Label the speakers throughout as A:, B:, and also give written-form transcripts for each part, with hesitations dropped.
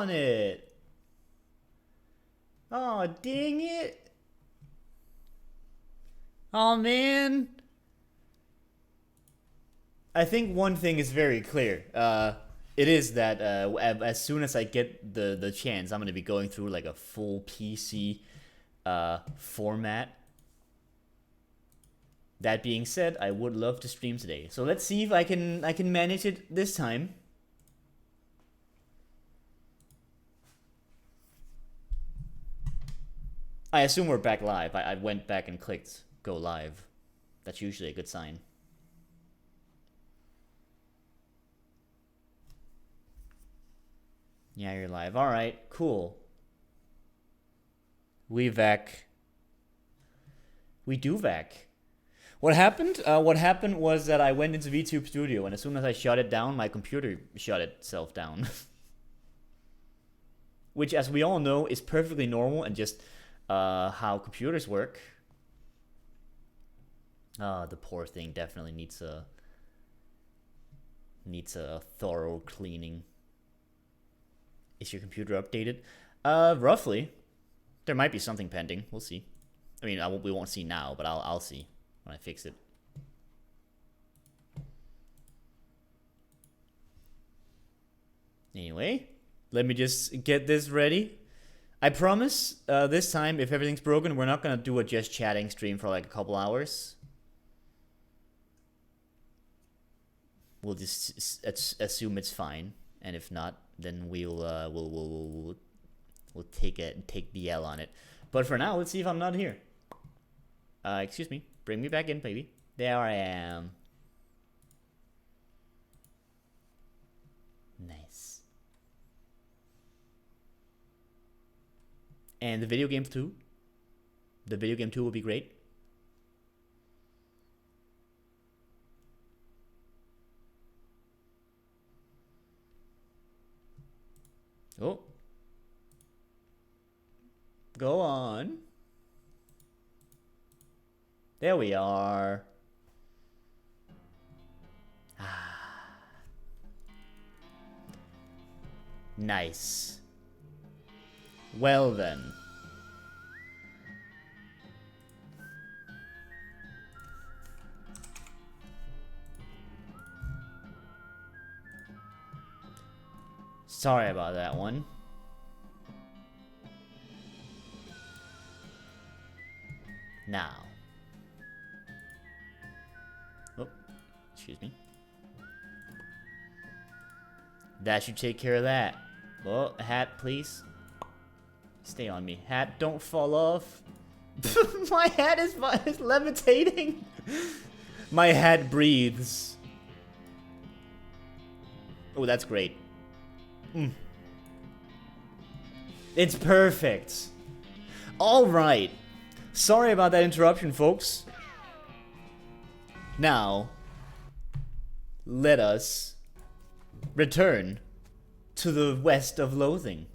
A: on it. Oh, dang it. Oh, man. I think one thing is very clear. It is that as soon as I get the chance, I'm gonna be going through like a full PC format. That being said, I would love to stream today. So let's see if I can manage it this time. I assume we're back live. I went back and clicked go live. That's usually a good sign. Yeah, you're live. Alright, cool. We vac. We do vac. What happened? What happened was that I went into VTube Studio, and as soon as I shut it down, my computer shut itself down. Which, as we all know, is perfectly normal and just how computers work. The poor thing definitely needs a thorough cleaning. Is your computer updated? Roughly. There might be something pending. We'll see. I mean, we won't see now, but I'll see when I fix it. Anyway, let me just get this ready. I promise, this time, if everything's broken, we're not gonna do a just chatting stream for like a couple hours. We'll just assume it's fine, and if not, then we'll take the L on it. But for now, let's see if I'm not here. Excuse me, bring me back in, baby. There I am. Nice. And the video game too. The video game too will be great. Oh. Go on. There we are. Nice. Well then. Sorry about that one. Now. Oh, excuse me. That should take care of that. Oh, hat, please. Stay on me. Hat, don't fall off. My hat is levitating. My hat breathes. Oh, that's great. It's perfect. All right. Sorry about that interruption, folks. Now, let us return to the West of Loathing.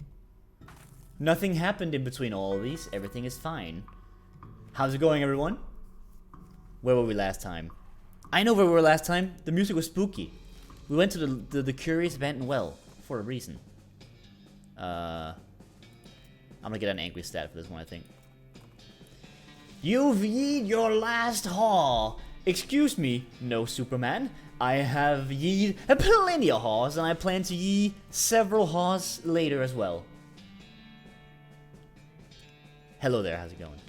A: Nothing happened in between all of these. Everything is fine. How's it going, everyone? Where were we last time? I know where we were last time. The music was spooky. We went to the Curious Abandoned Well for a reason. I'm gonna get an angry stat for this one, I think. You've yeed your last haw. Excuse me, no Superman. I have yeed plenty of haws, and I plan to yee several haws later as well. Hello there, how's it going?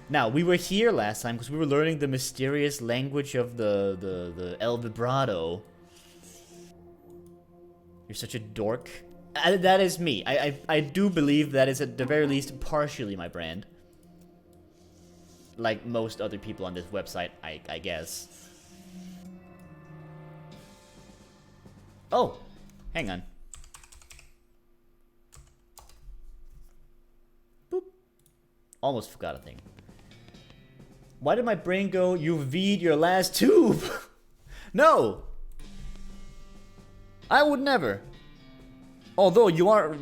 A: Now, we were here last time because we were learning the mysterious language of the El Vibrato. You're such a dork. That is me. I do believe that is at the very least partially my brand. Like most other people on this website, I guess. Oh, hang on. Boop. Almost forgot a thing. Why did my brain go, you've V'd your last tube? No! I would never. Although you are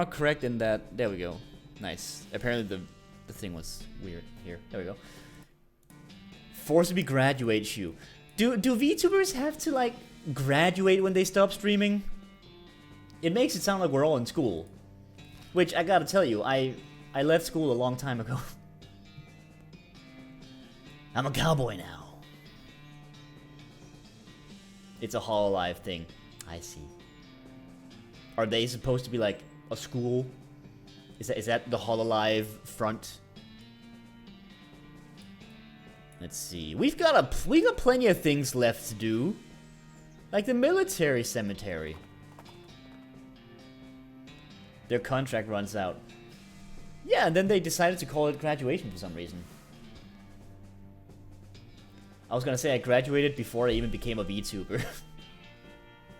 A: correct in that. There we go. Nice. Apparently the thing was weird here. There we go. Forced to be graduate you. Do VTubers have to like graduate when they stop streaming? It makes it sound like we're all in school. Which, I gotta tell you, I left school a long time ago. I'm a cowboy now. It's a Hololive thing. I see. Are they supposed to be like a school? Is that the Hololive front? Let's see. We got plenty of things left to do. Like the military cemetery. Their contract runs out. Yeah, and then they decided to call it graduation for some reason. I was gonna say I graduated before I even became a VTuber.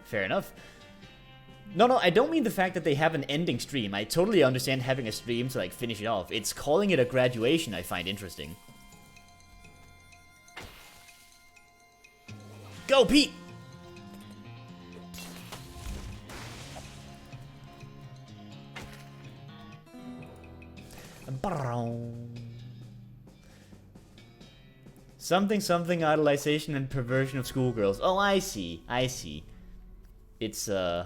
A: Fair enough. No, I don't mean the fact that they have an ending stream. I totally understand having a stream to like finish it off. It's calling it a graduation I find interesting. Go, Pete! Something idolization and perversion of schoolgirls. Oh, I see. It's I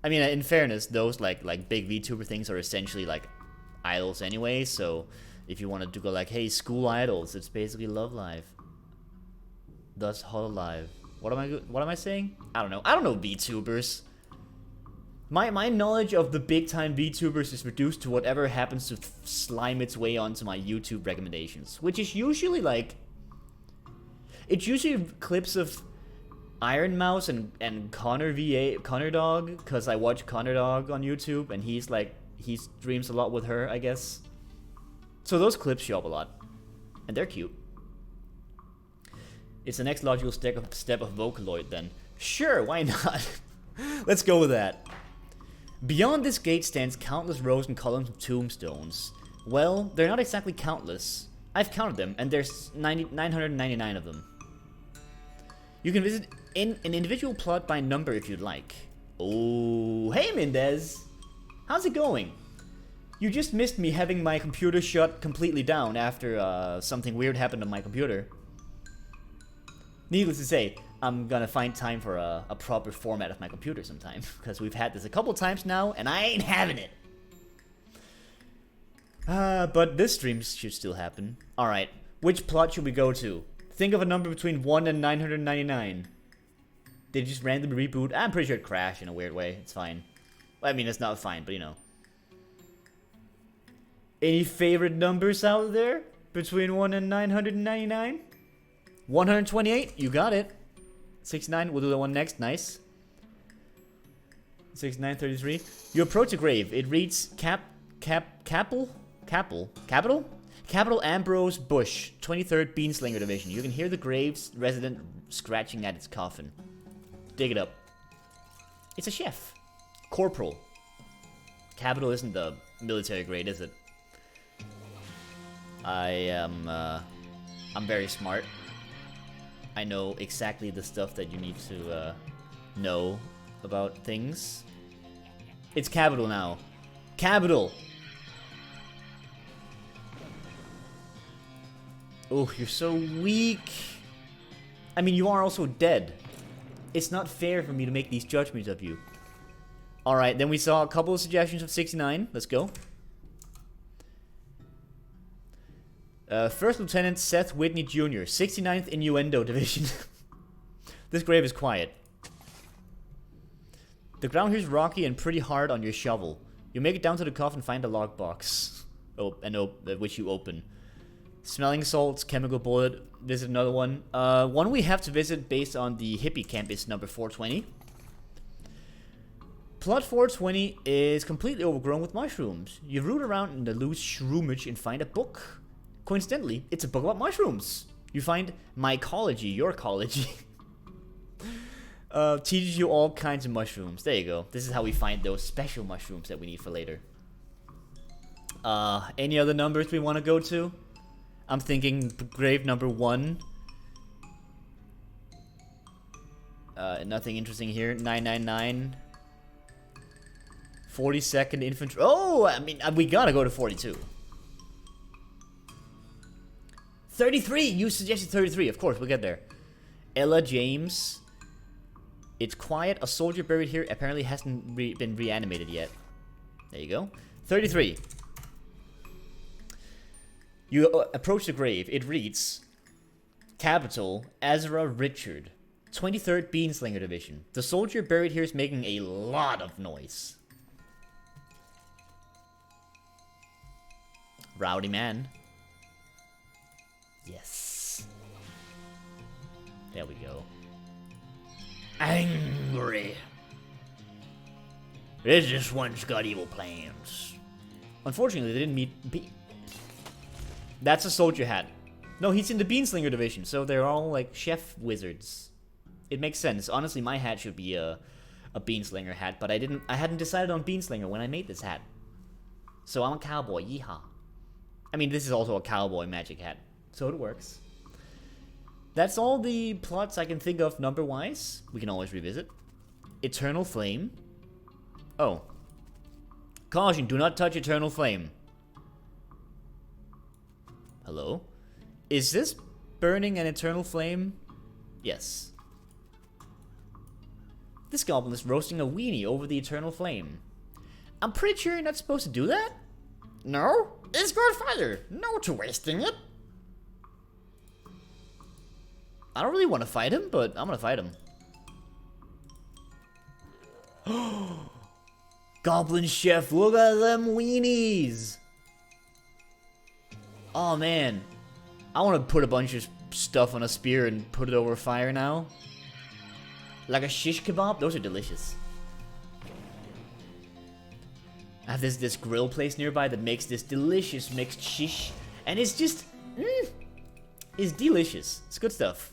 A: mean, in fairness, those like big VTuber things are essentially like idols anyway. So if you wanted to go like, hey, school idols, it's basically Love Live. Thus Hololive. What am I saying? I don't know VTubers. My knowledge of the big time VTubers is reduced to whatever happens to slime its way onto my YouTube recommendations, which is usually like, it's usually clips of Iron Mouse and Connor Dog, because I watch Connor Dog on YouTube and he streams a lot with her, I guess. So those clips show up a lot, and they're cute. It's the next logical step of Vocaloid then. Sure, why not? Let's go with that. Beyond this gate stands countless rows and columns of tombstones. Well, they're not exactly countless. I've counted them, and there's 999 of them. You can visit an individual plot by number if you'd like. Oh, hey Mendez! How's it going? You just missed me having my computer shut completely down after something weird happened on my computer. Needless to say, I'm gonna find time for a proper format of my computer sometime, because we've had this a couple times now, and I ain't having it. But this stream should still happen. Alright, which plot should we go to? Think of a number between 1 and 999. Did it just randomly reboot? I'm pretty sure it crashed in a weird way. It's fine. Well, I mean, it's not fine, but you know. Any favorite numbers out there? Between 1 and 999? 128? You got it. 69, we'll do the one next. Nice. 6933. You approach a grave. It reads Capital Ambrose Bush, 23rd Beanslinger Division. You can hear the grave's resident scratching at its coffin. Dig it up. It's a chef. Corporal. Capital isn't the military grade, is it? I'm very smart. I know exactly the stuff that you need to know about things. It's Capital now. Capital! Oh, you're so weak. I mean, you are also dead. It's not fair for me to make these judgments of you. Alright, then we saw a couple of suggestions of 69. Let's go. First Lieutenant Seth Whitney Jr., 69th Innuendo Division. This grave is quiet. The ground here is rocky and pretty hard on your shovel. You make it down to the coffin and find a lockbox. Which you open. Smelling salts, chemical bullet. Visit another one. One we have to visit based on the hippie camp is number 420. Plot 420 is completely overgrown with mushrooms. You root around in the loose shroomage and find a book. Coincidentally, it's a book about mushrooms. You find mycology, your ecology. Teaches you all kinds of mushrooms. There you go. This is how we find those special mushrooms that we need for later. Any other numbers we want to go to? I'm thinking grave number 1. Nothing interesting here. 999. 42nd Infantry. Oh, I mean, we gotta go to 42. 33! You suggested 33. Of course, we'll get there. Ella James. It's quiet. A soldier buried here apparently hasn't been reanimated yet. There you go. 33. You approach the grave. It reads, Capital, Azra Richard, 23rd Beanslinger Division. The soldier buried here is making a lot of noise. Rowdy man. Yes. There we go. Angry. This one's got evil plans. Unfortunately, they didn't meet. That's a soldier hat. No, he's in the Beanslinger Division, so they're all like chef wizards. It makes sense. Honestly, my hat should be a Beanslinger hat, but I hadn't decided on Beanslinger when I made this hat. So I'm a cowboy. Yeehaw. I mean, this is also a cowboy magic hat, so it works. That's all the plots I can think of number-wise. We can always revisit. Eternal Flame. Oh. Caution, do not touch Eternal Flame. Hello? Is this burning an Eternal Flame? Yes. This goblin is roasting a weenie over the Eternal Flame. I'm pretty sure you're not supposed to do that. No? It's good fire. No to wasting it. I don't really want to fight him, but I'm gonna fight him. Goblin Chef, look at them weenies! Oh man. I want to put a bunch of stuff on a spear and put it over fire now. Like a shish kebab? Those are delicious. I have this grill place nearby that makes this delicious mixed shish. And it's just... it's delicious. It's good stuff.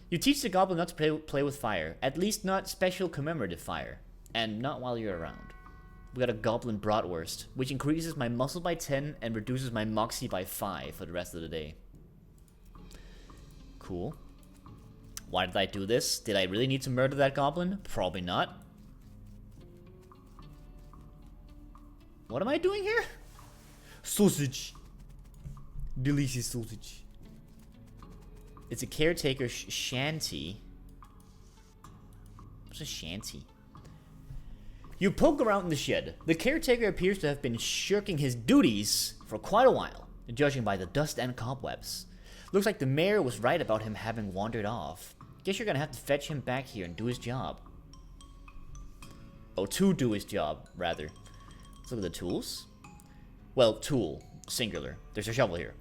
A: You teach the goblin not to play with fire. At least not special commemorative fire. And not while you're around. We got a goblin bratwurst, which increases my muscle by 10 and reduces my moxie by 5 for the rest of the day. Cool. Why did I do this? Did I really need to murder that goblin? Probably not. What am I doing here? Sausage. Delicious sausage. It's a caretaker shanty. What's a shanty? You poke around in the shed. The caretaker appears to have been shirking his duties for quite a while, judging by the dust and cobwebs. Looks like the mayor was right about him having wandered off. Guess you're gonna have to fetch him back here and do his job. Oh, to do his job, rather. Let's look at the tools. Well, tool. Singular. There's a shovel here.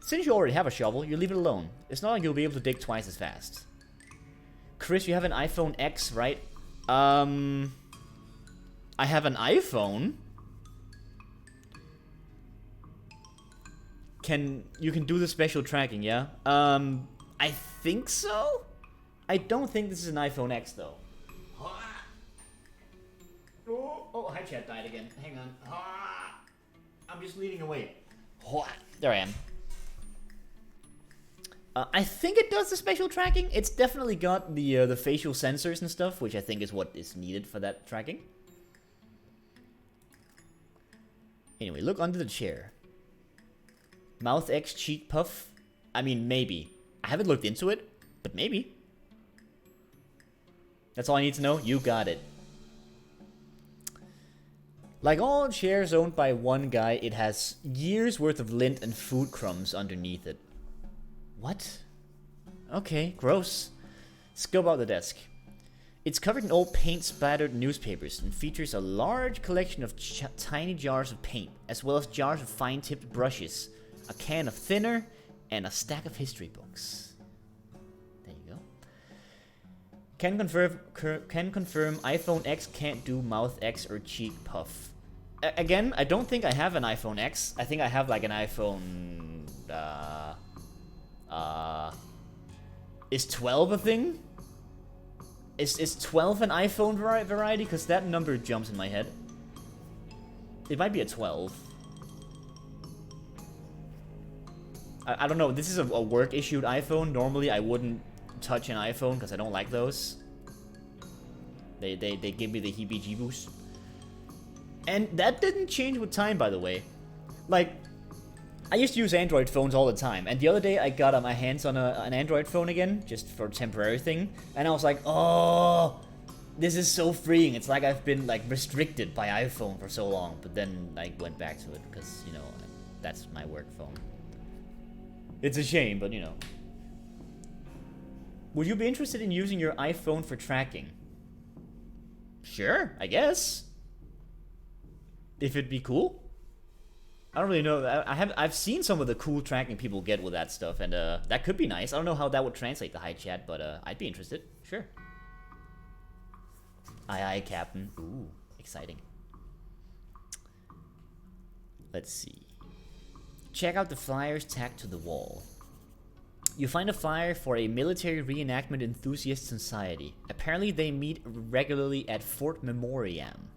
A: Since you already have a shovel, you leave it alone. It's not like you'll be able to dig twice as fast. Chris, you have an iPhone X, right? I have an iPhone? You can do the special tracking, yeah? I think so? I don't think this is an iPhone X, though. Oh, hi chat died again. Hang on. I'm just leading away. There I am. I think it does the spatial tracking. It's definitely got the facial sensors and stuff, which I think is what is needed for that tracking. Anyway, look under the chair. Mouth X cheek puff. I mean, maybe. I haven't looked into it, but maybe. That's all I need to know. You got it. Like all chairs owned by one guy, it has years worth of lint and food crumbs underneath it. What? Okay, gross. Let's go about the desk. It's covered in old paint-splattered newspapers and features a large collection of tiny jars of paint, as well as jars of fine-tipped brushes, a can of thinner, and a stack of history books. There you go. Can confirm iPhone X can't do mouth X or cheek puff. Again, I don't think I have an iPhone X. I think I have like an iPhone... is 12 a thing? Is 12 an iPhone variety? Because that number jumps in my head. It might be a 12. I don't know. This is a work-issued iPhone. Normally, I wouldn't touch an iPhone because I don't like those. They give me the heebie-jeebies. And that didn't change with time, by the way. Like, I used to use Android phones all the time, and the other day I got my hands on an Android phone again, just for a temporary thing, and I was like, oh, this is so freeing. It's like I've been like restricted by iPhone for so long, but then I went back to it because, you know, that's my work phone. It's a shame, but you know. Would you be interested in using your iPhone for tracking? Sure, I guess. If it'd be cool. I don't really know. I've seen some of the cool tracking people get with that stuff, and that could be nice. I don't know how that would translate to high chat, but I'd be interested. Sure. Aye, aye, Captain. Ooh, exciting. Let's see. Check out the flyers tacked to the wall. You find a flyer for a military reenactment enthusiast society. Apparently, they meet regularly at Fort Memoriam.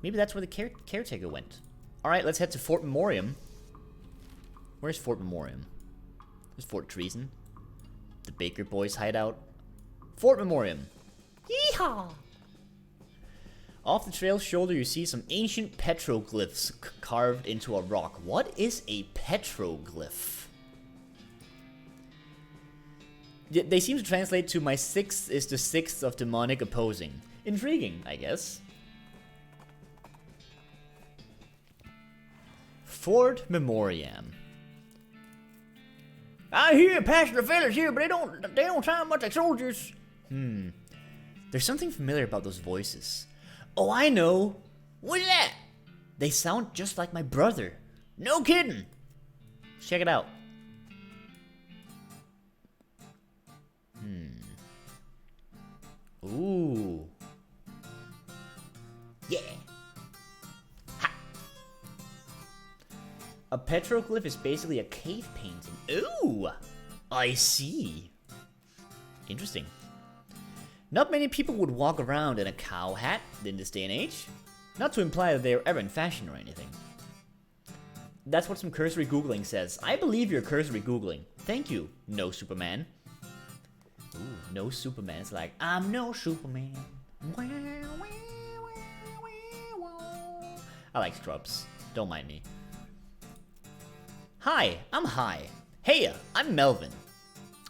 A: Maybe that's where the caretaker went. Alright, let's head to Fort Memoriam. Where's Fort Memoriam? There's Fort Treason. The Baker Boys hideout. Fort Memoriam. Yeehaw! Off the trail's shoulder, you see some ancient petroglyphs carved into a rock. What is a petroglyph? They seem to translate to my sixth is the sixth of demonic opposing. Intriguing, I guess. Fort Memoriam. I hear passing the fellas here, but they don't sound much like soldiers. There's something familiar about those voices. Oh, I know. What's that? They sound just like my brother. No kidding. Check it out. Ooh. Yeah. Ha. A petroglyph is basically a cave painting. Ooh. I see. Interesting. Not many people would walk around in a cow hat in this day and age. Not to imply that they are ever in fashion or anything. That's what some cursory Googling says. I believe you're cursory Googling. Thank you, no Superman. Ooh, no Superman. It's like, I'm no Superman. I like Scrubs. Don't mind me. Hi, I'm Hi. Hey, I'm Melvin.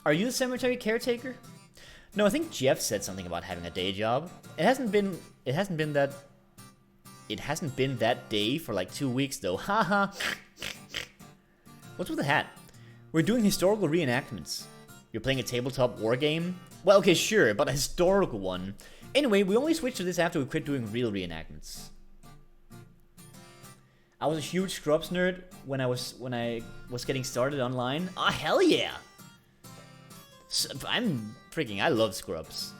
A: Are you the cemetery caretaker? No, I think Jeff said something about having a day job. It hasn't been that day for like 2 weeks though. Haha. What's with the hat? We're doing historical reenactments. You're playing a tabletop war game? Well, okay, sure, but a historical one. Anyway, we only switched to this after we quit doing real reenactments. I was a huge Scrubs nerd when I was getting started online. Ah, hell yeah! I love Scrubs.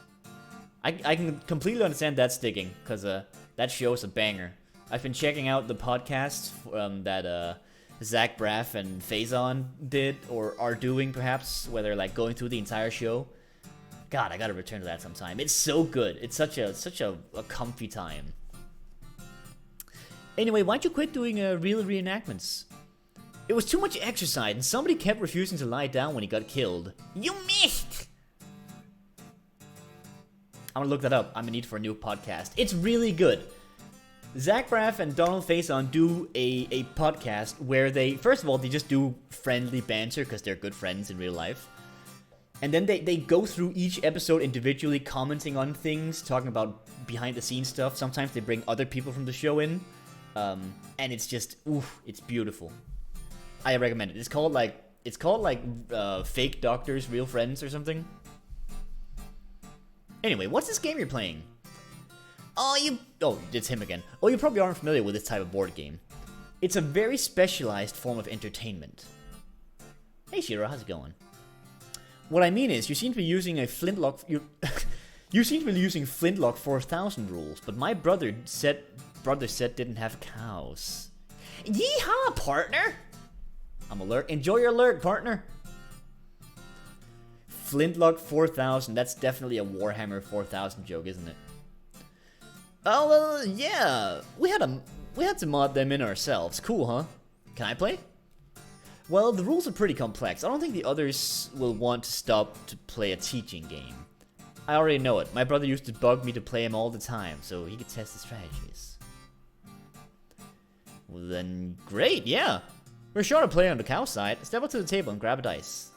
A: I can completely understand that sticking, because that show's a banger. I've been checking out the podcasts that Zach Braff and Faison did, or are doing perhaps, where they're like going through the entire show. God, I gotta return to that sometime. It's so good. It's such a comfy time. Anyway, why'd you quit doing real reenactments? It was too much exercise, and somebody kept refusing to lie down when he got killed. You missed! I'm gonna look that up. I'm in need for a new podcast. It's really good. Zach Braff and Donald Faison do a podcast where they, first of all, they just do friendly banter because they're good friends in real life. And then they go through each episode individually, commenting on things, talking about behind the scenes stuff. Sometimes they bring other people from the show in. And it's just, oof, it's beautiful. I recommend it. It's called like Fake Doctors, Real Friends or something. Anyway, what's this game you're playing? Oh, it's him again. Oh, you probably aren't familiar with this type of board game. It's a very specialized form of entertainment. Hey Shiro, how's it going? What I mean is, you seem to be using a flintlock. You seem to be using flintlock 4000 rules, but my brother said didn't have cows. Yeehaw, partner! I'm alert. Enjoy your alert, partner. Flintlock 4000. That's definitely a Warhammer 4000 joke, isn't it? Oh, well, yeah. We had to mod them in ourselves. Cool, huh? Can I play? Well, the rules are pretty complex. I don't think the others will want to stop to play a teaching game. I already know it. My brother used to bug me to play him all the time, so he could test the strategies. Well, then, great, yeah. We're short of player on the cow side. Step up to the table and grab a dice.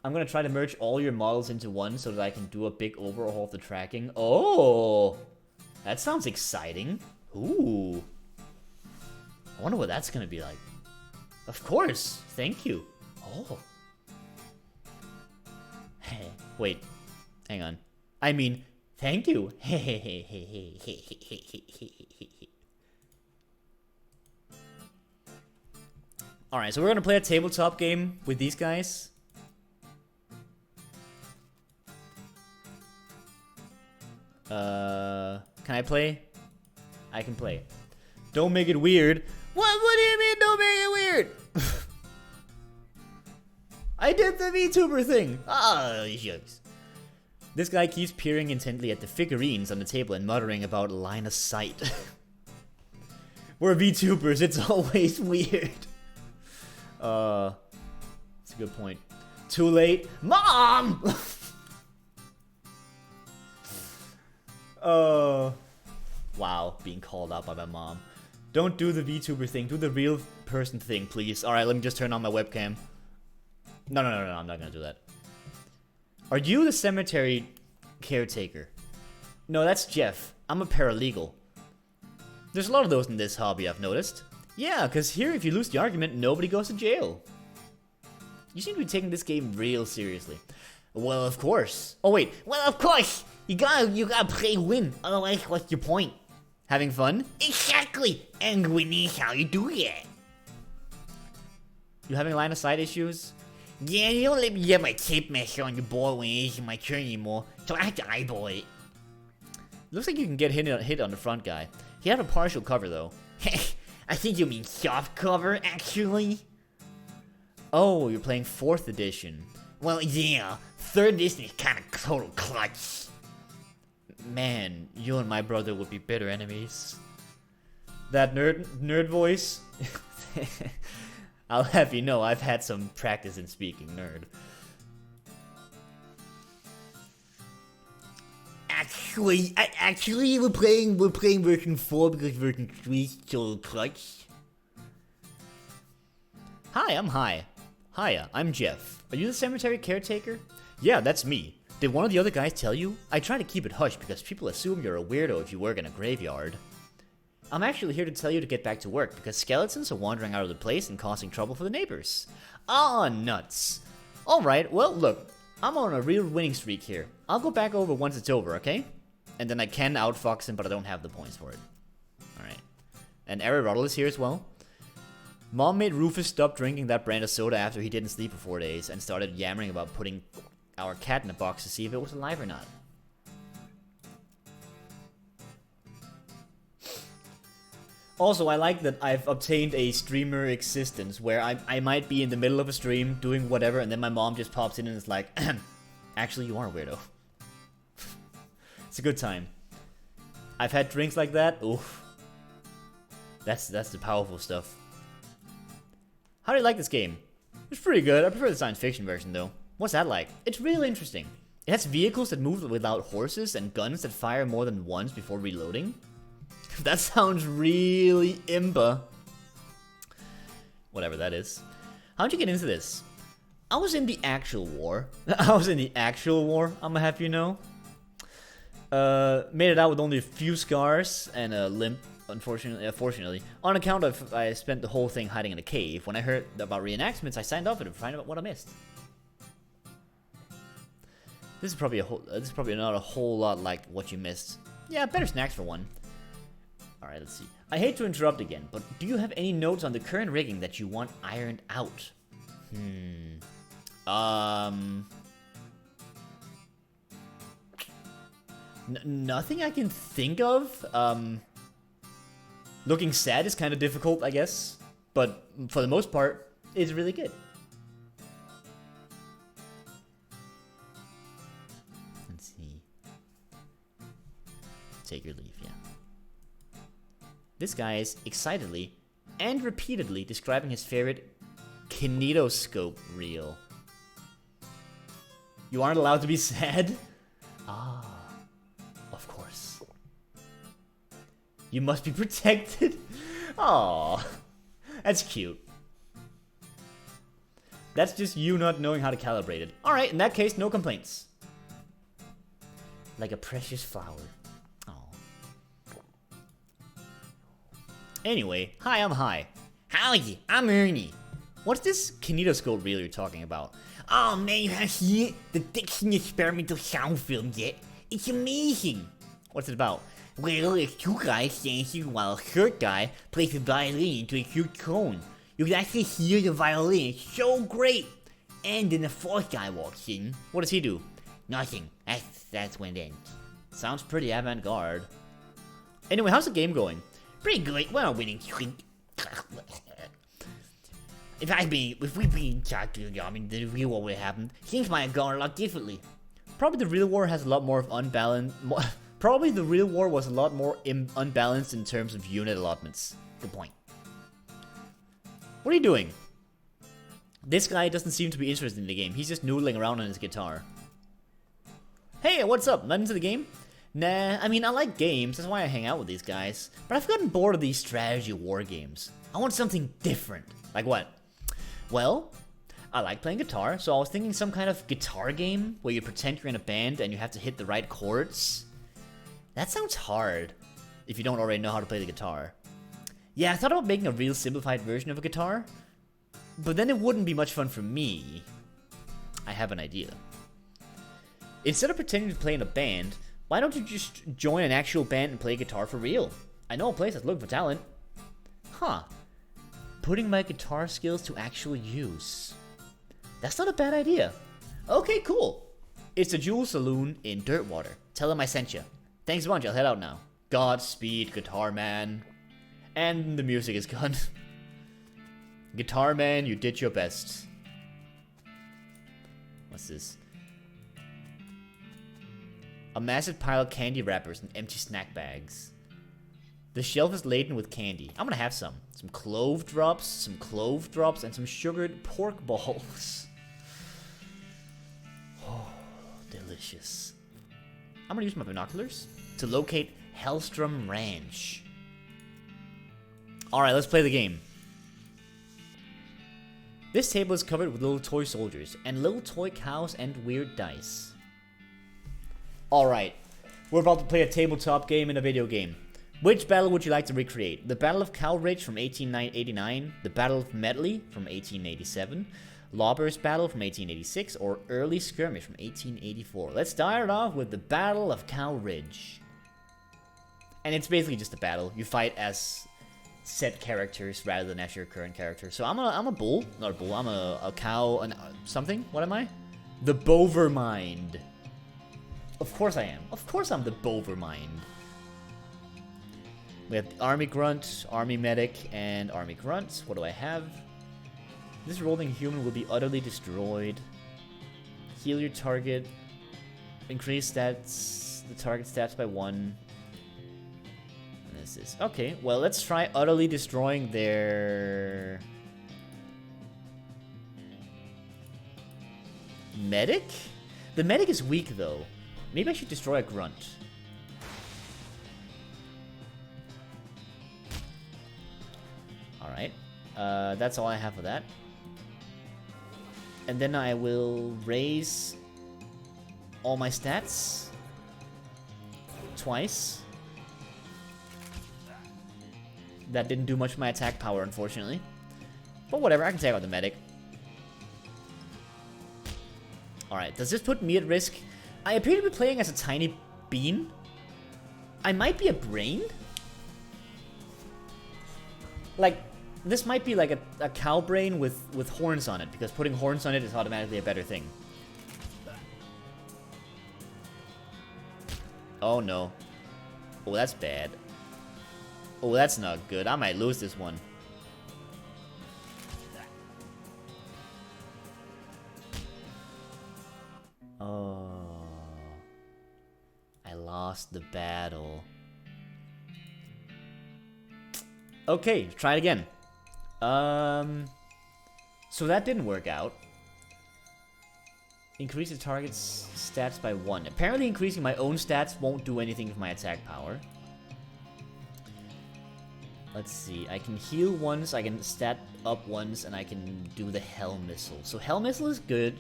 A: I'm gonna try to merge all your models into one so that I can do a big overhaul of the tracking. Oh! That sounds exciting. Ooh. I wonder what that's gonna be like. Of course! Thank you. Oh. Hey, wait. Hang on. I mean, thank you. Alright, so we're gonna play a tabletop game with these guys. Can I play? I can play. Don't make it weird. What do you mean don't make it weird? I did the VTuber thing. Ah, shucks. This guy keeps peering intently at the figurines on the table and muttering about line of sight. We're VTubers, it's always weird. That's a good point. Too late. Mom! Wow, being called out by my mom. Don't do the VTuber thing, do the real person thing, please. Alright, let me just turn on my webcam. No, I'm not gonna do that. Are you the cemetery caretaker? No, that's Jeff. I'm a paralegal. There's a lot of those in this hobby, I've noticed. Yeah, because here, if you lose the argument, nobody goes to jail. You seem to be taking this game real seriously. Well, of course. Oh, wait. Well, of course! You gotta play win. Otherwise, what's your point? Having fun? Exactly! And winning is how you do it. You having line of sight issues? Yeah, you don't let me get my tape measure on your board when it isn't my turn anymore, so I have to eyeball it. Looks like you can get hit on the front guy. He had a partial cover, though. I think you mean soft cover, actually. Oh, you're playing 4th edition. Well, yeah. 3rd edition is kind of total clutch. Man, you and my brother would be bitter enemies. That nerd voice? I'll have you know, I've had some practice in speaking nerd. Actually, we're playing version 4 because version 3 is so clutch. Hi, I'm Hiya, I'm Jeff. Are you the cemetery caretaker? Yeah, that's me. Did one of the other guys tell you? I try to keep it hush because people assume you're a weirdo if you work in a graveyard. I'm actually here to tell you to get back to work because skeletons are wandering out of the place and causing trouble for the neighbors. Ah, nuts. Alright, well, look. I'm on a real winning streak here. I'll go back over once it's over, okay? And then I can outfox him, but I don't have the points for it. Alright. And Aristotle is here as well. Mom made Rufus stop drinking that brand of soda after he didn't sleep for 4 days and started yammering about putting our cat in a box to see if it was alive or not. Also, I like that I've obtained a streamer existence where I might be in the middle of a stream doing whatever and then my mom just pops in and is like, actually, you are a weirdo. It's a good time. I've had drinks like that. Oof. That's the powerful stuff. How do you like this game? It's pretty good. I prefer the science fiction version though. What's that like? It's really interesting. It has vehicles that move without horses and guns that fire more than once before reloading. That sounds really imba. Whatever that is. How'd you get into this? I was in the actual war. I'ma have you know. Made it out with only a few scars and a limp, unfortunately. On account of I spent the whole thing hiding in a cave. When I heard about reenactments, I signed up for it to find out what I missed. This is probably not a whole lot like what you missed. Yeah, better snacks for one. Alright, let's see. I hate to interrupt again, but do you have any notes on the current rigging that you want ironed out? Nothing I can think of. Looking sad is kind of difficult, I guess. But for the most part, it's really good. Let's see. Take your leave, yeah. This guy is excitedly and repeatedly describing his favorite kinetoscope reel. You aren't allowed to be sad? Ah, of course. You must be protected. Aww. That's cute. That's just you not knowing how to calibrate it. Alright, in that case, no complaints. Like a precious flower. Oh. Anyway, hi, I'm Hi. Howdy, I'm Ernie. What's this kinetoscope reel you're talking about? Oh man, you have seen the Dixon experimental sound film yet? It's amazing. What's it about? Well, it's two guys dancing while a third guy plays the violin into a huge cone. You can actually hear the violin, it's so great! And then the fourth guy walks in. What does he do? Nothing. That's when it ends. Sounds pretty avant-garde. Anyway, how's the game going? Pretty good. We're not winning streak. If we've been shot to the real war would happen, things might have gone a lot differently. Probably the real war has a lot more of unbalanced. Probably the real war was a lot more unbalanced in terms of unit allotments. Good point. What are you doing? This guy doesn't seem to be interested in the game. He's just noodling around on his guitar. Hey, what's up? Not into the game? Nah, I mean, I like games. That's why I hang out with these guys. But I've gotten bored of these strategy war games. I want something different. Like what? Well, I like playing guitar, so I was thinking some kind of guitar game where you pretend you're in a band and you have to hit the right chords. That sounds hard if you don't already know how to play the guitar. Yeah, I thought about making a real simplified version of a guitar, but then it wouldn't be much fun for me. I have an idea. Instead of pretending to play in a band, why don't you just join an actual band and play guitar for real? I know a place that's looking for talent. Huh. Putting my guitar skills to actual use. That's not a bad idea. Okay, cool. It's the Jewel Saloon in Dirtwater. Tell them I sent you. Thanks a bunch, I'll head out now. Godspeed, Guitar Man. And the music is gone. Guitar Man, you did your best. What's this? A massive pile of candy wrappers and empty snack bags. The shelf is laden with candy. I'm gonna have some. Some clove drops, and some sugared pork balls. Oh, delicious. I'm gonna use my binoculars to locate Hellstrom Ranch. Alright, let's play the game. This table is covered with little toy soldiers, and little toy cows and weird dice. Alright, we're about to play a tabletop game in a video game. Which battle would you like to recreate? The Battle of Cow Ridge from 1889, the Battle of Medley from 1887, Lawbur's Battle from 1886, or Early Skirmish from 1884. Let's start off with the Battle of Cow Ridge. And it's basically just a battle. You fight as set characters rather than as your current character. So I'm a bull, not a bull. I'm a cow, something. What am I? The Bovermind. Of course I am. Of course I'm the Bovermind. We have the Army Grunt, Army Medic, and Army Grunt. What do I have? This rolling human will be utterly destroyed. Heal your target. Increase stats, the target stats by 1. And this is... Okay, well, let's try utterly destroying their... Medic? The Medic is weak, though. Maybe I should destroy a Grunt. Alright, that's all I have for that. And then I will raise all my stats twice. That didn't do much for my attack power, unfortunately. But whatever, I can take out the medic. Alright, does this put me at risk? I appear to be playing as a tiny bean. I might be a brain? Like... This might be like a cow brain with horns on it, because putting horns on it is automatically a better thing. Oh no. Oh, that's bad. Oh, that's not good. I might lose this one. Oh. I lost the battle. Okay, try it again. So that didn't work out. Increase the target's stats by 1. Apparently increasing my own stats won't do anything with my attack power. Let's see. I can heal once, I can stat up once, and I can do the Hell Missile. So Hell Missile is good.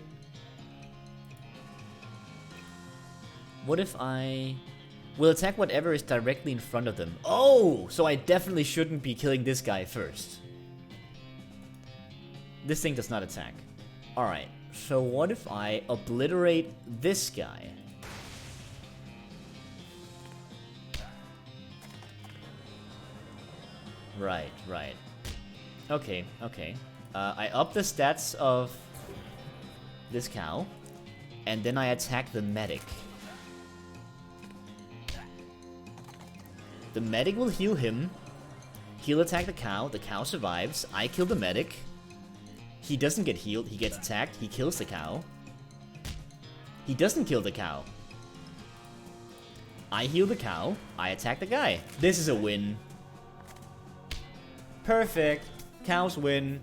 A: What if I will attack whatever is directly in front of them? Oh, so I definitely shouldn't be killing this guy first. This thing does not attack. Alright, so what if I obliterate this guy? Right, right. Okay, okay. I up the stats of this cow, and then I attack the medic. The medic will heal him. He'll attack the cow survives. I kill the medic. He doesn't get healed, he gets attacked, he kills the cow. He doesn't kill the cow. I heal the cow, I attack the guy. This is a win. Perfect. Cows win.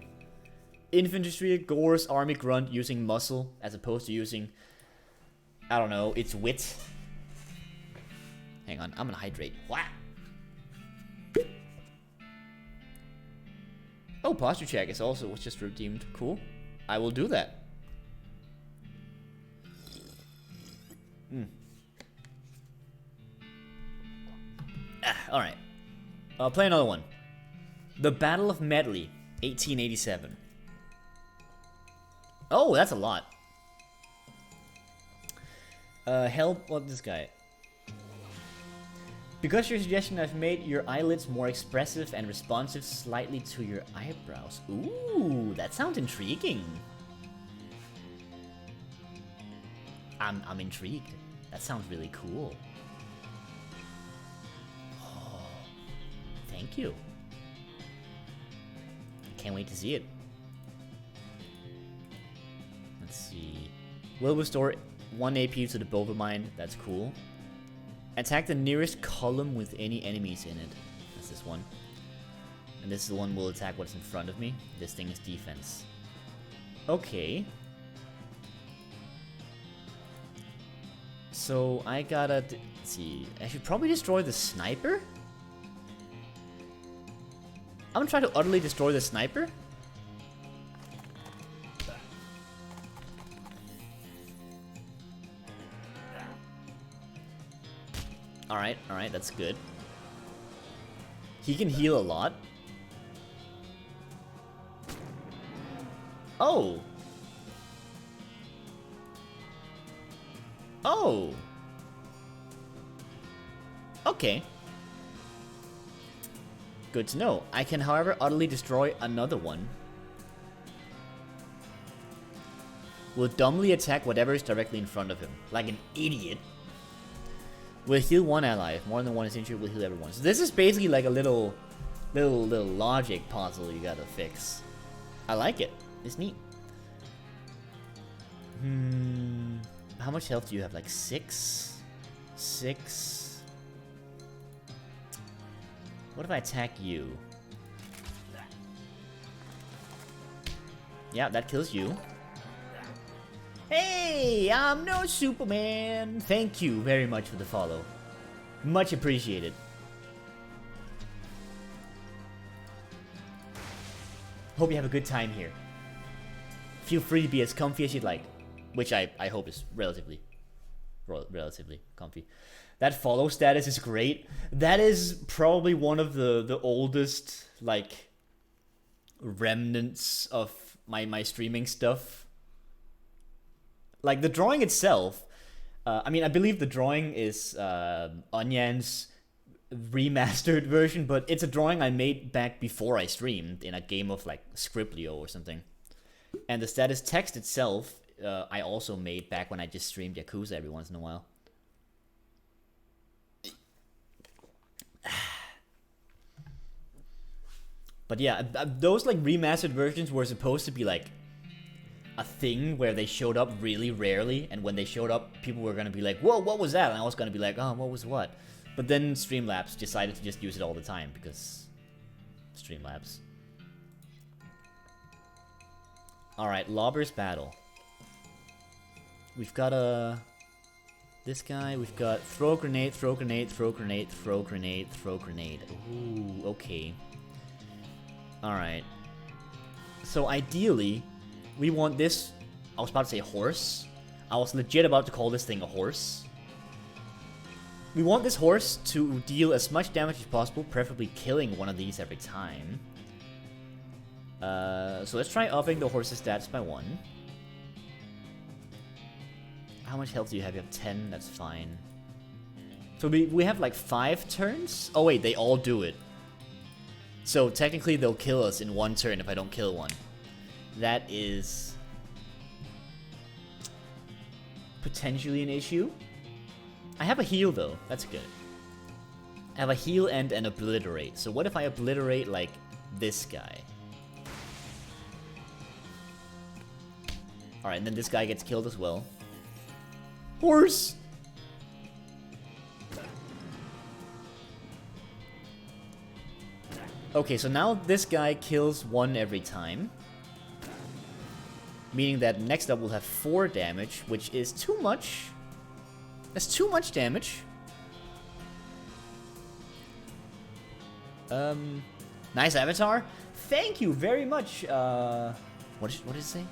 A: Infantry gores army grunt using muscle as opposed to using, I don't know, its wit. Hang on, I'm gonna hydrate. Wah! Oh, posture check is also was just redeemed. Cool. I will do that. Alright. I'll play another one. The Battle of Medley, 1887. Oh, that's a lot. Help, what this guy? Because your suggestion, I've made your eyelids more expressive and responsive slightly to your eyebrows. Ooh, that sounds intriguing. I'm intrigued. That sounds really cool. Oh, thank you. Can't wait to see it. Let's see. Will restore 1 AP to the Bovamine. That's cool. Attack the nearest column with any enemies in it. That's this one. And this is the one will attack what's in front of me. This thing is defense. Okay. So I gotta... let's see. I should probably destroy the sniper? I'm gonna try to utterly destroy the sniper. Alright, alright, that's good. He can heal a lot. Oh! Oh! Okay. Good to know. I can, however, utterly destroy another one. Will dumbly attack whatever is directly in front of him. Like an idiot. Will heal one ally. If more than one is injured, will heal everyone. So this is basically like a little logic puzzle you gotta fix. I like it. It's neat. How much health do you have? Like 6? 6? What if I attack you? Yeah, that kills you. Hey, I'm no Superman. Thank you very much for the follow. Much appreciated. Hope you have a good time here. Feel free to be as comfy as you'd like. Which I hope is relatively comfy. That follow status is great. That is probably one of the oldest, like, remnants of my streaming stuff. Like, the drawing itself, I mean, I believe the drawing is Onyan's remastered version, but it's a drawing I made back before I streamed in a game of, like, Scriblio or something. And the status text itself, I also made back when I just streamed Yakuza every once in a while. But yeah, those, like, remastered versions were supposed to be, like, a thing where they showed up really rarely, and when they showed up, people were gonna be like, whoa, what was that? And I was gonna be like, oh, what was what? But then Streamlabs decided to just use it all the time, because Streamlabs. Alright, Lobber's Battle. We've got this guy, we've got throw grenade, throw grenade, throw grenade, throw grenade, throw grenade. Ooh, okay. Alright. So ideally, we want this... I was about to say horse. I was legit about to call this thing a horse. We want this horse to deal as much damage as possible, preferably killing one of these every time. So let's try upping the horse's stats by 1. How much health do you have? You have 10, that's fine. So we have like 5 turns? Oh wait, they all do it. So technically they'll kill us in 1 turn if I don't kill one. That is... potentially an issue. I have a heal though, that's good. I have a heal and an obliterate. So what if I obliterate like this guy? Alright, and then this guy gets killed as well. Horse! Okay, so now this guy kills 1 every time. Meaning that next up we'll have 4 damage, which is too much. That's too much damage. Nice avatar. Thank you very much. What did it say?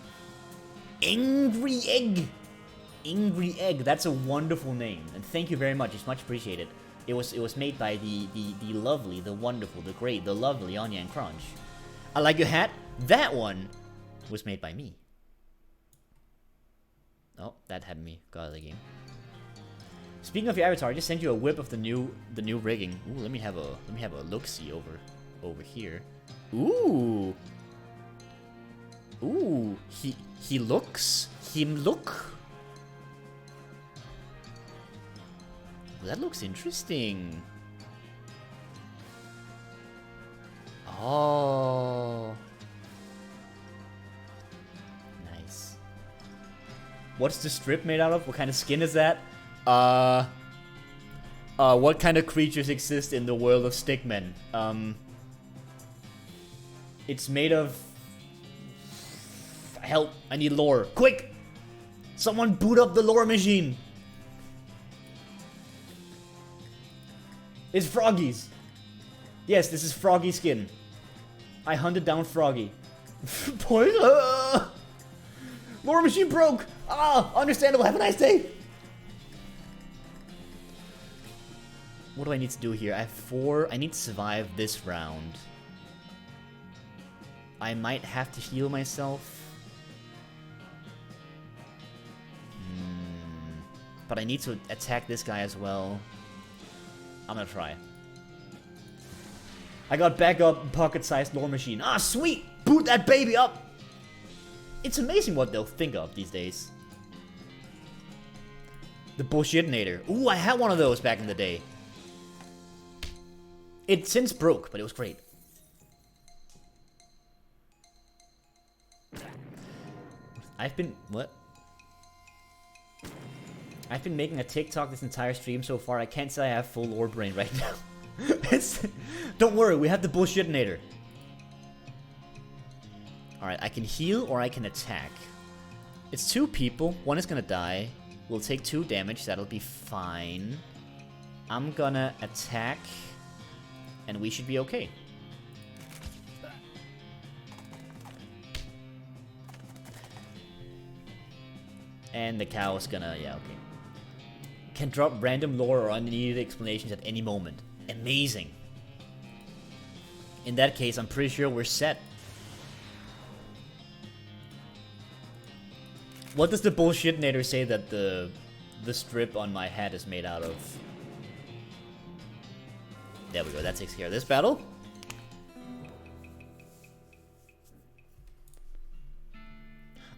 A: Angry Egg. Angry Egg. That's a wonderful name, and thank you very much. It's much appreciated. It was made by the lovely, the wonderful, the great, the lovely Anya and Crunch. I like your hat. That one was made by me. Oh, that had me got out of the game. Speaking of your avatar, I just sent you a whip of the new rigging. Ooh, let me have a look-see over here. Ooh. Ooh, he looks. Him look. That looks interesting. Oh. Nice. What's the strip made out of? What kind of skin is that? What kind of creatures exist in the world of stickmen? It's made of... Help, I need lore. Quick! Someone boot up the lore machine! It's Froggy's. Yes, this is Froggy skin. I hunted down Froggy. Lore machine broke! Ah, understandable, have a nice day! What do I need to do here? I have 4. I need to survive this round. I might have to heal myself. But I need to attack this guy as well. I'm gonna try. I got backup pocket-sized lore machine. Ah, sweet! Boot that baby up! It's amazing what they'll think of these days. The bullshitinator. Ooh, I had one of those back in the day. It since broke, but it was great. What? I've been making a TikTok this entire stream so far. I can't say I have full lore brain right now. Don't worry, we have the bullshitinator. Alright, I can heal or I can attack. It's 2 people. 1 is gonna die. We'll take 2 damage. That'll be fine. I'm gonna attack. And we should be okay. And the cow is gonna... yeah, okay. Can drop random lore or unneeded explanations at any moment. Amazing. In that case, I'm pretty sure we're set. What does the bullshitinator say that the strip on my hat is made out of? There we go, that takes care of this battle.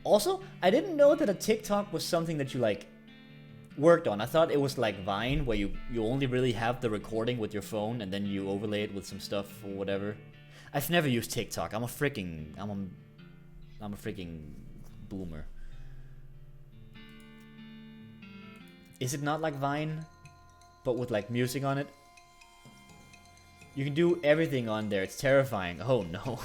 A: Also, I didn't know that a TikTok was something that you, like, worked on. I thought it was like Vine, where you only really have the recording with your phone and then you overlay it with some stuff or whatever. I've never used TikTok. I'm a freaking boomer. Is it not like Vine, but with like music on it? You can do everything on there. It's terrifying. Oh no.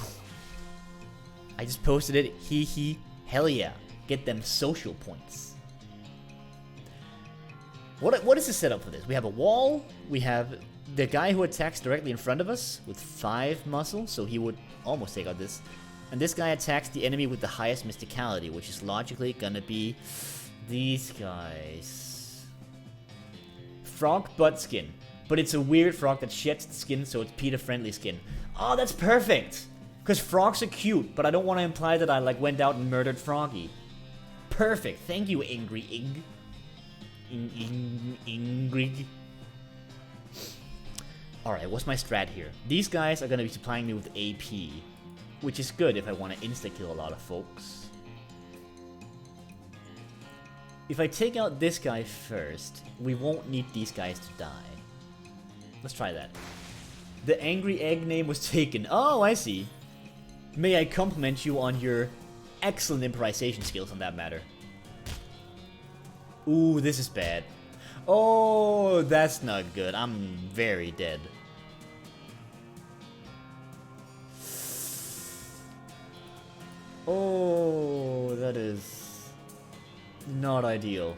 A: I just posted it. Hee hee. Hell yeah. Get them social points. What is the setup for this? We have a wall. We have the guy who attacks directly in front of us with 5 muscle, so he would almost take out this. And this guy attacks the enemy with the highest mysticality, which is logically gonna be these guys. Frog butt skin. But it's a weird frog that sheds the skin, so it's PETA-friendly skin. Oh, that's perfect! Because frogs are cute, but I don't want to imply that I, like, went out and murdered Froggy. Perfect. Thank you, Angry Ig. Ingrid. Alright, what's my strat here? These guys are going to be supplying me with AP, which is good if I want to insta-kill a lot of folks. If I take out this guy first, we won't need these guys to die. Let's try that. The Angry Egg name was taken. Oh, I see. May I compliment you on your excellent improvisation skills on that matter. Ooh, this is bad. Oh, that's not good. I'm very dead. Oh, that is not ideal.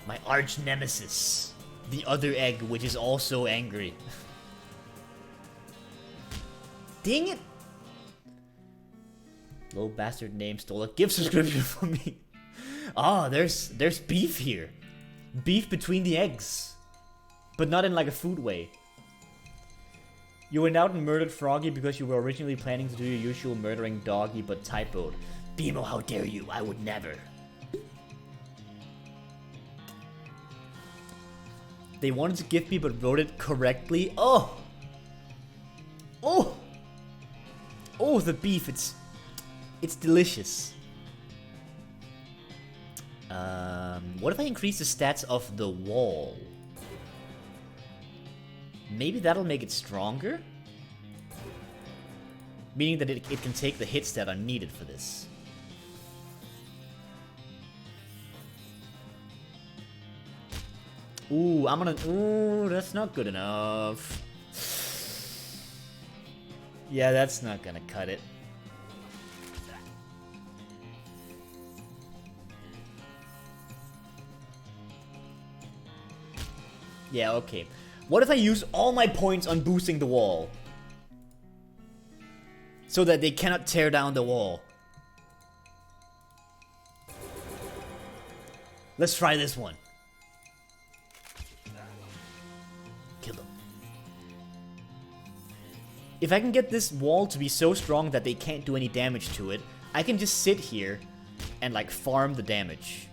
A: My arch nemesis. The other egg, which is also angry. Dang it! Little bastard name stole a gift subscription from me. Ah, there's beef here. Beef between the eggs. But not in like a food way. You went out and murdered Froggy because you were originally planning to do your usual murdering doggy but typoed. Beemo, how dare you? I would never. They wanted to gift me but wrote it correctly. Oh! Oh! Oh, the beef, it's delicious. What if I increase the stats of the wall? Maybe that'll make it stronger? Meaning that it can take the hits that are needed for this. Ooh, ooh, that's not good enough. Yeah, that's not gonna cut it. Yeah, okay. What if I use all my points on boosting the wall? So that they cannot tear down the wall. Let's try this one. Kill them. If I can get this wall to be so strong that they can't do any damage to it, I can just sit here and like farm the damage.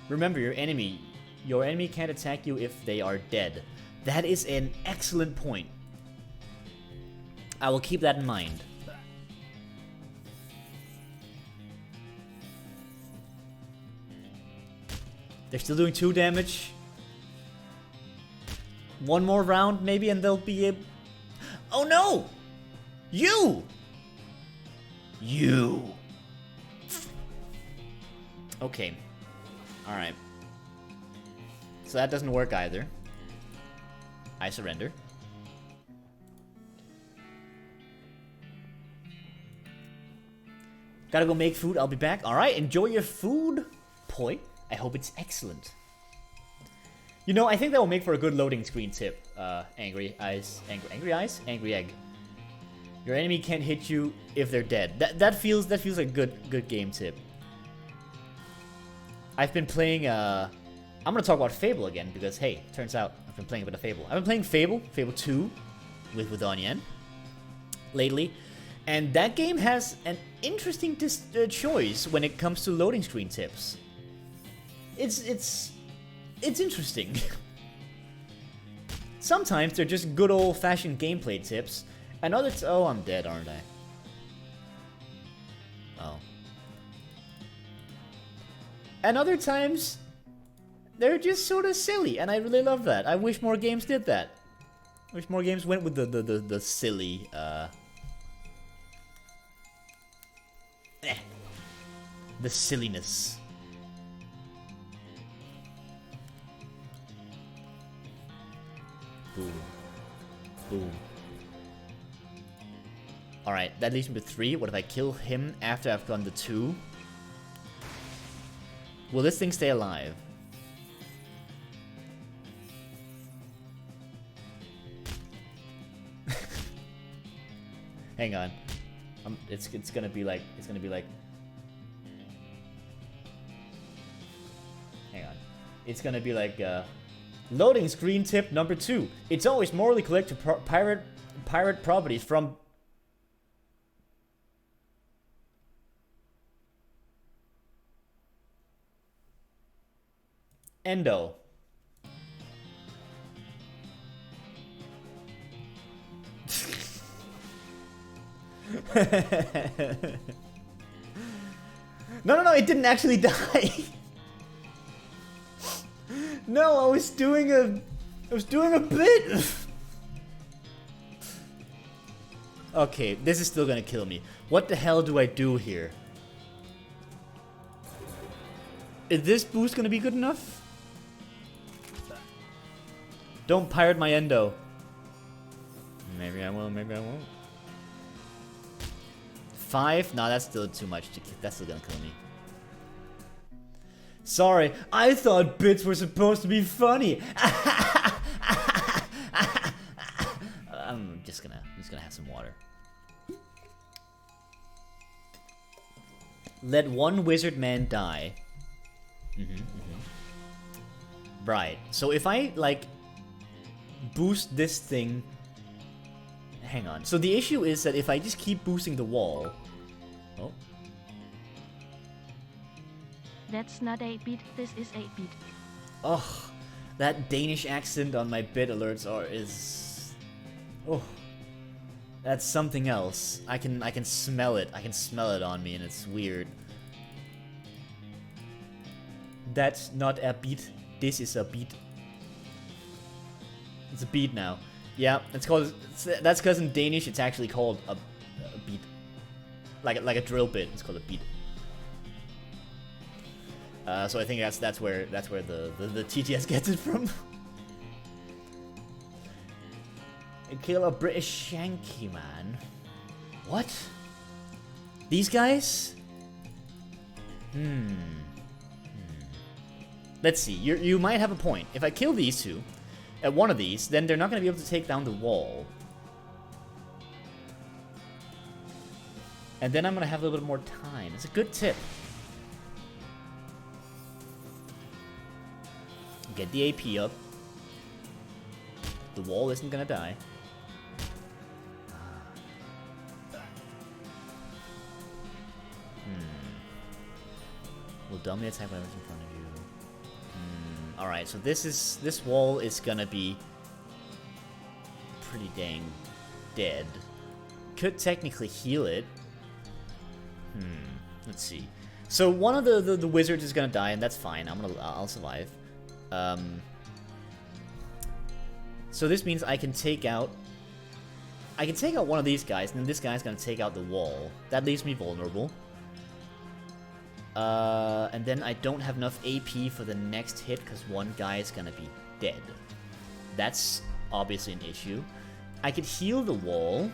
A: Remember, your enemy can't attack you if they are dead. That is an excellent point. I will keep that in mind. They're still doing 2 damage. One more round, maybe, and they'll be able... Oh no! You! Okay. Alright. So that doesn't work either. I surrender. Gotta go make food, I'll be back. Alright, enjoy your food, Poi. I hope it's excellent. You know, I think that will make for a good loading screen tip. Angry eyes. Angry egg. Your enemy can't hit you if they're dead. That feels like a good game tip. I've been playing, I'm gonna talk about Fable again, because, hey, turns out I've been playing a bit of Fable. I've been playing Fable 2, with Onion, lately, and that game has an interesting choice when it comes to loading screen tips. It's interesting. Sometimes they're just good old-fashioned gameplay tips, and others, oh, I'm dead, aren't I? Oh. And other times, they're just sort of silly, and I really love that. I wish more games did that. I wish more games went with the silly, the silliness. Boom. Boom. Alright, that leaves me with 3. What if I kill him after I've gone the 2? Will this thing stay alive? Hang on. It's gonna be like hang on. It's gonna be like loading screen tip number 2. It's always morally correct to pirate properties from Endo. No, it didn't actually die. No, I was doing a bit. Okay, this is still gonna kill me. What the hell do I do here? Is this boost gonna be good enough? Don't pirate my endo. Maybe I will, maybe I won't. 5? Nah, that's still too much. That's still gonna kill me. Sorry, I thought bits were supposed to be funny. I'm just gonna have some water. Let one wizard man die. Right. So if I like boost this thing, hang on. So the issue is that if I just keep boosting the wall. Oh.
B: That's not 8-bit, this is 8-bit.
A: Oh, that Danish accent on my bit alerts is. Oh, that's something else. I can smell it. I can smell it on me, and it's weird. That's not a beat. This is a beat. It's a beat now. Yeah, it's called. That's because in Danish it's actually called a beat. Like a drill bit. It's called a beat. So I think that's where the TTS gets it from. Kill a British Shanky man. What? These guys? Let's see. You might have a point. If I kill these two at one of these, then they're not going to be able to take down the wall. And then I'm going to have a little bit more time. It's a good tip. Get the AP up. The wall isn't going to die. Will dominate attack whatever's in front of you. Alright, so this wall is gonna be pretty dang dead. Could technically heal it. Let's see. So one of the wizards is gonna die, and that's fine. I'll survive. So this means I can take out one of these guys, and then this guy's gonna take out the wall. That leaves me vulnerable. And then I don't have enough AP for the next hit because one guy is gonna be dead. That's obviously an issue. I could heal the wall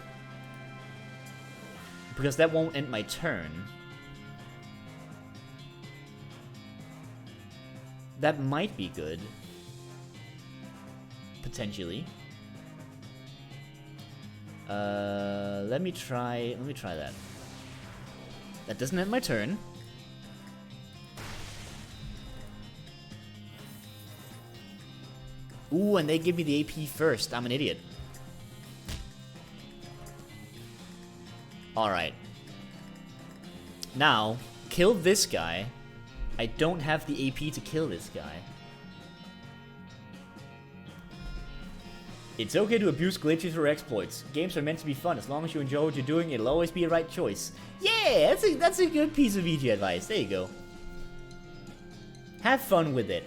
A: because that won't end my turn. That might be good. Potentially. Let me try that. That doesn't end my turn. Ooh, and they give me the AP first. I'm an idiot. Alright. Now, kill this guy. I don't have the AP to kill this guy. It's okay to abuse glitches or exploits. Games are meant to be fun. As long as you enjoy what you're doing, it'll always be a right choice. Yeah, that's a good piece of VG advice. There you go. Have fun with it.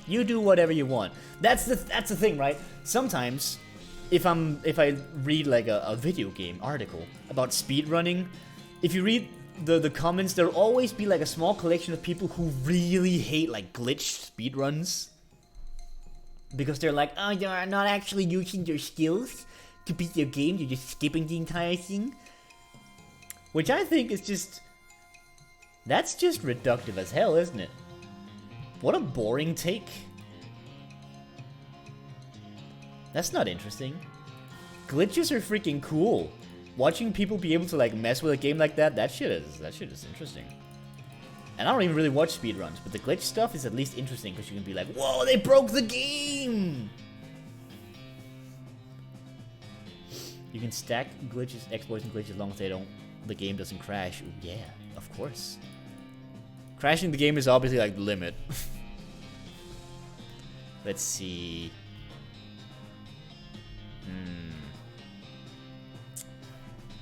A: You do whatever you want. That's the thing, right? Sometimes, if I read like a video game article about speedrunning, if you read the comments, there'll always be like a small collection of people who really hate like glitched speedruns. Because they're like, oh, you're not actually using your skills to beat your game, you're just skipping the entire thing. Which I think is just... That's just reductive as hell, isn't it? What a boring take. That's not interesting. Glitches are freaking cool. Watching people be able to like mess with a game like that shit is interesting. And I don't even really watch speedruns, but the glitch stuff is at least interesting because you can be like, whoa, they broke the game! You can stack glitches, exploits, and glitches as long as the game doesn't crash. Ooh, yeah, of course. Crashing the game is obviously like the limit. Let's see.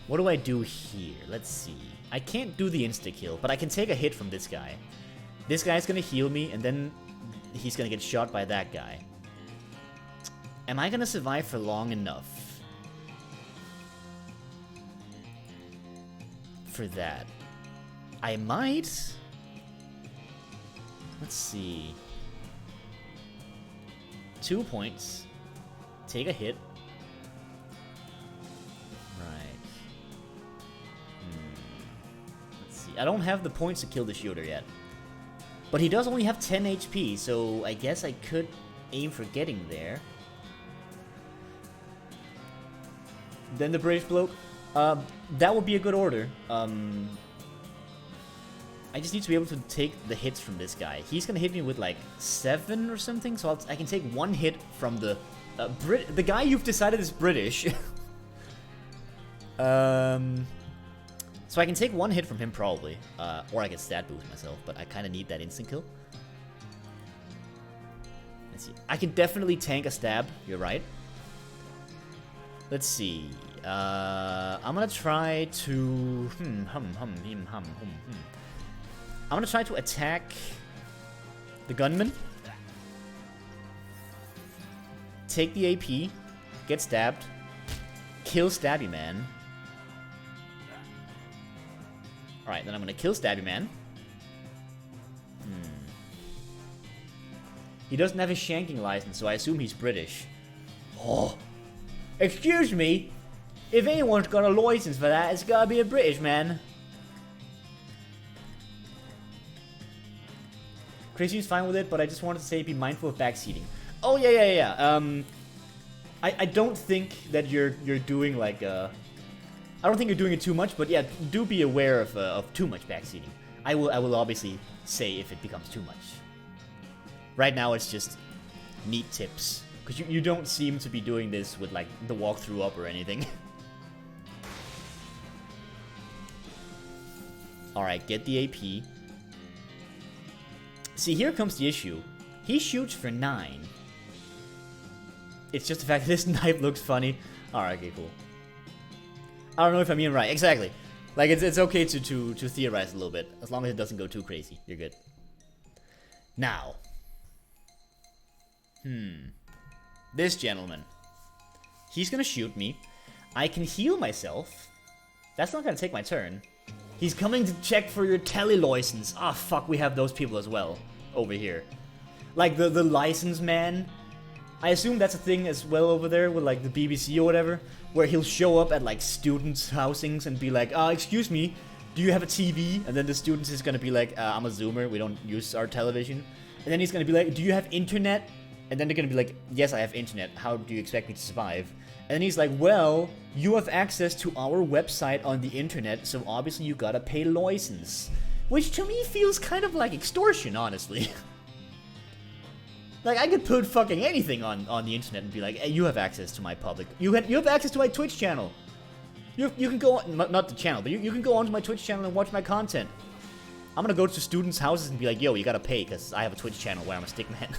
A: What do I do here? Let's see. I can't do the insta-kill, but I can take a hit from this guy. This guy's gonna heal me, and then he's gonna get shot by that guy. Am I gonna survive for long enough for that? I might. Let's see. 2 points. Take a hit. I don't have the points to kill the shooter yet. But he does only have 10 HP, so I guess I could aim for getting there. Then the British bloke. That would be a good order. I just need to be able to take the hits from this guy. He's gonna hit me with like 7 or something, so I can take 1 hit from the the guy you've decided is British. So I can take 1 hit from him probably, or I can stat boost myself, but I kind of need that instant kill. Let's see. I can definitely tank a stab, you're right. Let's see. I'm gonna try to... I'm gonna try to attack the gunman. Take the AP, get stabbed, kill Stabby Man. Alright, then I'm gonna kill Stabby Man. He doesn't have his shanking license, so I assume he's British. Oh! Excuse me! If anyone's got a license for that, it's gotta be a British man. Crazy's fine with it, but I just wanted to say be mindful of backseating. Oh, yeah. I don't think that you're doing like a... I don't think you're doing it too much, but yeah, do be aware of too much backseating. I will obviously say if it becomes too much. Right now it's just neat tips, because you don't seem to be doing this with like the walkthrough up or anything. Alright, get the AP. See, here comes the issue. He shoots for 9. It's just the fact that this knife looks funny. Alright, okay, cool. I don't know if I'm even right. Exactly. Like, it's okay to theorize a little bit. As long as it doesn't go too crazy. You're good. Now. This gentleman. He's gonna shoot me. I can heal myself. That's not gonna take my turn. He's coming to check for your tele license. Ah, fuck, we have those people as well. Over here. Like, the license man. I assume that's a thing as well over there with, like, the BBC or whatever. Where he'll show up at, like, students' housings and be like, excuse me, do you have a TV? And then the students is gonna be like, I'm a Zoomer, we don't use our television. And then he's gonna be like, do you have internet? And then they're gonna be like, yes, I have internet. How do you expect me to survive? And then he's like, well, you have access to our website on the internet, so obviously you gotta pay license. Which to me feels kind of like extortion, honestly. Like, I could put fucking anything on the internet and be like, hey, you have access to my public. You have access to my Twitch channel. You can go on, not the channel, but you can go onto my Twitch channel and watch my content. I'm gonna go to students' houses and be like, yo, you gotta pay, because I have a Twitch channel where I'm a stickman.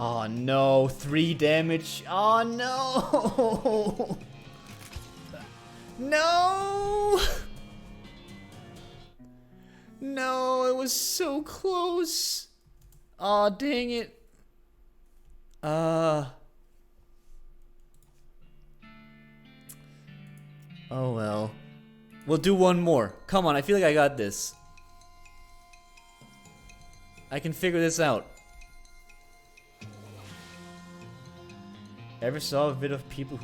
A: Oh no, 3 damage. Oh no! No! No, it was so close. Aw, dang it. Oh well. We'll do one more. Come on, I feel like I got this. I can figure this out. Ever saw a bit of people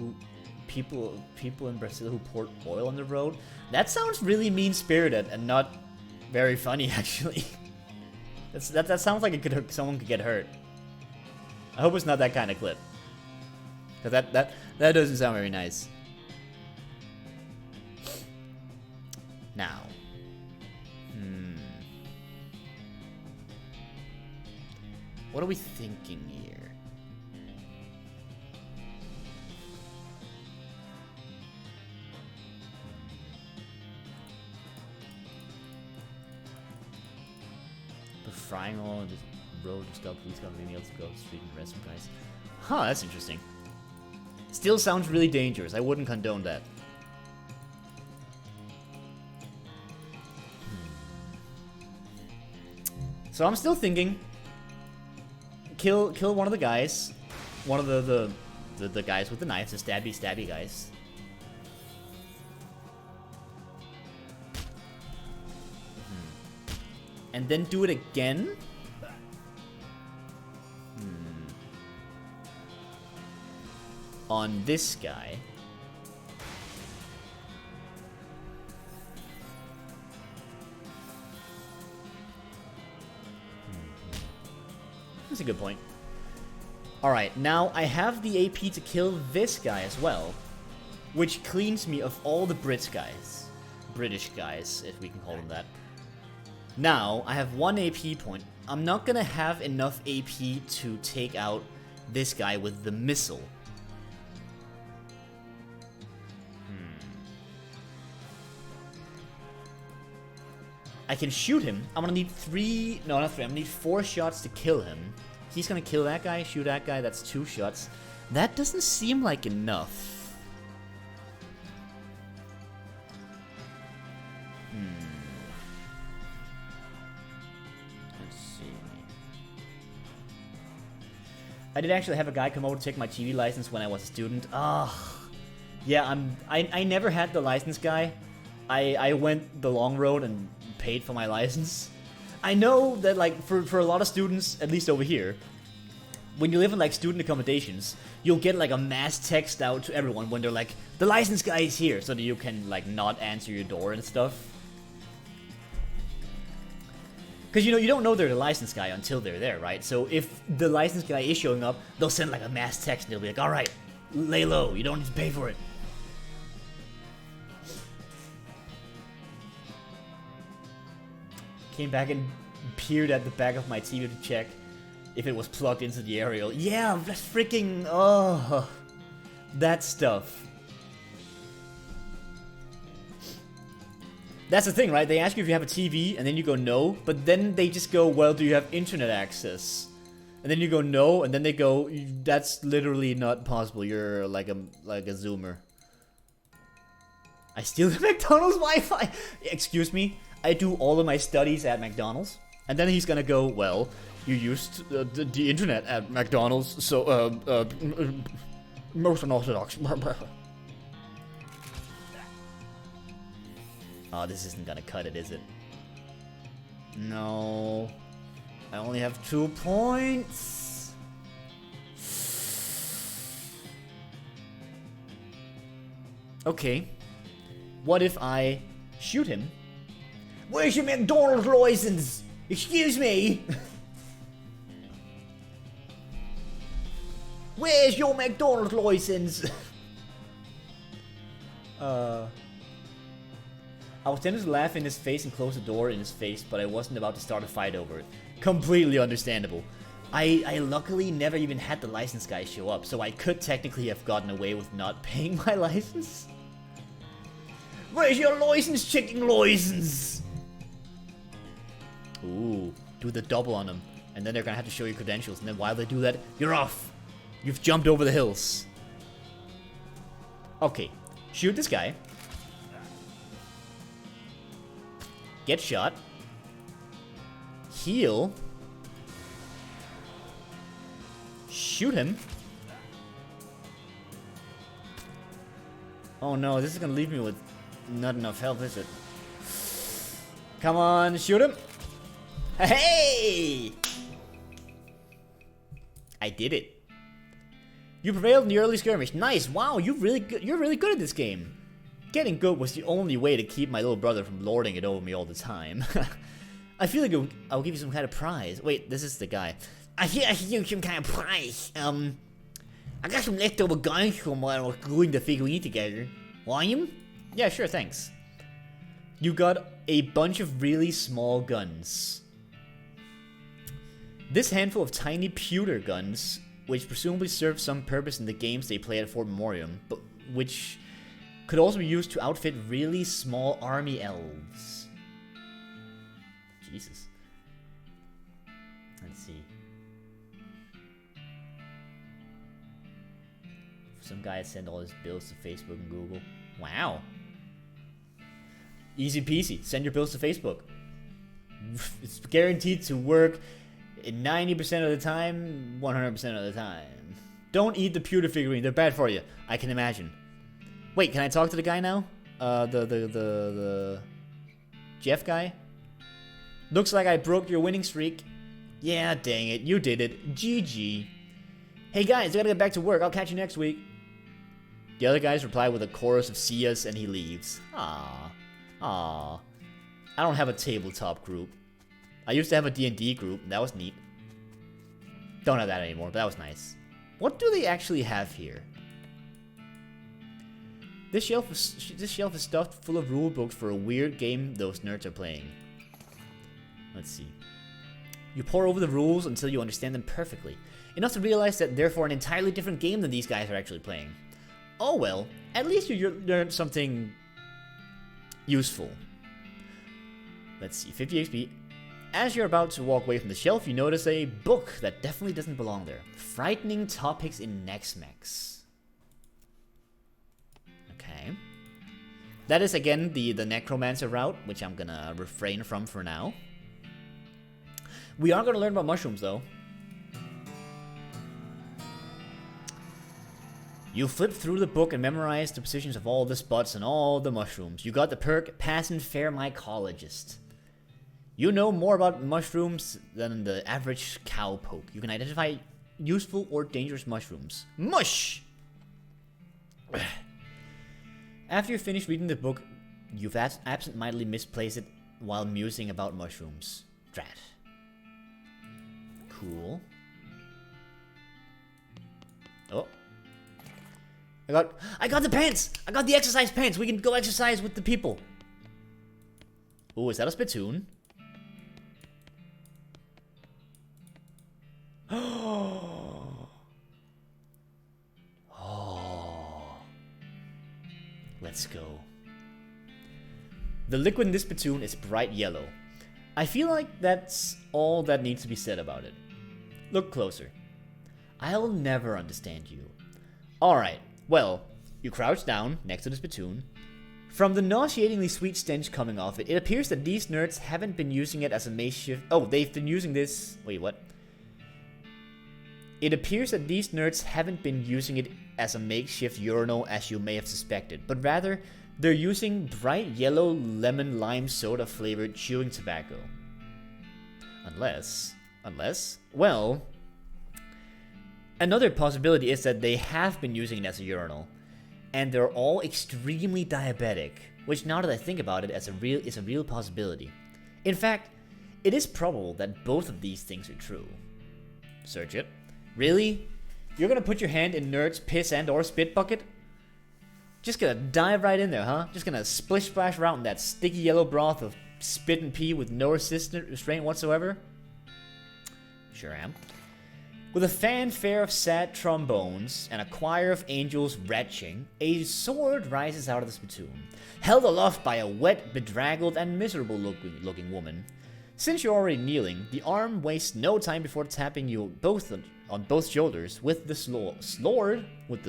A: in Brazil who poured oil on the road? That sounds really mean-spirited and not very funny, actually. That sounds like someone could get hurt. I hope it's not that kind of clip. Cause that doesn't sound very nice. Now. What are we thinking here? But frying all on the road to stop police coming being able to go to the street and arrest some guys. Huh, that's interesting. Still sounds really dangerous. I wouldn't condone that. So I'm still thinking, kill one of the guys, one of the guys with the knives, the stabby guys. And then do it again. On this guy. That's a good point. Alright, now I have the AP to kill this guy as well, which cleans me of all the British guys, if we can call them that. Now, I have 1 AP point. I'm not gonna have enough AP to take out this guy with the missile. I can shoot him. I'm gonna need 3, no, not 3, I'm gonna need 4 shots to kill him. He's gonna kill that guy, shoot that guy, that's 2 shots. That doesn't seem like enough. Let's see. I did actually have a guy come over to take my TV license when I was a student. Yeah, I never had the license guy. I went the long road and paid for my license. I know that, like, for a lot of students, at least over here, when you live in, like, student accommodations, you'll get, like, a mass text out to everyone when they're like, the license guy is here, so that you can, like, not answer your door and stuff. Because, you know, you don't know they're the license guy until they're there, right? So if the license guy is showing up, they'll send, like, a mass text and they'll be like, alright, lay low, you don't need to pay for it. Came back and peered at the back of my TV to check if it was plugged into the aerial. Yeah, that's freaking... Oh, that stuff. That's the thing, right? They ask you if you have a TV, and then you go no, but then they just go, well, do you have internet access? And then you go no, and then they go, that's literally not possible. You're like a zoomer. I steal the McDonald's Wi-Fi. Excuse me? I do all of my studies at McDonald's. And then he's gonna go, well, you used the internet at McDonald's, so, most unorthodox. Oh, this isn't gonna cut it, is it? No. I only have 2 points. Okay. What if I shoot him? Where's your McDonald's license? Excuse me. Where's your McDonald's license? I was tempted to laugh in his face and close the door in his face, but I wasn't about to start a fight over it. Completely understandable. I luckily never even had the license guy show up, so I could technically have gotten away with not paying my license. Where's your license checking license? Ooh, do the double on them. And then they're gonna have to show you credentials, and then while they do that, you're off. You've jumped over the hills. Okay, shoot this guy. Get shot. Heal. Shoot him. Oh no, this is gonna leave me with not enough health, is it? Come on, shoot him. Hey! I did it. You prevailed in the early skirmish. Nice. Wow, you're really good at this game. Getting good was the only way to keep my little brother from lording it over me all the time. I feel like I'll give you some kind of prize. Wait, this is the guy. I hear you some kind of prize. I got some leftover guns from while I was gluing the figurine together. Want him? Yeah, sure, thanks. You got a bunch of really small guns. This handful of tiny pewter guns, which presumably serve some purpose in the games they play at Fort Memoriam, but which could also be used to outfit really small army elves. Jesus. Let's see. Some guy sent all his bills to Facebook and Google. Wow. Easy peasy. Send your bills to Facebook. It's guaranteed to work 90% of the time, 100% of the time. Don't eat the pewter figurine. They're bad for you. I can imagine. Wait, can I talk to the guy now? The Jeff guy? Looks like I broke your winning streak. Yeah, dang it. You did it. GG. Hey guys, I gotta get back to work. I'll catch you next week. The other guys reply with a chorus of see us and he leaves. Aww. Aww. I don't have a tabletop group. I used to have a D&D group. That was neat. Don't have that anymore, but that was nice. What do they actually have here? This shelf is stuffed full of rule books for a weird game those nerds are playing. Let's see. You pore over the rules until you understand them perfectly, enough to realize that they're for an entirely different game than these guys are actually playing. Oh well, at least you learned something useful. Let's see, 50 XP. As you're about to walk away from the shelf, you notice a book that definitely doesn't belong there. Frightening Topics in Nex-Mex. Okay. That is again the necromancer route, which I'm gonna refrain from for now. We are gonna learn about mushrooms though. You flip through the book and memorize the positions of all the spots and all the mushrooms. You got the perk Passing Fair Mycologist. You know more about mushrooms than the average cowpoke. You can identify useful or dangerous mushrooms. Mush! After you finish reading the book, you've absentmindedly misplaced it while musing about mushrooms. Drat. Cool. Oh. I got the pants! I got the exercise pants! We can go exercise with the people! Oh, is that a spittoon? Oh. Let's go. The liquid in this spittoon is bright yellow. I feel like that's all that needs to be said about it. Look closer. I'll never understand you. Alright, well, you crouch down next to the spittoon. From the nauseatingly sweet stench coming off it, it appears that these nerds haven't been using it as a makeshift... Oh, they've been using this... Wait, what? It appears that these nerds haven't been using it as a makeshift urinal as you may have suspected, but rather, they're using bright yellow lemon lime soda flavored chewing tobacco. Unless, well, another possibility is that they have been using it as a urinal, and they're all extremely diabetic, which now that I think about it is a real possibility. In fact, it is probable that both of these things are true. Search it. Really? You're gonna put your hand in nerd's piss and or spit bucket? Just gonna dive right in there, huh? Just gonna splish splash around in that sticky yellow broth of spit and pee with no restraint whatsoever? Sure am. With a fanfare of sad trombones and a choir of angels retching, a sword rises out of the spittoon, held aloft by a wet, bedraggled, and miserable looking woman. Since you're already kneeling, the arm wastes no time before tapping you on both shoulders with the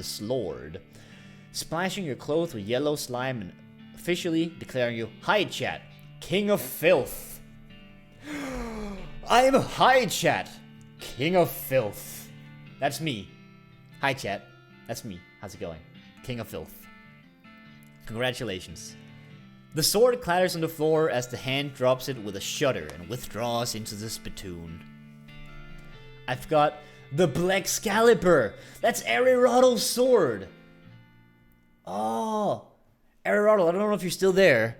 A: slord, splashing your clothes with yellow slime and officially declaring you High Chat, King of Filth. I am High Chat, King of Filth. That's me. Hi Chat, that's me. How's it going? King of Filth. Congratulations. The sword clatters on the floor as the hand drops it with a shudder and withdraws into the spittoon. I've got The Black Excalibur! That's Aristottle's sword! Oh! Aristotle, I don't know if you're still there.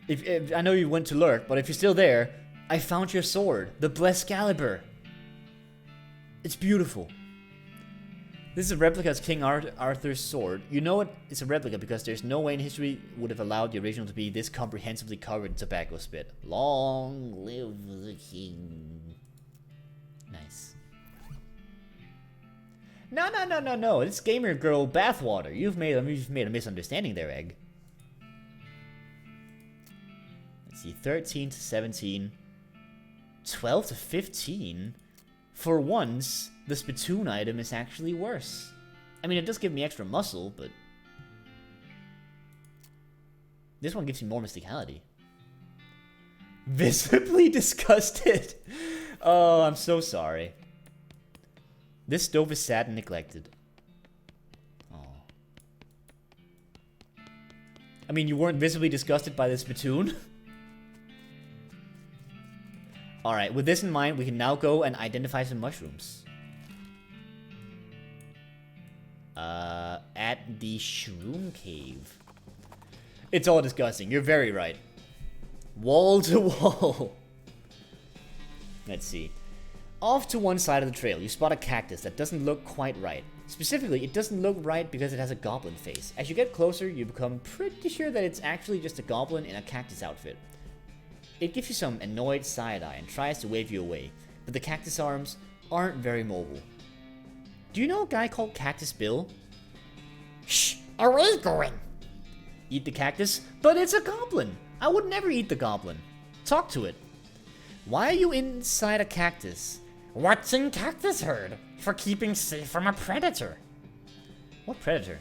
A: If I know you went to lurk, but if you're still there, I found your sword. The Black Excalibur. It's beautiful. This is a replica of King Arthur's sword. You know it's a replica because there's no way in history would have allowed the original to be this comprehensively covered in tobacco spit. Long live the king. Nice. No. It's gamer girl bathwater. You've made a misunderstanding there, Egg. Let's see, 13 to 17. 12 to 15? For once, the spittoon item is actually worse. I mean, it does give me extra muscle, but... this one gives me more mysticality. Visibly disgusted! Oh, I'm so sorry. This stove is sad and neglected. Oh. I mean, you weren't visibly disgusted by the spittoon? Alright, with this in mind, we can now go and identify some mushrooms. At the Shroom Cave. It's all disgusting, you're very right. Wall to wall. Let's see. Off to one side of the trail, you spot a cactus that doesn't look quite right. Specifically, it doesn't look right because it has a goblin face. As you get closer, you become pretty sure that it's actually just a goblin in a cactus outfit. It gives you some annoyed side-eye and tries to wave you away, but the cactus arms aren't very mobile. Do you know a guy called Cactus Bill? Shh! Away going! Eat the cactus? But it's a goblin! I would never eat the goblin. Talk to it. Why are you inside a cactus? Watching cactus herd for keeping safe from a predator. What predator?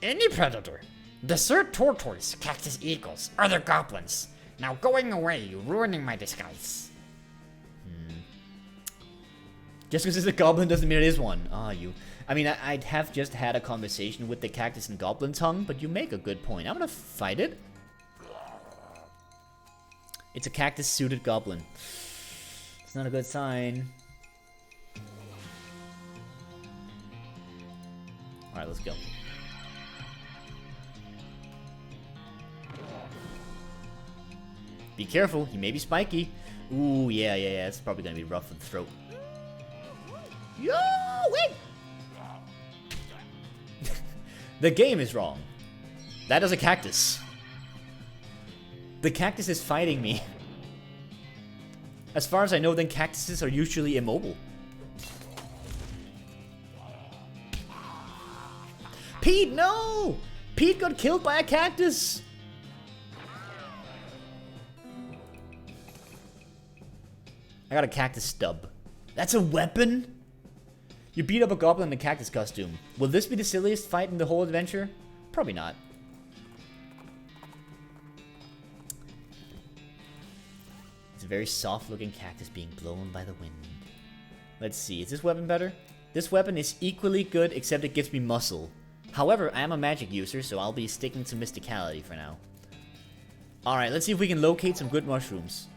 A: Any predator. Desert tortoise, cactus eagles, other goblins. Now going away, you're ruining my disguise. Just because it's a goblin doesn't mean it is one. Ah, you. I mean, I'd have just had a conversation with the cactus and goblin tongue, but you make a good point. I'm gonna fight it. It's a cactus-suited goblin. It's not a good sign. Alright, let's go. Be careful, he may be spiky. Ooh, yeah, it's probably gonna be rough for the throat. Yo, wait! The game is wrong. That is a cactus. The cactus is fighting me. As far as I know, then cactuses are usually immobile. Pete, no! Pete got killed by a cactus! I got a cactus stub. That's a weapon? You beat up a goblin in a cactus costume. Will this be the silliest fight in the whole adventure? Probably not. It's a very soft looking cactus being blown by the wind. Let's see, is this weapon better? This weapon is equally good except it gives me muscle. However, I am a magic user, so I'll be sticking to mysticality for now. Alright, let's see if we can locate some good mushrooms.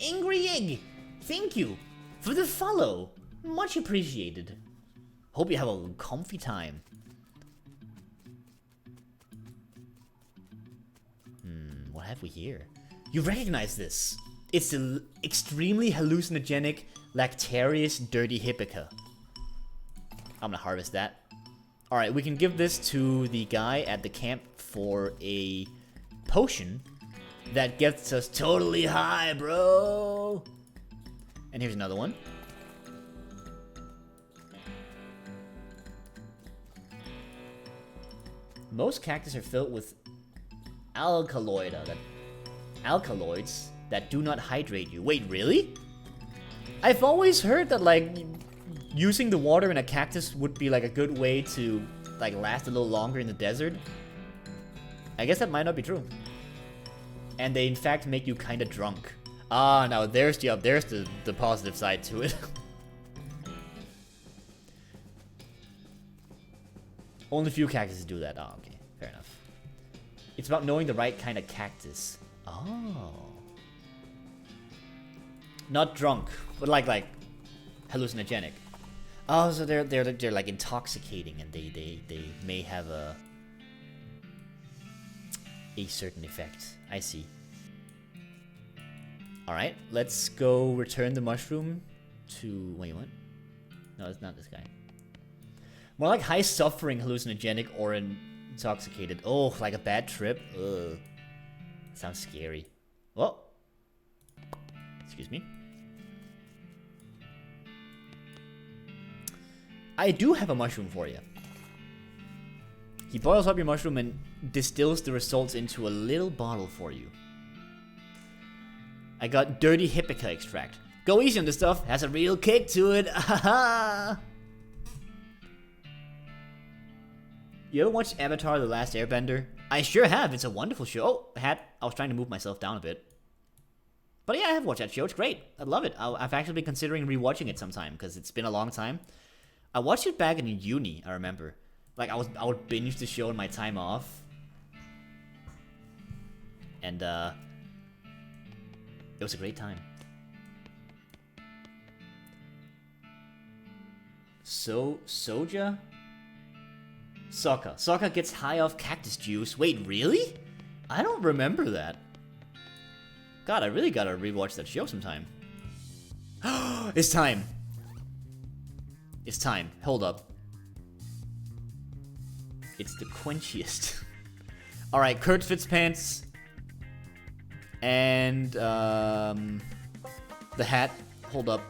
A: Angry Egg! Thank you for the follow. Much appreciated. Hope you have a comfy time. What have we here? You recognize this. It's the extremely hallucinogenic Lactarius Dirty Hippica. I'm gonna harvest that. Alright, we can give this to the guy at the camp for a potion that gets us totally high, bro. And here's another one. Most cactus are filled with alkaloids that do not hydrate you. Wait, really? I've always heard that, like, using the water in a cactus would be, like, a good way to, like, last a little longer in the desert. I guess that might not be true. And they, in fact, make you kind of drunk. Ah, now there's the positive side to it. Only few cactuses do that. Oh, okay. Fair enough. It's about knowing the right kind of cactus. Oh. Not drunk, but like hallucinogenic. Oh, so they're like intoxicating, and they may have a certain effect. I see. All right, let's go return the mushroom to. Wait, what? No, it's not this guy. More like high suffering, hallucinogenic, or intoxicated. Oh, like a bad trip. Ugh. Sounds scary. Oh. Excuse me. I do have a mushroom for you. He boils up your mushroom and distills the results into a little bottle for you. I got dirty hippica extract. Go easy on this stuff. Has a real kick to it. You ever watched Avatar: The Last Airbender? I sure have. It's a wonderful show. Oh, hat. I was trying to move myself down a bit. But yeah, I have watched that show. It's great. I love it. I've actually been considering rewatching it sometime because it's been a long time. I watched it back in uni, I remember. Like, I would binge the show in my time off. And, it was a great time. Soja? Sokka. Sokka gets high off cactus juice. Wait, really? I don't remember that. God, I really gotta rewatch that show sometime. It's time. It's time. Hold up. It's the quenchiest. Alright, Kurt Fitzpants. And, the hat. Hold up.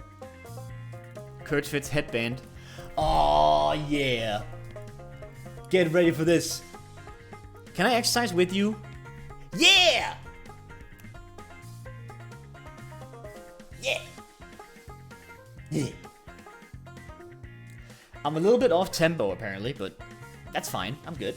A: Kurt Fitz headband. Oh yeah. Get ready for this. Can I exercise with you? Yeah! Yeah! Yeah. I'm a little bit off tempo apparently, but that's fine. I'm good.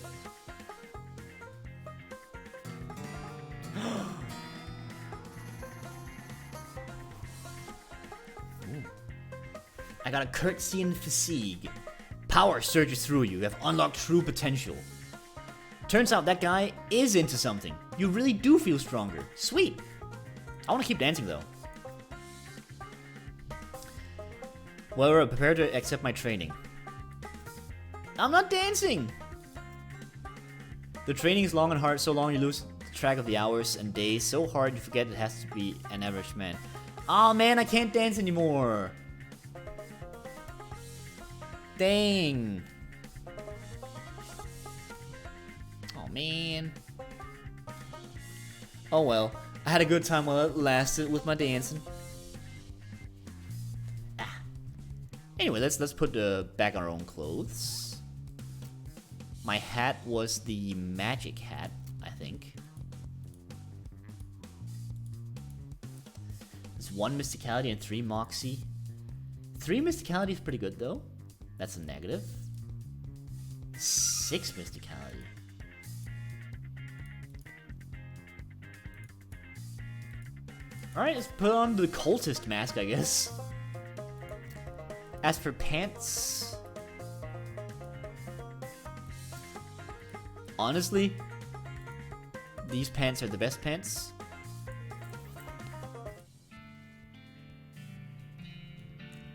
A: I got a Kurtzian fatigue. Power surges through you. You have unlocked true potential. Turns out that guy is into something. You really do feel stronger. Sweet. I want to keep dancing though. Well, we're prepared to accept my training. I'm not dancing! The training is long and hard, so long you lose track of the hours and days. So hard you forget it has to be an average man. Oh man, I can't dance anymore. Dang. Oh man. Oh well. I had a good time while it lasted with my dancing. Anyway, let's put back on our own clothes. My hat was the magic hat, I think. There's 1 mysticality and 3 moxie. 3 mysticality is pretty good though. That's a negative. 6 mysticality. Alright, let's put on the cultist mask, I guess. As for pants... honestly, these pants are the best pants.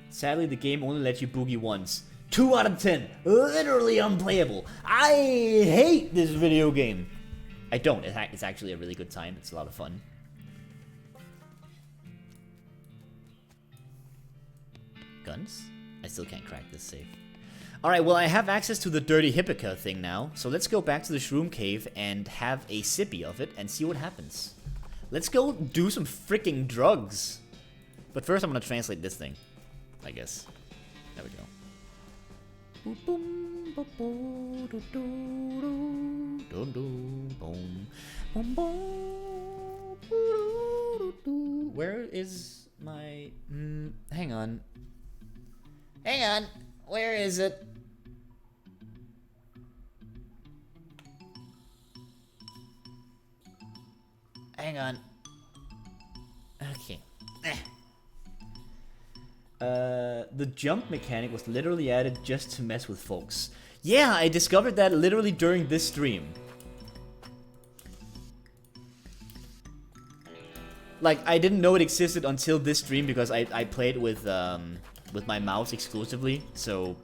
A: Sadly, the game only lets you boogie once. 2 out of 10. Literally unplayable. I hate this video game. I don't. It's actually a really good time. It's a lot of fun. Guns? I still can't crack this safe. Alright, well, I have access to the dirty hippica thing now. So let's go back to the shroom cave and have a sippy of it and see what happens. Let's go do some freaking drugs. But first I'm gonna translate this thing, I guess. There we go. Where is my... hang on. Hang on. Where is it? Hang on. Okay. The jump mechanic was literally added just to mess with folks. Yeah, I discovered that literally during this stream. Like, I didn't know it existed until this stream because I played with with my mouse exclusively, so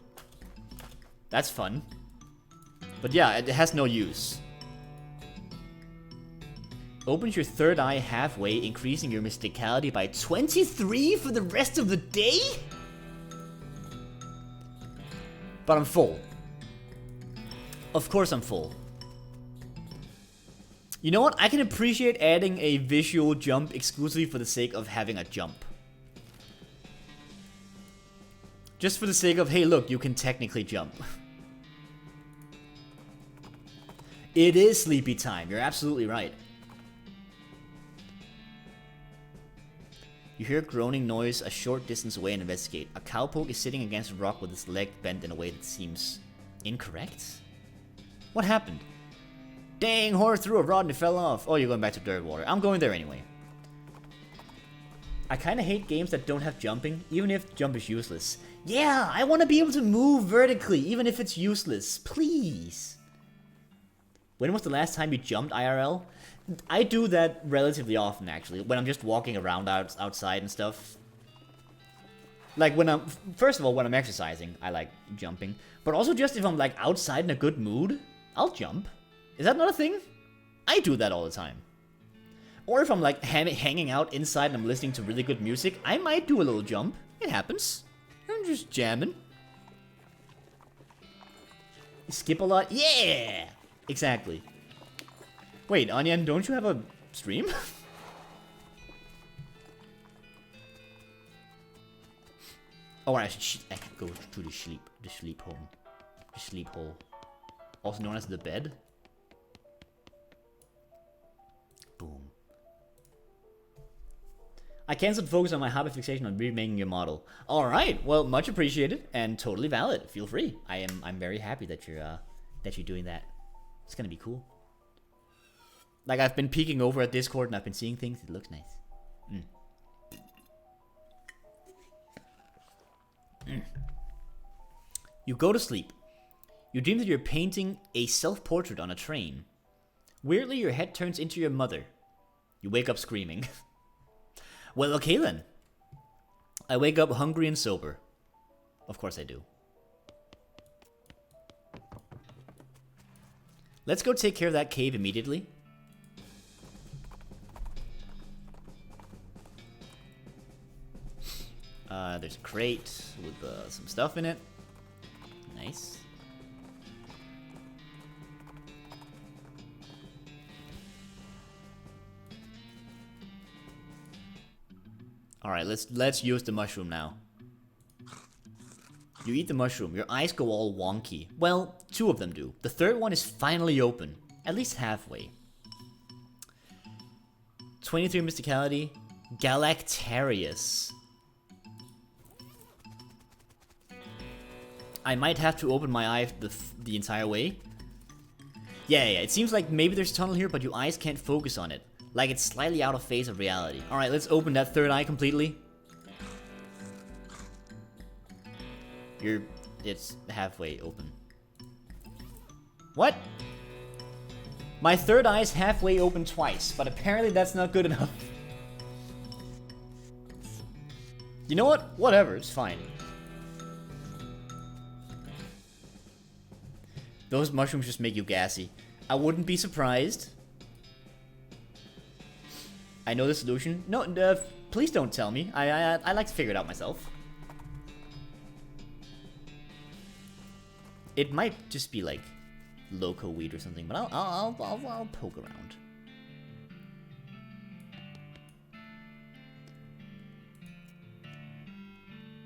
A: that's fun. But yeah, it has no use. Opens your third eye halfway, increasing your mysticality by 23 for the rest of the day? But I'm full. Of course I'm full. You know what? I can appreciate adding a visual jump exclusively for the sake of having a jump. Just for the sake of, hey look, you can technically jump. It is sleepy time, you're absolutely right. You hear a groaning noise a short distance away and investigate. A cowpoke is sitting against a rock with its leg bent in a way that seems incorrect? What happened? Dang, horse threw a rod and it fell off. Oh, you're going back to dirt water. I'm going there anyway. I kinda hate games that don't have jumping, even if jump is useless. Yeah, I wanna be able to move vertically, even if it's useless. Please. When was the last time you jumped IRL? I do that relatively often, actually, when I'm just walking around outside and stuff. Like, when I'm... First of all, when I'm exercising, I like jumping. But also just if I'm, like, outside in a good mood, I'll jump. Is that not a thing? I do that all the time. Or if I'm, like, hanging out inside and I'm listening to really good music, I might do a little jump. It happens. I'm just jamming. You skip a lot? Yeah! Exactly. Wait, Onion, don't you have a stream? Oh, I should go to the sleep hole. The sleep hole. Also known as the bed. Boom. I cancelled focus on my hobby fixation on remaking your model. Alright, well, much appreciated and totally valid. Feel free. I'm very happy that you're doing that. It's gonna be cool. Like, I've been peeking over at Discord and I've been seeing things. It looks nice. You go to sleep. You dream that you're painting a self-portrait on a train. Weirdly, your head turns into your mother. You wake up screaming. Well, okay then. I wake up hungry and sober. Of course I do. Let's go take care of that cave immediately. There's a crate with some stuff in it. Nice. Alright, let's use the mushroom now. You eat the mushroom, your eyes go all wonky. Well, 2 of them do. The third one is finally open. At least halfway. 23 mysticality. Galactarius. I might have to open my eye the entire way. Yeah, it seems like maybe there's a tunnel here, but your eyes can't focus on it. Like it's slightly out of phase of reality. Alright, let's open that third eye completely. It's halfway open. What? My third eye is halfway open twice, but apparently that's not good enough. You know what? Whatever, it's fine. Those mushrooms just make you gassy. I wouldn't be surprised. I know the solution. No, please don't tell me. I like to figure it out myself. It might just be like loco weed or something, but I'll poke around.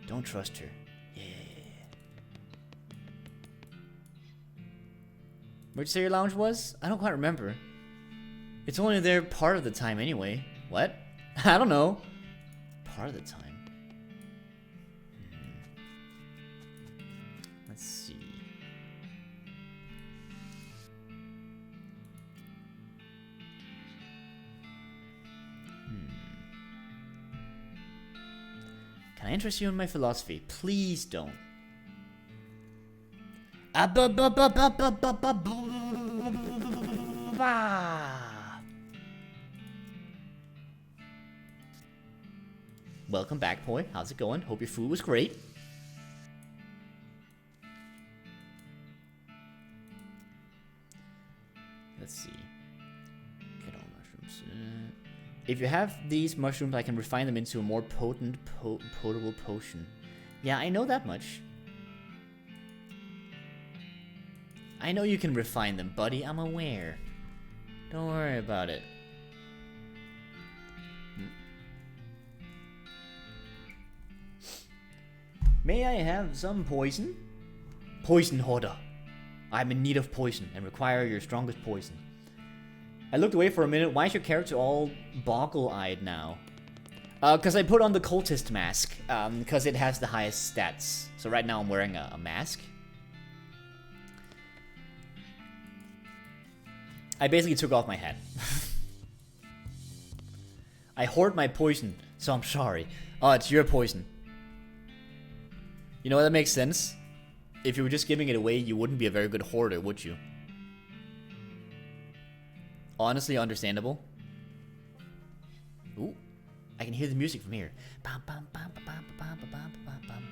A: Don't trust her. Yeah. Where'd you say your lounge was? I don't quite remember. It's only there part of the time anyway. What? I don't know. Part of the time. Let's see. Can I interest you in my philosophy? Please don't. Welcome back, boy. How's it going? Hope your food was great. If you have these mushrooms, I can refine them into a more potent, potable potion. Yeah, I know that much. I know you can refine them, buddy. I'm aware. Don't worry about it. May I have some poison? Poison hoarder. I'm in need of poison and require your strongest poison. I looked away for a minute. Why is your character all boggle-eyed now? Because I put on the cultist mask. Because it has the highest stats. So right now I'm wearing a mask. I basically took off my hat. I hoard my poison, so I'm sorry. Oh, it's your poison. You know, that makes sense. If you were just giving it away, you wouldn't be a very good hoarder, would you? Honestly, understandable. Ooh, I can hear the music from here. Bam, bam, bam, bam, bam, bam, bam, bam, bam.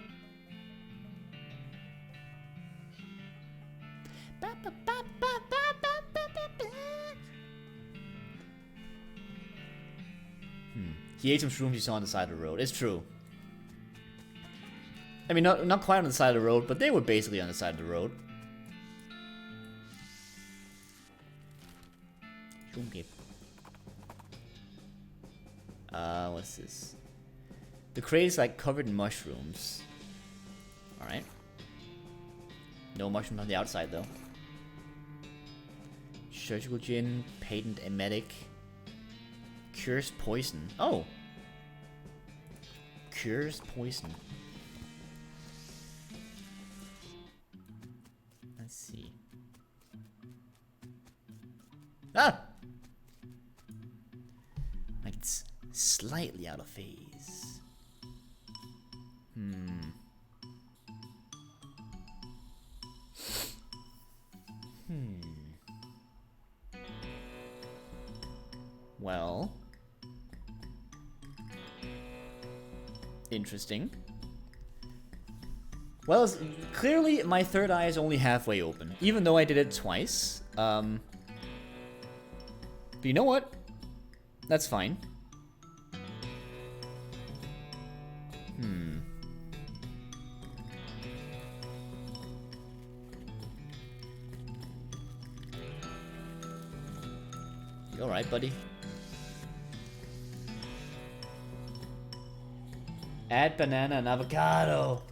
A: He ate some shrooms he saw on the side of the road. It's true. I mean, not quite on the side of the road, but they were basically on the side of the road. Shroom cape. What's this? The crate is like covered in mushrooms. Alright. No mushrooms on the outside though. Surgical gin, patent emetic. Cures poison. Oh! Cures poison. Let's see. Ah! Like it's slightly out of phase. Well. Interesting. Well, clearly my third eye is only halfway open, even though I did it twice. But you know what? That's fine. You alright, buddy? Add banana and avocado.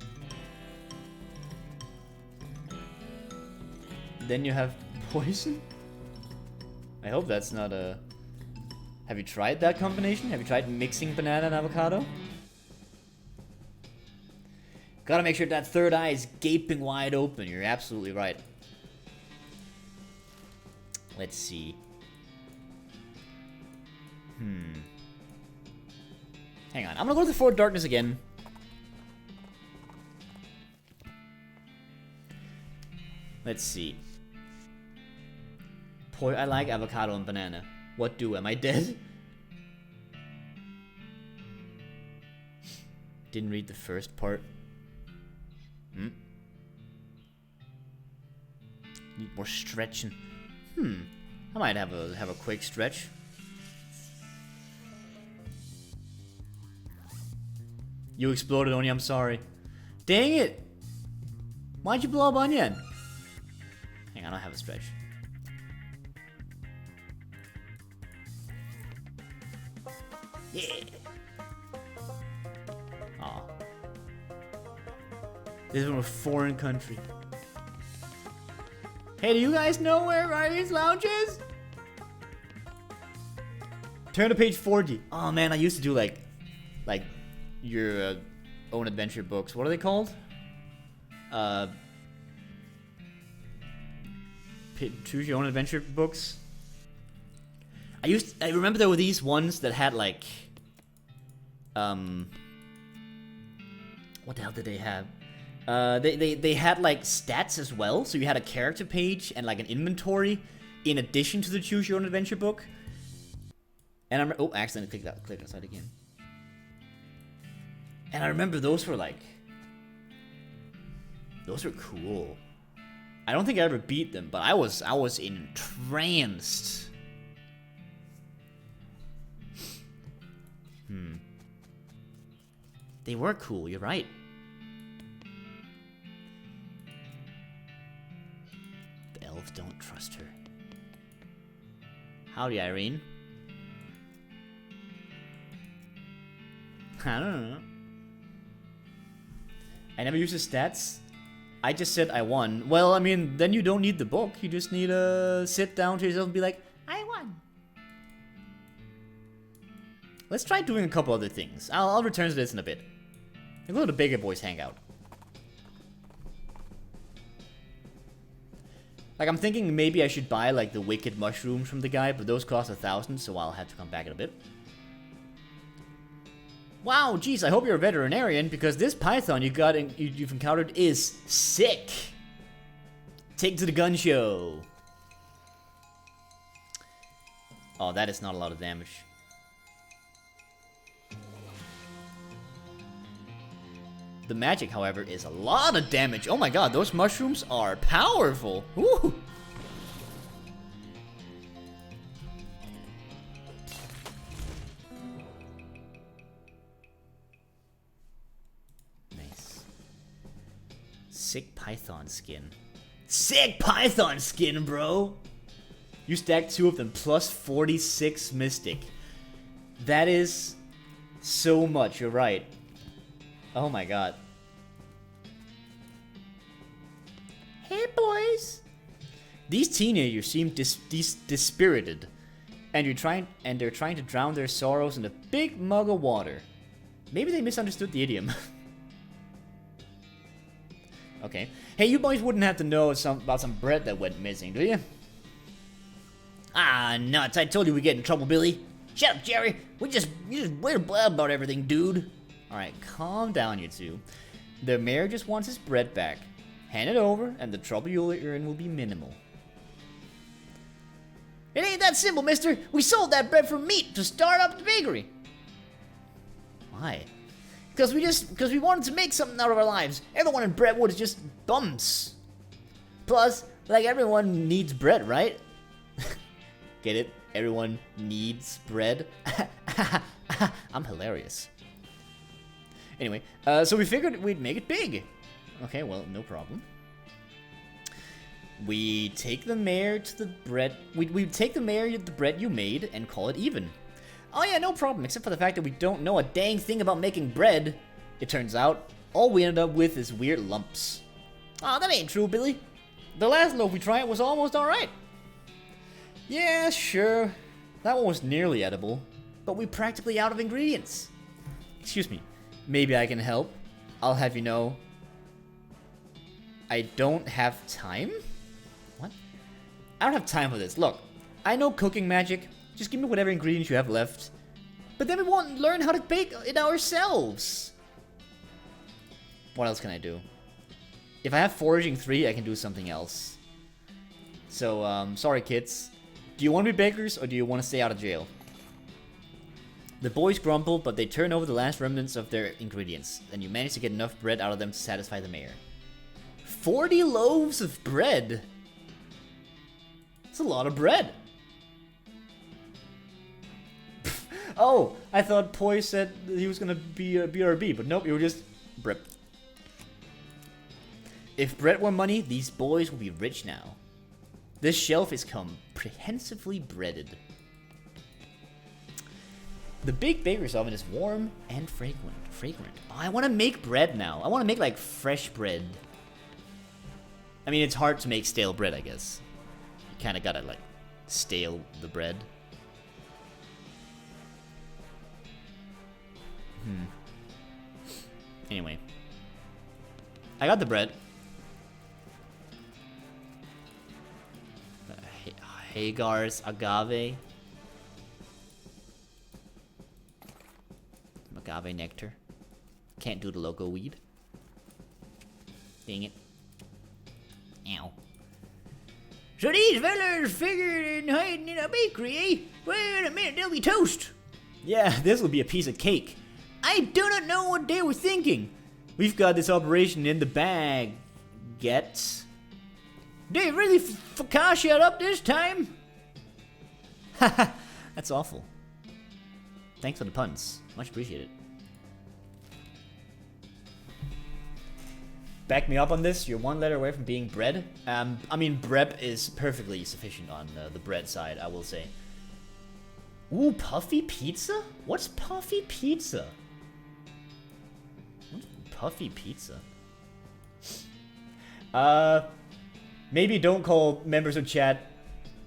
A: Then you have poison? I hope that's not a... Have you tried that combination? Have you tried mixing banana and avocado? Gotta make sure that third eye is gaping wide open. You're absolutely right. Let's see. Hang on. I'm gonna go to the Fort Darkness again. Let's see. I like avocado and banana. What do? Am I dead? Didn't read the first part. Need more stretching. I might have a quick stretch. You exploded, Oni. I'm sorry. Dang it! Why'd you blow up Onion? Hang on, I have a stretch. Yeah. Aw. This is from a foreign country. Hey, do you guys know where Riley's Lounge is? Turn to page 40. Oh man, I used to do like your own adventure books. What are they called? Choose your own adventure books. I remember there were these ones that had like, what the hell did they have? They had like stats as well, so you had a character page and like an inventory in addition to the choose your own adventure book. And I accidentally clicked outside again. And I remember those were cool. I don't think I ever beat them, but I was entranced. They were cool, you're right. The elves don't trust her. Howdy, Irene. I don't know. I never use his stats. I just said I won. Well, I mean, then you don't need the book. You just need to sit down to yourself and be like, I won. Let's try doing a couple other things. I'll return to this in a bit. I'll go to the bigger boys hangout. Like, I'm thinking maybe I should buy, like, the wicked mushrooms from the guy, but those cost 1,000, so I'll have to come back in a bit. Wow, geez, I hope you're a veterinarian, because this python you've encountered is sick. Take to the gun show. Oh, that is not a lot of damage. The magic, however, is a lot of damage. Oh my god, those mushrooms are powerful. Woo! Nice. Sick python skin. Sick python skin, bro! You stack 2 of them, plus 46 mystic. That is so much, you're right. Oh my god. Hey boys! These teenagers seem dispirited, and they're trying to drown their sorrows in a big mug of water. Maybe they misunderstood the idiom. Okay. Hey, you boys wouldn't have to know about some bread that went missing, do you? Ah, nuts! I told you we'd get in trouble, Billy. Shut up, Jerry. We're blah about everything, dude. Alright, calm down, you two. The mayor just wants his bread back. Hand it over, and the trouble you'll earn will be minimal. It ain't that simple, mister. We sold that bread for meat to start up the bakery. Why? Because we wanted to make something out of our lives. Everyone in Brentwood is just bums. Plus, like, everyone needs bread, right? Get it? Everyone needs bread? I'm hilarious. Anyway, so we figured we'd make it big. Okay, well, no problem. We take the mayor to the bread. We take the mayor to the bread you made and call it even. Oh yeah, no problem, except for the fact that we don't know a dang thing about making bread. It turns out, all we ended up with is weird lumps. Oh, that ain't true, Billy. The last loaf we tried was almost alright. Yeah, sure. That one was nearly edible, but we're practically out of ingredients. Excuse me. Maybe I can help. I'll have you know, I don't have time? What? I don't have time for this. Look, I know cooking magic. Just give me whatever ingredients you have left. But then we won't learn how to bake it ourselves. What else can I do? If I have foraging 3, I can do something else. So, sorry kids. Do you want to be bakers or do you want to stay out of jail? The boys grumble, but they turn over the last remnants of their ingredients, and you manage to get enough bread out of them to satisfy the mayor. 40 loaves of bread! That's a lot of bread! Oh, I thought Poi said that he was gonna be a BRB, but nope, you were just Brett. If bread were money, these boys would be rich now. This shelf is comprehensively breaded. The big baker's oven is warm and fragrant. Oh, I want to make bread now. I want to make, like, fresh bread. I mean, it's hard to make stale bread, I guess. You kind of gotta, like, stale the bread. Anyway. I got the bread. Hagar's agave. Agave nectar. Can't do the loco weed. Dang it. Ow. So these fellas figured in hiding in a bakery, eh? Wait a minute, they'll be toast. Yeah, this will be a piece of cake. I do not know what they were thinking. We've got this operation in the bag. Get. They really focacciaed up this time? Haha, that's awful. Thanks for the puns. Much appreciated. Back me up on this. You're one letter away from being bread. I mean, brep is perfectly sufficient on the bread side, I will say. Ooh, puffy pizza? What's puffy pizza? What's puffy pizza? Maybe don't call members of chat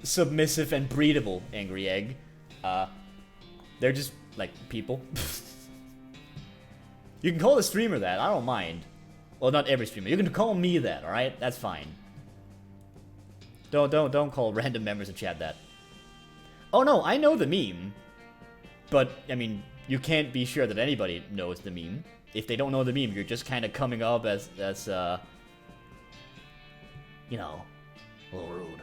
A: submissive and breedable, Angry Egg. They're just, like, people. You can call the streamer that, I don't mind. Well, not every streamer. You can call me that, alright? That's fine. Don't call random members of chat that. Oh no, I know the meme. But, I mean, you can't be sure that anybody knows the meme. If they don't know the meme, you're just kind of coming up as you know, a little rude.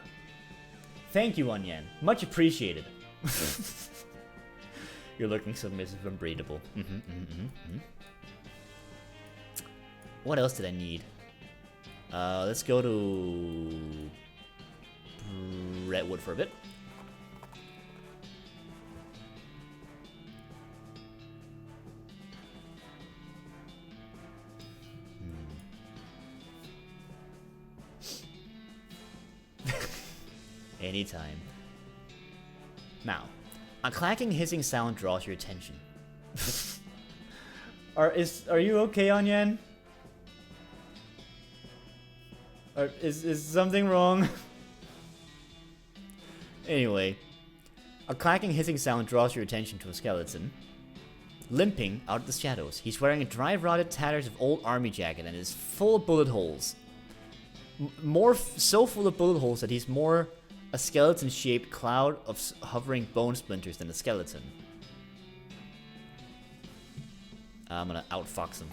A: Thank you, Onion. Much appreciated. You're looking submissive and breedable. What else did I need? Let's go to Redwood for a bit. Anytime. Now, a clacking, hissing sound draws your attention. Are you okay, Onion? Is something wrong? Anyway, a clacking, hissing sound draws your attention to a skeleton. Limping out of the shadows, he's wearing a dry-rotted tatters of old army jacket and is full of bullet holes. So full of bullet holes that he's more a skeleton-shaped cloud of hovering bone splinters than a skeleton. I'm gonna outfox him.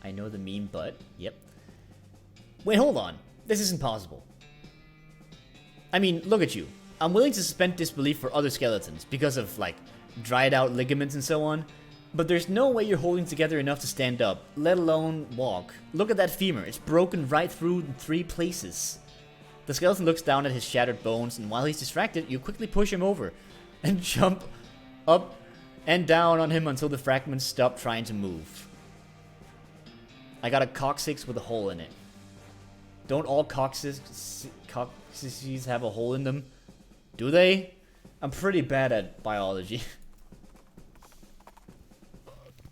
A: I know the meme, but yep. Wait, hold on. This isn't possible. I mean, look at you. I'm willing to suspend disbelief for other skeletons because of, like, dried out ligaments and so on. But there's no way you're holding together enough to stand up, let alone walk. Look at that femur. It's broken right through in 3 places. The skeleton looks down at his shattered bones, and while he's distracted, you quickly push him over and jump up and down on him until the fragments stop trying to move. I got a coccyx with a hole in it. Don't all coccyxes have a hole in them? Do they? I'm pretty bad at biology.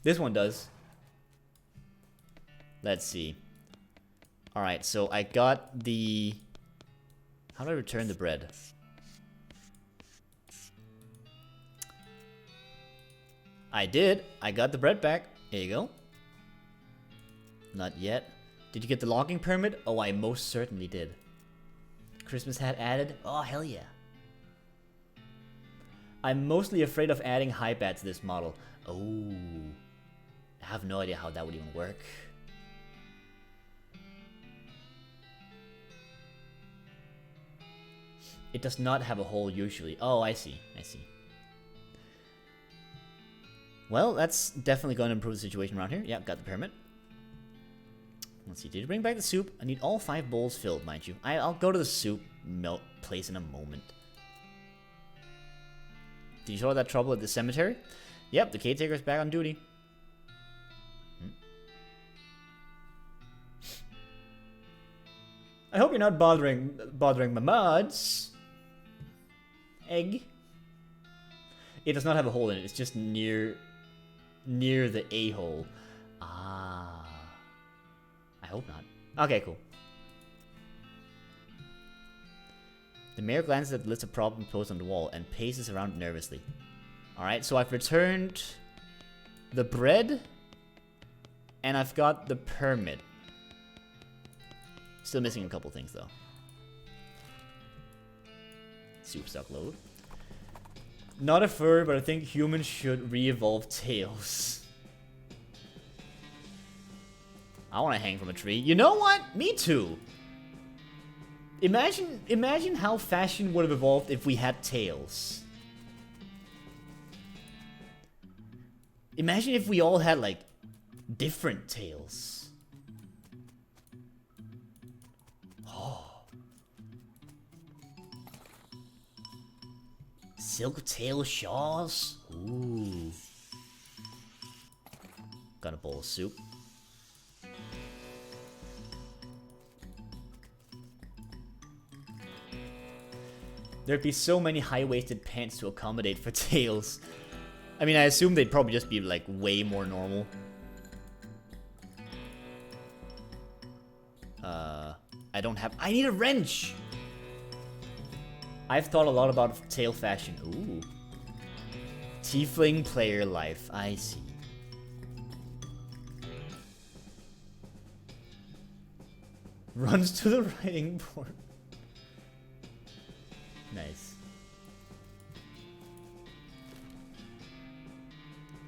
A: This one does. Let's see. Alright, so I got the... How do I return the bread? I did. I got the bread back. Here you go. Not yet. Did you get the logging permit? Oh, I most certainly did. Christmas hat added? Oh, hell yeah. I'm mostly afraid of adding high bat to this model. Oh. I have no idea how that would even work. It does not have a hole usually. Oh, I see. I see. Well, that's definitely going to improve the situation around here. Yep, got the permit. Let's see. Did you bring back the soup? I need all 5 bowls filled, mind you. I'll go to the soup melt place in a moment. Did you sort that trouble at the cemetery? Yep, the caretaker's back on duty. I hope you're not bothering my mods. Egg. It does not have a hole in it. It's just near the a-hole. Ah. I hope not. Okay, cool. The mayor glances at the list of problems posted on the wall and paces around nervously. Alright, so I've returned the bread and I've got the permit. Still missing a couple things though. Soup stock load. Not a fur, but I think humans should re-evolve tails. I want to hang from a tree. You know what? Me too. Imagine how fashion would have evolved if we had tails. Imagine if we all had, like, different tails. Oh. Silk tail shawls? Ooh. Got a bowl of soup. There'd be so many high-waisted pants to accommodate for tails. I mean, I assume they'd probably just be, like, way more normal. I don't have... I need a wrench! I've thought a lot about tail fashion. Ooh. Tiefling player life. I see. Runs to the writing board. Nice.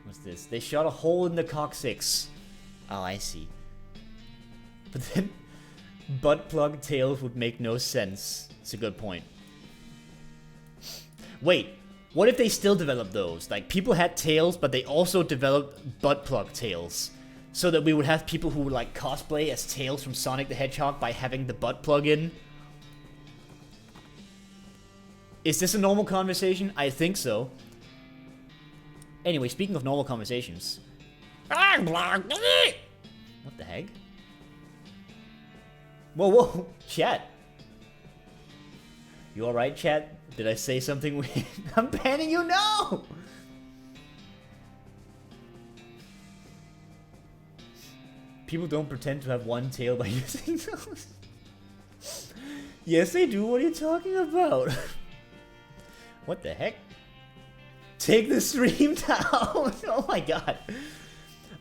A: What's this? They shot a hole in the coccyx. Oh, I see. But then, butt plug tails would make no sense. It's a good point. Wait, what if they still develop those? Like, people had tails, but they also developed butt plug tails. So that we would have people who would, like, cosplay as Tails from Sonic the Hedgehog by having the butt plug in. Is this a normal conversation? I think so. Anyway, speaking of normal conversations. What the heck? Whoa, whoa, chat. You alright, chat? Did I say something weird? I'm panning you, no! People don't pretend to have one tail by using those. Yes, they do. What are you talking about? What the heck? Take the stream down! Oh my god.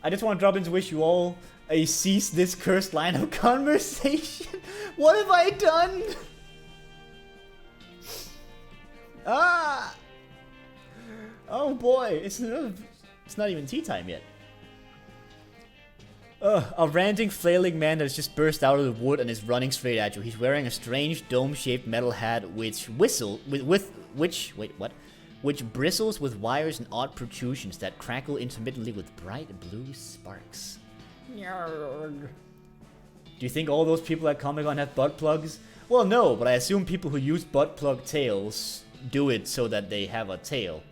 A: I just want to drop in to wish you all a cease this cursed line of conversation. What have I done? Ah! Oh boy, it's not even tea time yet. A ranting, flailing man that has just burst out of the wood and is running straight at you. He's wearing a strange dome-shaped metal hat which bristles with wires and odd protrusions that crackle intermittently with bright blue sparks. Do you think all those people at Comic-Con have butt plugs? Well, no, but I assume people who use butt plug tails do it so that they have a tail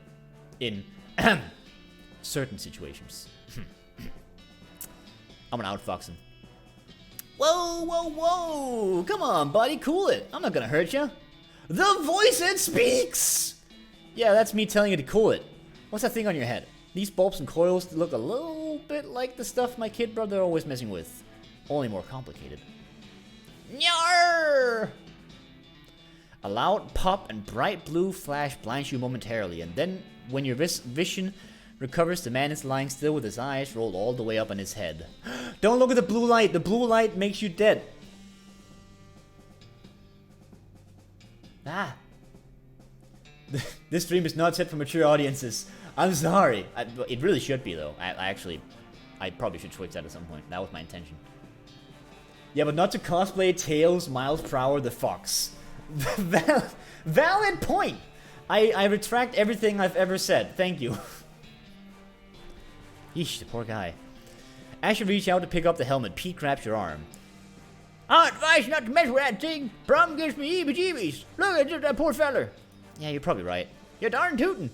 A: in certain situations. I'm gonna outfox him. Whoa, whoa, whoa! Come on, buddy, cool it. I'm not gonna hurt you. The voice it speaks! Yeah, that's me telling you to cool it. What's that thing on your head? These bulbs and coils look a little bit like the stuff my kid brother always messing with. Only more complicated. Nyarr! A loud pop and bright blue flash blinds you momentarily, and then, when your vision recovers, the man is lying still with his eyes rolled all the way up on his head. Don't look at the blue light! The blue light makes you dead! Ah. This stream is not set for mature audiences. I'm sorry. It really should be, though. I probably should switch that at some point. That was my intention. Yeah, but not to cosplay Tails, Miles Prower, the Fox. Valid point! I retract everything I've ever said. Thank you. Yeesh, the poor guy. As you reach out to pick up the helmet, Pete grabs your arm. I advise not to mess with that thing. Problem gives me heebie-jeebies. Look at that poor feller. Yeah, you're probably right. You're darn tootin'.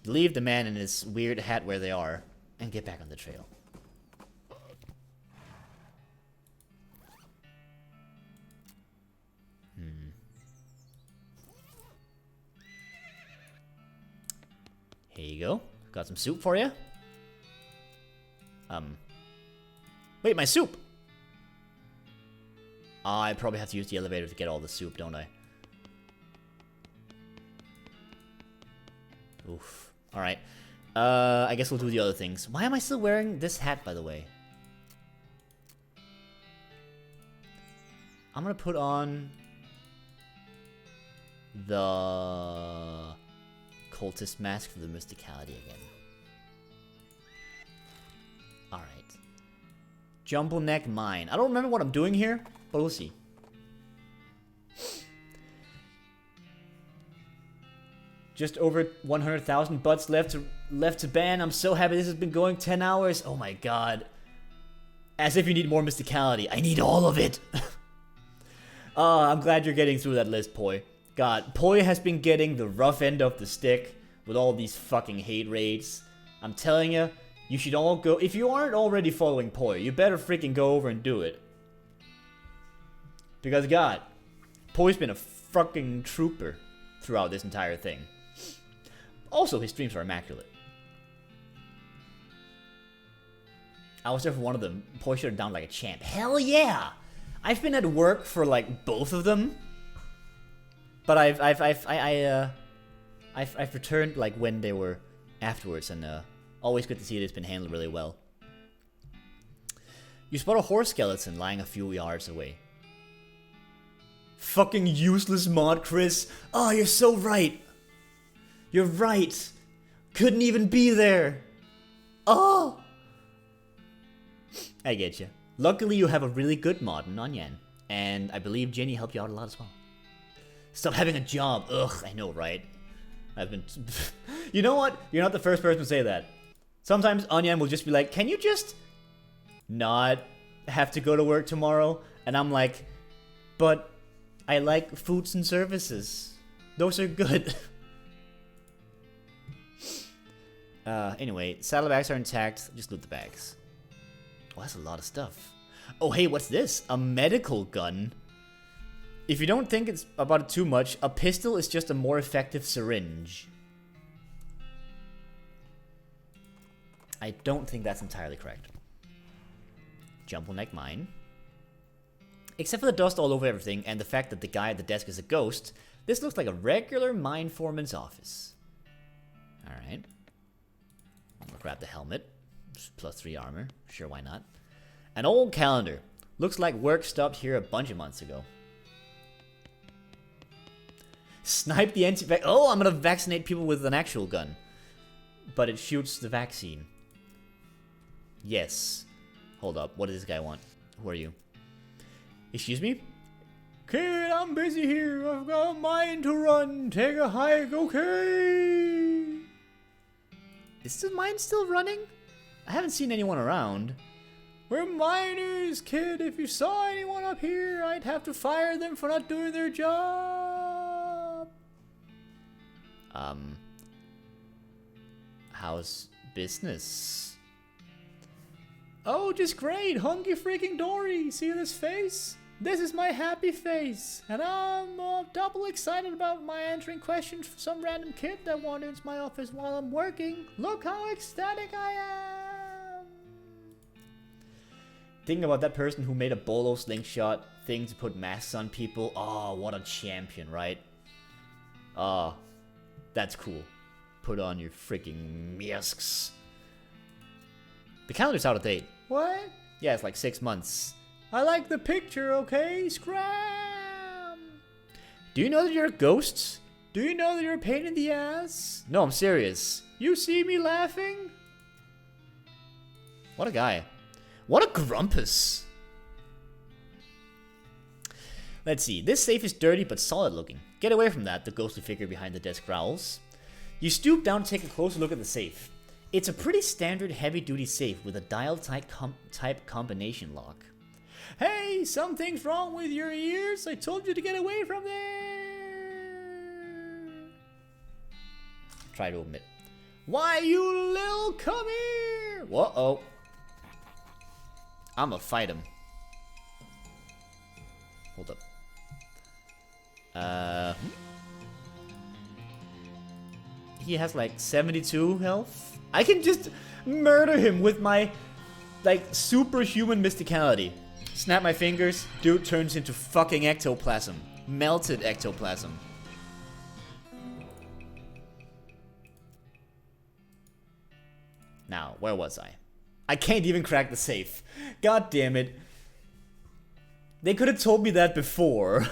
A: Leave the man and his weird hat where they are, and get back on the trail. Here you go. Got some soup for you. Wait, my soup! I probably have to use the elevator to get all the soup, don't I? Oof. Alright. I guess we'll do the other things. Why am I still wearing this hat, by the way? I'm gonna put on the cultist mask for the mysticality again. Alright. Jumbo neck mine. I don't remember what I'm doing here, but we'll see. Just over 100,000 butts left to ban. I'm so happy this has been going 10 hours. Oh my god. As if you need more mysticality. I need all of it. I'm glad you're getting through that list, Poi. God, Poi has been getting the rough end of the stick with all these fucking hate raids. I'm telling you, you should all go. If you aren't already following Poi, you better freaking go over and do it. Because God, Poi's been a fucking trooper throughout this entire thing. Also, his streams are immaculate. I was there for one of them. Poi shut it down like a champ. Hell yeah! I've been at work for like both of them, but I've returned like when they were afterwards, and always good to see it. It's been handled really well. You spot a horse skeleton lying a few yards away. Fucking useless mod, Chris. Oh, you're so right. You're right. Couldn't even be there. Oh. I get you. Luckily, you have a really good mod in Onyan, and I believe Jenny helped you out a lot as well. Stop having a job. Ugh, I know, right? I've been... You know what? You're not the first person to say that. Sometimes Onyan will just be like, can you just not have to go to work tomorrow? And I'm like, but I like foods and services. Those are good. Anyway, saddlebags are intact. Just loot the bags. Oh, that's a lot of stuff. Oh, hey, what's this? A medical gun. If you don't think it's about it too much, a pistol is just a more effective syringe. I don't think that's entirely correct. Jumbo neck mine. Except for the dust all over everything and the fact that the guy at the desk is a ghost, this looks like a regular mine foreman's office. Alright. I'm gonna grab the helmet. +3 armor. Sure, why not? An old calendar. Looks like work stopped here a bunch of months ago. Snipe the anti-vax. Oh, I'm gonna vaccinate people with an actual gun. But it shoots the vaccine. Yes. Hold up. What does this guy want? Who are you? Excuse me? Kid, I'm busy here. I've got a mine to run. Take a hike, okay? Is the mine still running? I haven't seen anyone around. We're miners, kid. If you saw anyone up here, I'd have to fire them for not doing their job. How's business? Oh, just great. Hunky freaking dory. See this face? This is my happy face. And I'm double excited about my answering questions for some random kid that wandered into my office while I'm working. Look how ecstatic I am. Thinking about that person who made a bolo slingshot thing to put masks on people. Oh, what a champion, right? Oh, that's cool. Put on your freaking masks. The calendar's out of date. What? Yeah, it's like 6 months. I like the picture, okay? Scram! Do you know that you're ghosts? Do you know that you're a pain in the ass? No, I'm serious. You see me laughing? What a guy. What a grumpus. Let's see. This safe is dirty but solid looking. Get away from that, the ghostly figure behind the desk growls. You stoop down to take a closer look at the safe. It's a pretty standard heavy-duty safe with a dial-type combination lock. Hey, something's wrong with your ears. I told you to get away from there. Try to admit. Why, you little come here. Whoa-oh. I'ma fight him. Hold up. He has like 72 health. I can just murder him with my like superhuman mysticality. Snap my fingers, dude turns into fucking ectoplasm. Melted ectoplasm. Now, where was I? I can't even crack the safe. God damn it. They could have told me that before.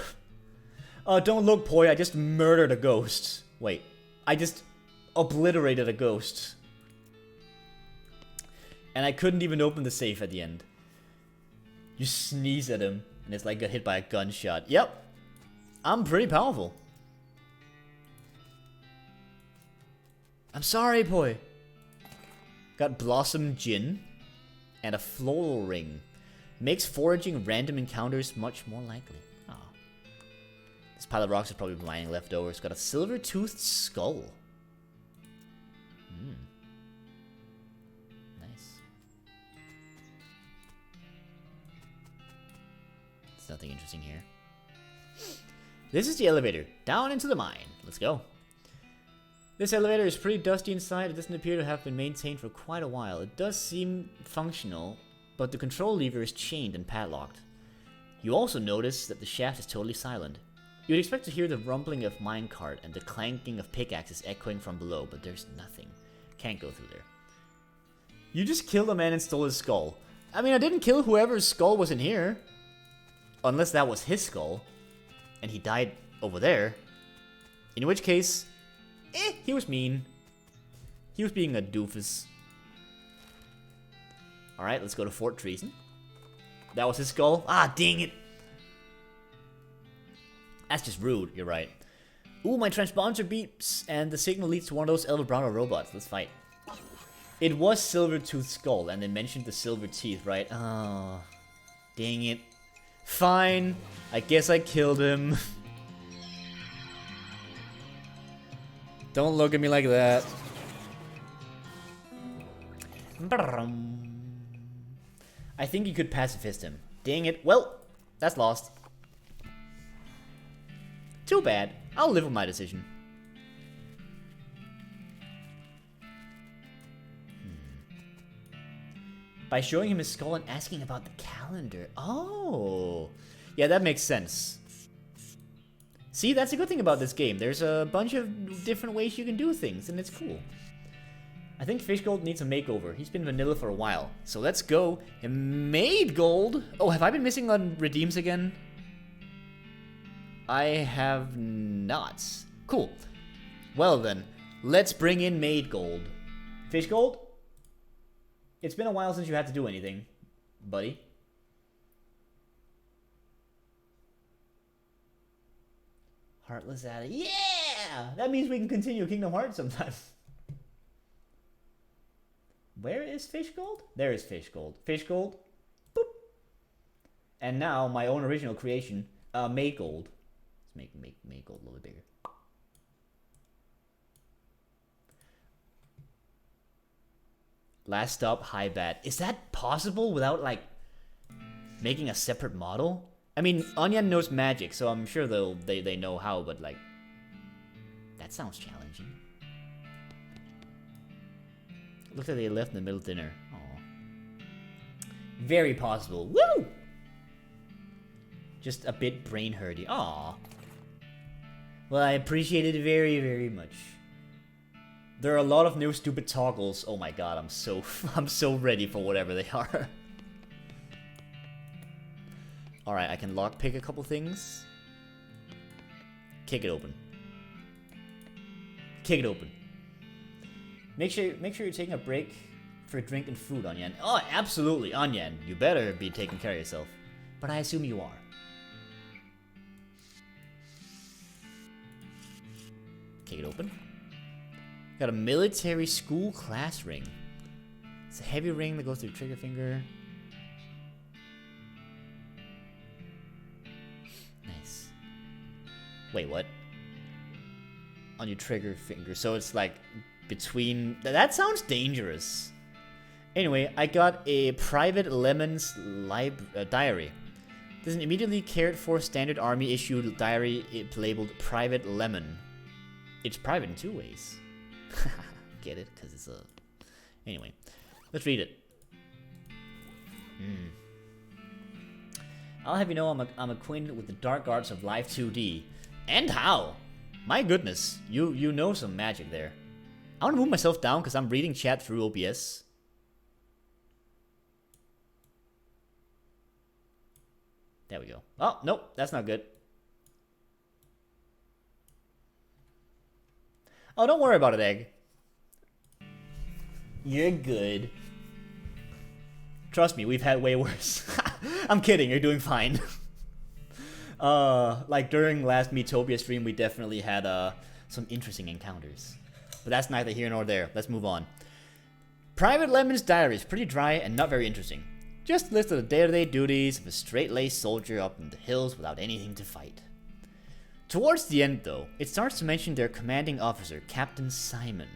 A: Don't look, Poi, I just murdered a ghost. Wait, I just obliterated a ghost. And I couldn't even open the safe at the end. You sneeze at him, and it's like got hit by a gunshot. Yep, I'm pretty powerful. I'm sorry, Poi. Got Blossom Gin and a floral ring. Makes foraging random encounters much more likely. Oh. This pile of rocks is probably mining leftovers. Got a silver-toothed skull. Hmm. Nice. There's nothing interesting here. This is the elevator. Down into the mine. Let's go. This elevator is pretty dusty inside. It doesn't appear to have been maintained for quite a while. It does seem functional, but the control lever is chained and padlocked. You also notice that the shaft is totally silent. You would expect to hear the rumbling of minecart and the clanking of pickaxes echoing from below, but there's nothing. Can't go through there. You just killed a man and stole his skull. I mean, I didn't kill whoever's skull was in here. Unless that was his skull. And he died over there. In which case, he was mean. He was being a doofus. Alright, let's go to Fort Treason. That was his skull? Ah, dang it. That's just rude, you're right. Ooh, my transponder beeps, and the signal leads to one of those Elder robots. Let's fight. It was Silver-Tooth Skull, and they mentioned the silver teeth, right? Oh, dang it. Fine, I guess I killed him. Don't look at me like that. I think you could pacifist him. Dang it. Well, that's lost. Too bad. I'll live with my decision. By showing him his skull and asking about the calendar. Oh. Yeah, that makes sense. See, that's a good thing about this game. There's a bunch of different ways you can do things, and it's cool. I think Fish Gold needs a makeover. He's been vanilla for a while. So let's go. Made Gold. Oh, have I been missing on redeems again? I have not. Cool. Well then, let's bring in Made Gold. Fish Gold? It's been a while since you had to do anything, buddy. Heartless Addict. Yeah! That means we can continue Kingdom Hearts sometime. Where is Fish Gold? There is Fish Gold. Fish Gold. Boop. And now my own original creation, Made Gold. Let's make Gold a little bit bigger. Last stop, high bat. Is that possible without, like, making a separate model? I mean, Onion knows magic, so I'm sure they know how, but, like, that sounds challenging. Looks like they left in the middle of dinner. Aw. Very possible. Woo! Just a bit brain hurty. Aw. Well, I appreciate it very, very much. There are a lot of new stupid toggles. Oh my god, I'm so ready for whatever they are. Alright, I can lockpick a couple things. Kick it open. Kick it open. Make sure you're taking a break for a drink and food, Onion. Oh, absolutely, Onion. You better be taking care of yourself. But I assume you are. Kick it open. Got a military school class ring. It's a heavy ring that goes through your trigger finger. Nice. Wait, what? On your trigger finger. So it's like between... That sounds dangerous. Anyway, I got a Private Lemon's diary. There's an immediately cared for standard army issued diary labeled Private Lemon. It's private in two ways. Get it? Because it's a... Anyway, let's read it. I'll have you know I'm acquainted with the dark arts of Life 2D. And how? My goodness, you know some magic there. I want to move myself down because I'm reading chat through OBS. There we go. Oh, nope, that's not good. Oh, don't worry about it, Egg. You're good. Trust me, we've had way worse. I'm kidding, you're doing fine. Like during last Metopia stream, we definitely had some interesting encounters. But that's neither here nor there. Let's move on. Private Lemon's diary is pretty dry and not very interesting. Just a list of the day-to-day duties of a straight-laced soldier up in the hills without anything to fight. Towards the end, though, it starts to mention their commanding officer, Captain Simon,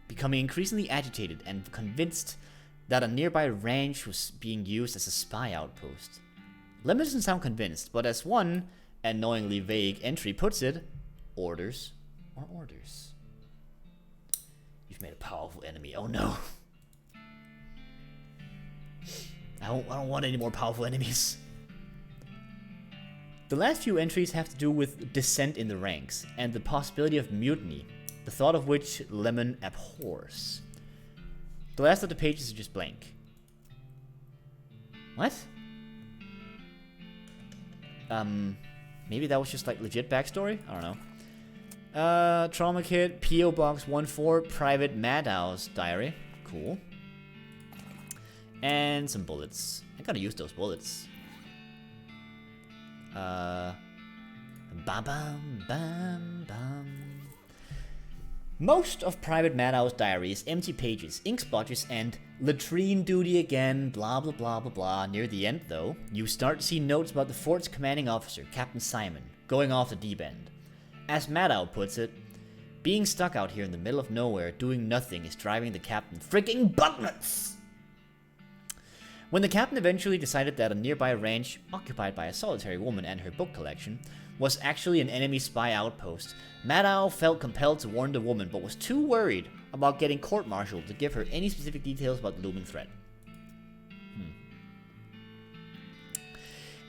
A: becoming increasingly agitated and convinced that a nearby ranch was being used as a spy outpost. Lemon doesn't sound convinced, but as one annoyingly vague entry puts it, orders are orders. You've made a powerful enemy. Oh no. I don't want any more powerful enemies. The last few entries have to do with dissent in the ranks and the possibility of mutiny, the thought of which Lemon abhors. The last of the pages are just blank. What? Maybe that was just like legit backstory? I don't know. Trauma Kit, P.O. Box 14, Private Madhow's diary. Cool. And some bullets. I gotta use those bullets. Bam bam bam bam. Most of Private Madhow's diary is empty pages, ink splotches, and latrine duty again, blah blah blah blah blah. Near the end, though, you start to see notes about the fort's commanding officer, Captain Simon, going off the deep end. As Madhow puts it, being stuck out here in the middle of nowhere doing nothing is driving the captain freaking buttnuts! When the captain eventually decided that a nearby ranch, occupied by a solitary woman and her book collection, was actually an enemy spy outpost, Madhow felt compelled to warn the woman but was too worried about getting court-martialed to give her any specific details about the looming threat.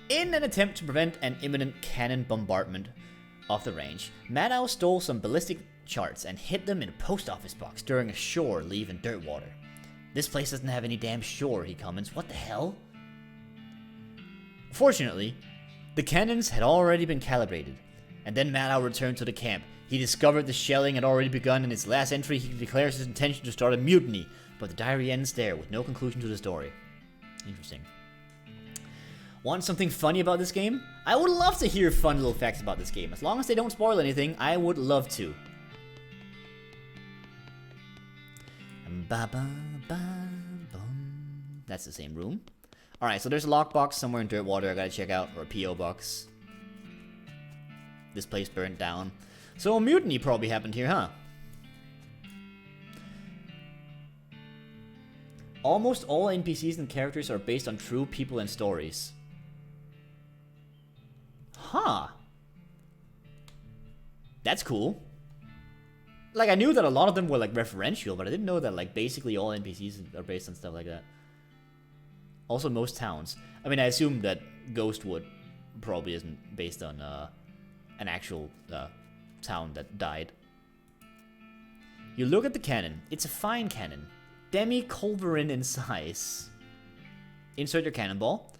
A: In an attempt to prevent an imminent cannon bombardment of the range, Madhow stole some ballistic charts and hid them in a post office box during a shore leave in Dirtwater. This place doesn't have any damn shore, he comments. What the hell? Fortunately, the cannons had already been calibrated, and then Madhow returned to the camp. He discovered the shelling had already begun. In his last entry, he declares his intention to start a mutiny, but the diary ends there with no conclusion to the story. Interesting. Want something funny about this game? I would love to hear fun little facts about this game. As long as they don't spoil anything, I would love to. That's the same room. Alright, so there's a lockbox somewhere in Dirtwater I gotta check out, or a P.O. box. This place burnt down. So a mutiny probably happened here, huh? Almost all NPCs and characters are based on true people and stories. Huh. That's cool. Like, I knew that a lot of them were, like, referential, but I didn't know that, like, basically all NPCs are based on stuff like that. Also, most towns. I mean, I assume that Ghostwood probably isn't based on, an actual, town that died. You look at the cannon. It's a fine cannon. Demi-culverin in size. Insert your cannonball.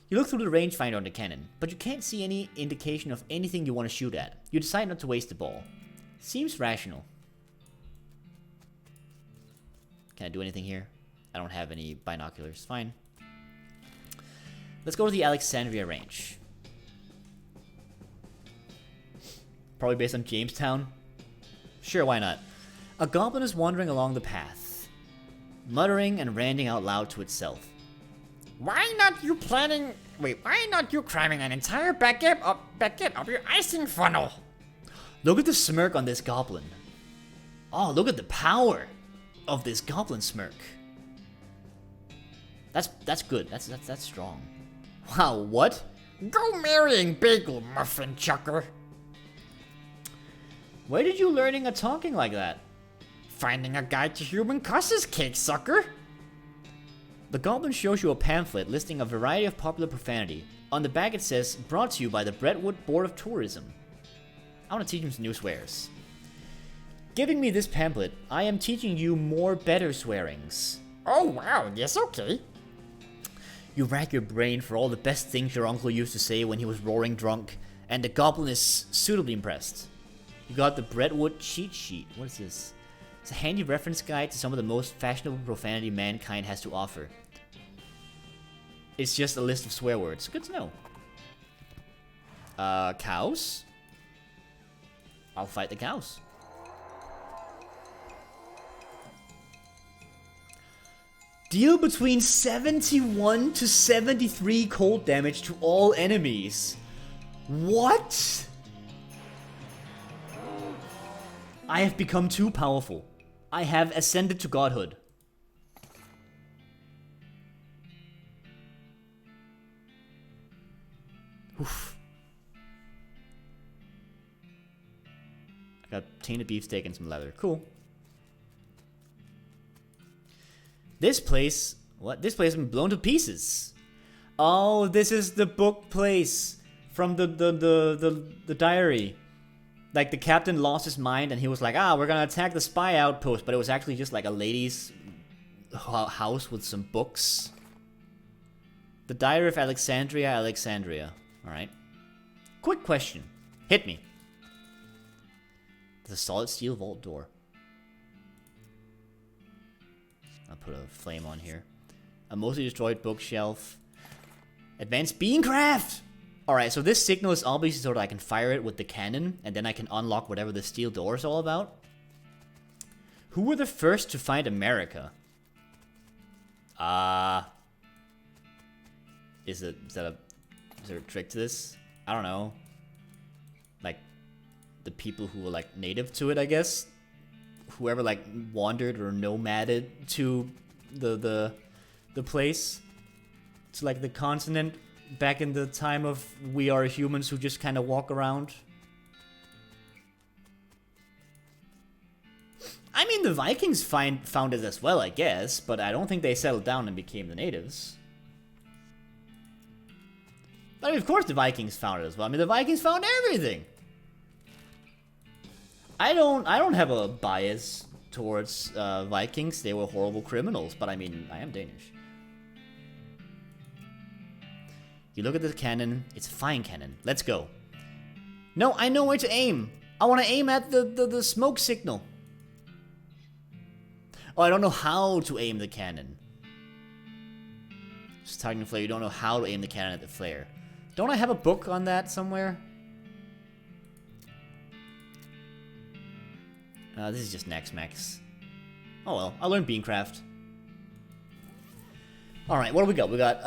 A: You look through the rangefinder on the cannon, but you can't see any indication of anything you want to shoot at. You decide not to waste the ball. Seems rational. Can I do anything here? I don't have any binoculars. Fine. Let's go to the Alexandria Range. Probably based on Jamestown. Sure, why not? A goblin is wandering along the path, muttering and ranting out loud to itself. Why not you cramming an entire baguette up your icing funnel? Look at the smirk on this goblin. Oh, look at the power of this goblin smirk. That's good. That's strong. Wow, what? Go marrying bagel muffin chucker. Where did you learning a talking like that? Finding a guide to human cusses cake, sucker. The goblin shows you a pamphlet listing a variety of popular profanity. On the back it says, brought to you by the Brentwood Board of Tourism. I want to teach him some new swears. Giving me this pamphlet, I am teaching you more better swearings. Oh wow, yes, okay. You rack your brain for all the best things your uncle used to say when he was roaring drunk, and the goblin is suitably impressed. You got the Brentwood cheat sheet. What is this? It's a handy reference guide to some of the most fashionable profanity mankind has to offer. It's just a list of swear words. Good to know. Cows? I'll fight the cows. Deal between 71 to 73 cold damage to all enemies. What? I have become too powerful. I have ascended to godhood. Oof. I got tainted beefsteak and some leather. Cool. This place... What? This place has been blown to pieces. Oh, this is the book place from the diary. Like, the captain lost his mind and he was like, we're gonna attack the spy outpost. But it was actually just like a lady's house with some books. The Diary of Alexandria, Alexandria. Alright. Quick question. Hit me. There's a solid steel vault door. I'll put a flame on here. A mostly destroyed bookshelf. Advanced beancraft! Alright, so this signal is obviously so that I can fire it with the cannon, and then I can unlock whatever the steel door is all about. Who were the first to find America? Is there a trick to this? I don't know. Like, the people who were, like, native to it, I guess? Whoever, like, wandered or nomaded to the place? To, like, the continent back in the time of we are humans who just kind of walk around? I mean, the Vikings found it as well, I guess, but I don't think they settled down and became the natives. I mean, of course the Vikings found it as well. I mean, the Vikings found everything. I don't have a bias towards Vikings. They were horrible criminals, but I mean, I am Danish. You look at the cannon. It's a fine cannon. Let's go. No, I know where to aim. I want to aim at the smoke signal. Oh, I don't know how to aim the cannon. Just targeting flare. You don't know how to aim the cannon at the flare. Don't I have a book on that somewhere? This is just Nax-Max. Oh well, I learned Beancraft. Alright, what do we got? We got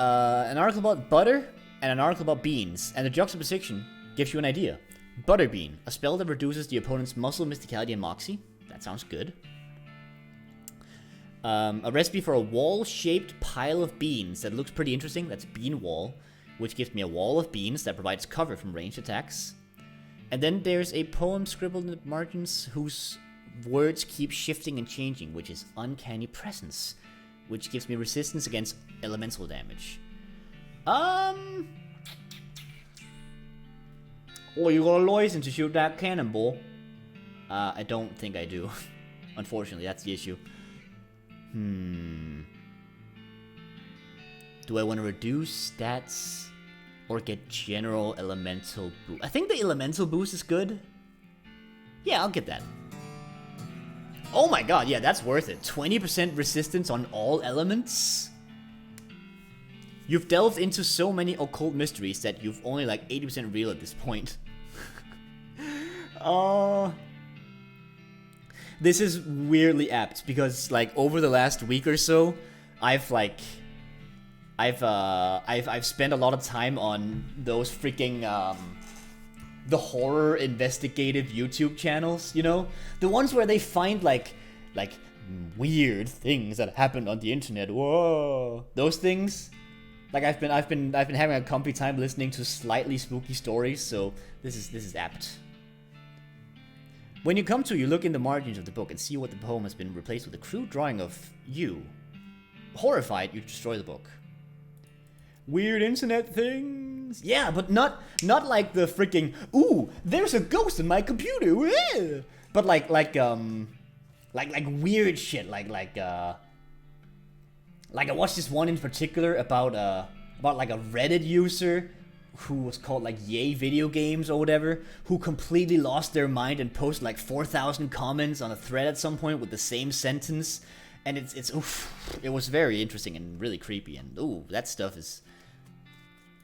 A: an article about butter and an article about beans. And the juxtaposition gives you an idea. Butterbean, a spell that reduces the opponent's muscle, mysticality, and moxie. That sounds good. A recipe for a wall-shaped pile of beans that looks pretty interesting. That's bean wall, which gives me a wall of beans that provides cover from ranged attacks. And then there's a poem scribbled in the margins whose words keep shifting and changing, which is Uncanny Presence, which gives me resistance against elemental damage. Oh, you got a license to shoot that cannonball? I don't think I do. Unfortunately, that's the issue. Do I want to reduce stats or get general elemental boost? I think the elemental boost is good. Yeah, I'll get that. Oh my god, yeah, that's worth it. 20% resistance on all elements? You've delved into so many occult mysteries that you've only like 80% real at this point. This is weirdly apt because like over the last week or so, I've spent a lot of time on those freaking the horror investigative YouTube channels, you know? The ones where they find like weird things that happened on the internet. Whoa. Those things. Like I've been having a comfy time listening to slightly spooky stories, so this is apt. When you look in the margins of the book and see what the poem has been replaced with a crude drawing of you. Horrified, you destroy the book. Weird internet things. Yeah, but not like the freaking ooh, there's a ghost in my computer. But like weird shit. Like I watched this one in particular about like a Reddit user who was called like Yay Video Games or whatever, who completely lost their mind and posted like 4,000 comments on a thread at some point with the same sentence, and it's oof, it was very interesting and really creepy, and ooh, that stuff is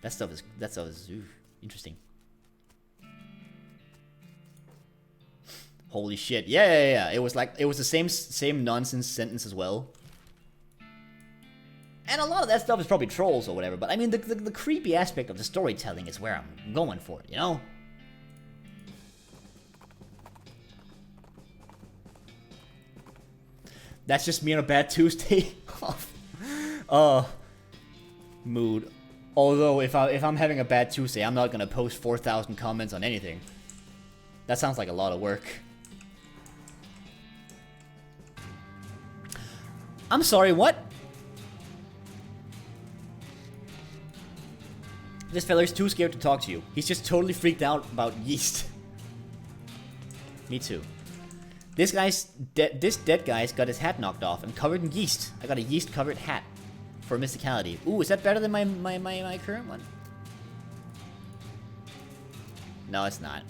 A: ooh, interesting. Holy shit! Yeah. It was the same nonsense sentence as well. And a lot of that stuff is probably trolls or whatever, but I mean, the creepy aspect of the storytelling is where I'm going for it, you know? That's just me on a bad Tuesday. Mood. Although if I'm having a bad Tuesday, I'm not gonna post 4,000 comments on anything. That sounds like a lot of work. I'm sorry, what? This feller's too scared to talk to you. He's just totally freaked out about yeast. Me too. This dead guy's got his hat knocked off and covered in yeast. I got a yeast covered hat for mysticality. Ooh, is that better than my current one? No, it's not.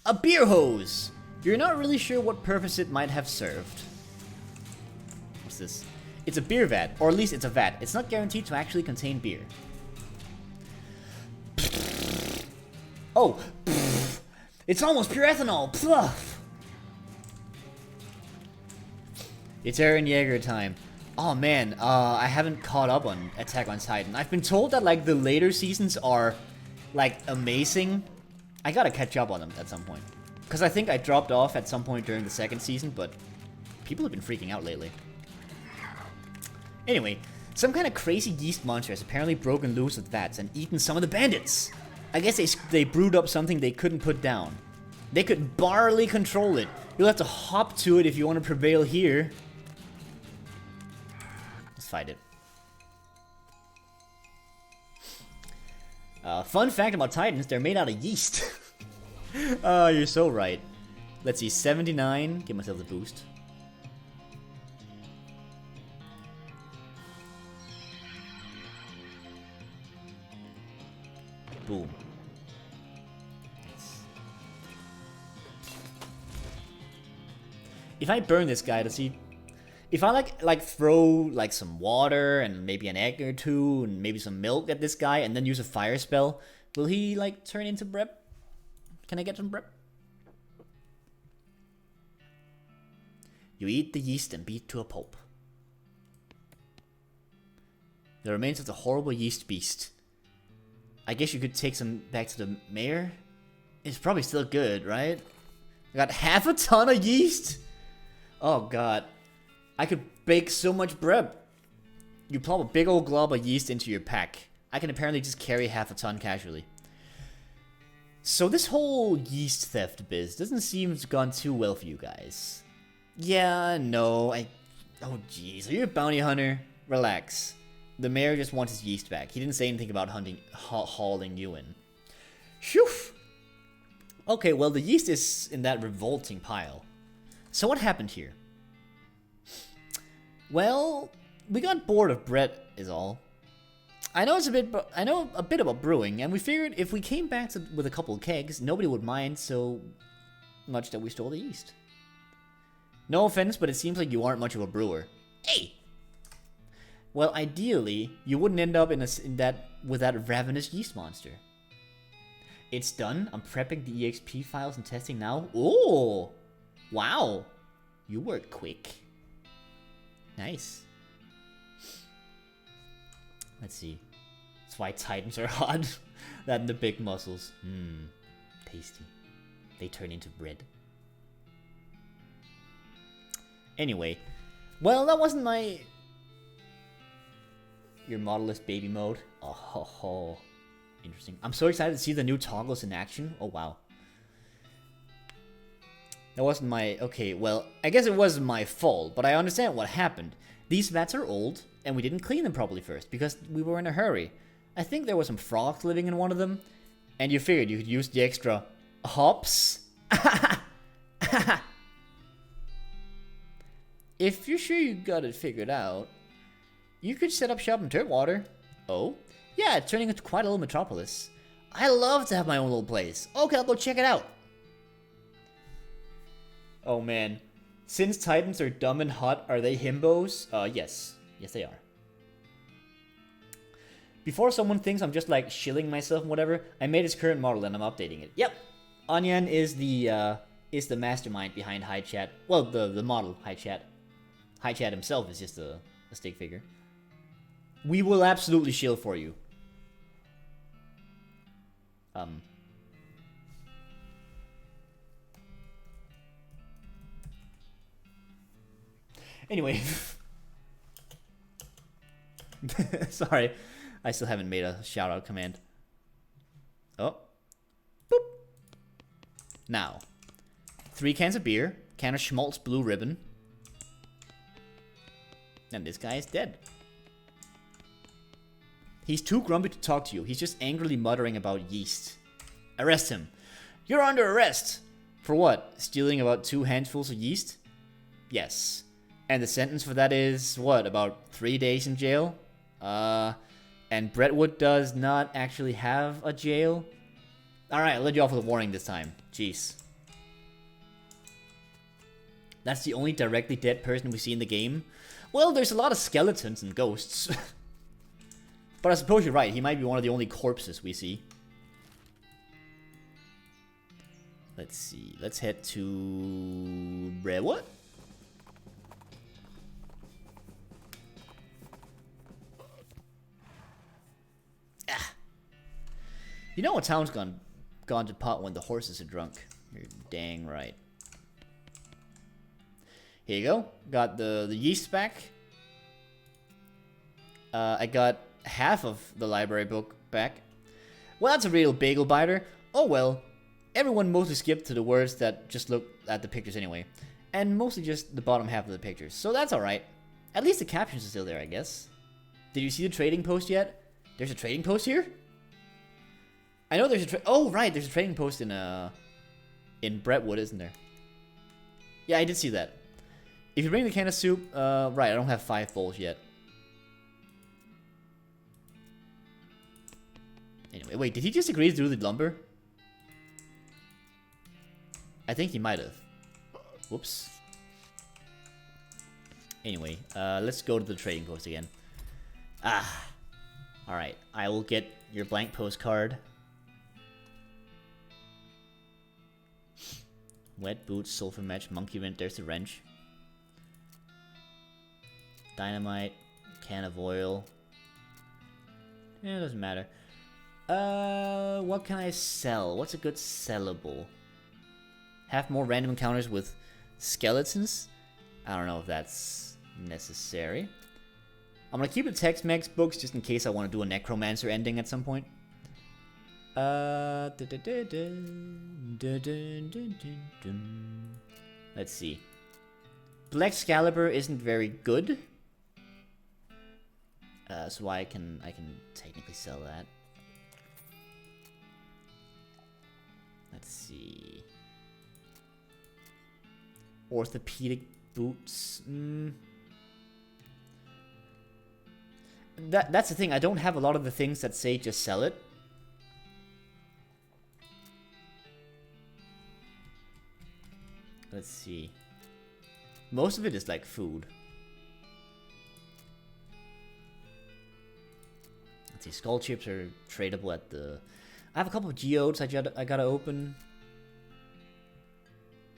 A: A beer hose! You're not really sure what purpose it might have served. What's this? It's a beer vat, or at least it's a vat. It's not guaranteed to actually contain beer. Oh! It's almost pure ethanol! It's Eren Yeager time. Oh man, I haven't caught up on Attack on Titan. I've been told that like the later seasons are like amazing. I gotta catch up on them at some point. Because I think I dropped off at some point during the second season, but people have been freaking out lately. Anyway, some kind of crazy yeast monster has apparently broken loose with vats and eaten some of the bandits. I guess they brewed up something they couldn't put down. They could barely control it. You'll have to hop to it if you want to prevail here. Let's fight it. Fun fact about Titans, they're made out of yeast. Oh, you're so right. Let's see, 79. Give myself the boost. Boom. Nice. If I burn this guy, does he... If I like throw like some water and maybe an egg or two and maybe some milk at this guy and then use a fire spell, will he like turn into Brep? Can I get some Brep? You eat the yeast and beat to a pulp. The remains of the horrible yeast beast. I guess you could take some back to the mayor. It's probably still good, right? I got half a ton of yeast. Oh god. I could bake so much bread. You plop a big old glob of yeast into your pack. I can apparently just carry half a ton casually. So this whole yeast theft biz doesn't seem to have gone too well for you guys. Yeah, no, oh jeez, are you a bounty hunter? Relax. The mayor just wants his yeast back. He didn't say anything about hauling you in. Phew! Okay, well the yeast is in that revolting pile. So what happened here? Well, we got bored of bread is all. I know a bit about brewing, and we figured if we came back with a couple of kegs, nobody would mind so much that we stole the yeast. No offense, but it seems like you aren't much of a brewer. Hey! Well, ideally, you wouldn't end up with that ravenous yeast monster. It's done. I'm prepping the EXP files and testing now. Oh! Wow! You work quick. Nice. Let's see. That's why Titans are hot. That and the big muscles. Mmm. Tasty. They turn into bread. Anyway. Well, that wasn't my... Your modelless baby mode. Oh, ho, ho. Interesting. I'm so excited to see the new toggles in action. Oh, wow. That wasn't my... Okay, well, I guess it wasn't my fault, but I understand what happened. These vats are old, and we didn't clean them properly first, because we were in a hurry. I think there were some frogs living in one of them, and you figured you could use the extra hops. If you're sure you got it figured out, you could set up shop in Turtwater. Oh? Yeah, it's turning into quite a little metropolis. I love to have my own little place. Okay, I'll go check it out. Oh man. Since Titans are dumb and hot, are they himbos? Yes. Yes, they are. Before someone thinks I'm just like shilling myself and whatever, I made his current model and I'm updating it. Yep. Onion is the mastermind behind High Chat. Well, the model, High Chat. High Chat himself is just a stick figure. We will absolutely shill for you. Anyway. Sorry. I still haven't made a shout out command. Oh. Boop. Now. 3 cans of beer. Can of Schmaltz Blue Ribbon. And this guy is dead. He's too grumpy to talk to you. He's just angrily muttering about yeast. Arrest him. You're under arrest. For what? Stealing about 2 handfuls of yeast? Yes. And the sentence for that is, what, about 3 days in jail? And Brentwood does not actually have a jail? Alright, I'll let you off with a warning this time. Jeez. That's the only directly dead person we see in the game? Well, there's a lot of skeletons and ghosts. But I suppose you're right, he might be one of the only corpses we see. Let's see, let's head to... Brentwood? Ah. You know a town's gone to pot when the horses are drunk. You're dang right. Here you go. Got the yeast back. I got half of the library book back. Well, that's a real bagel biter. Oh well. Everyone mostly skipped to the words that just look at the pictures anyway. And mostly just the bottom half of the pictures. So that's alright. At least the captions are still there, I guess. Did you see the trading post yet? There's a trading post here? I know there's a oh, right. There's a trading post in Brentwood, isn't there? Yeah, I did see that. If you bring the can of soup, right, I don't have 5 bowls yet. Anyway, wait, did he just agree to do the lumber? I think he might have. Whoops. Anyway, let's go to the trading post again. Ah. Alright, I will get your blank postcard. Wet boots, sulfur match, monkey wrench, there's the wrench. Dynamite, can of oil. Yeah, it doesn't matter. What can I sell? What's a good sellable? Have more random encounters with skeletons? I don't know if that's necessary. I'm gonna keep the Tex-Mex books just in case I want to do a Necromancer ending at some point. Let's see. Black Excalibur isn't very good. So I can technically sell that. Let's see. Orthopedic boots. That's the thing. I don't have a lot of the things that say just sell it. Let's see. Most of it is like food. Let's see. Skull chips are tradable at the... I have a couple of geodes I gotta open.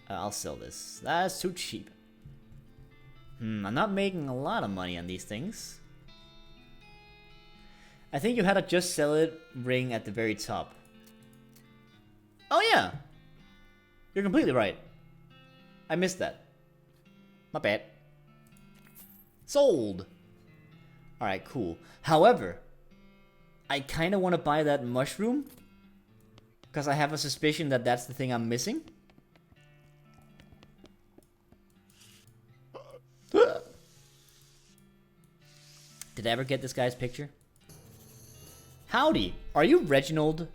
A: I'll sell this. That's too cheap. I'm not making a lot of money on these things. I think you had a just sell it ring at the very top. Oh yeah! You're completely right. I missed that. My bad. Sold! Alright, cool. However, I kind of want to buy that mushroom. Because I have a suspicion that that's the thing I'm missing. Did I ever get this guy's picture? Howdy, are you Reginald?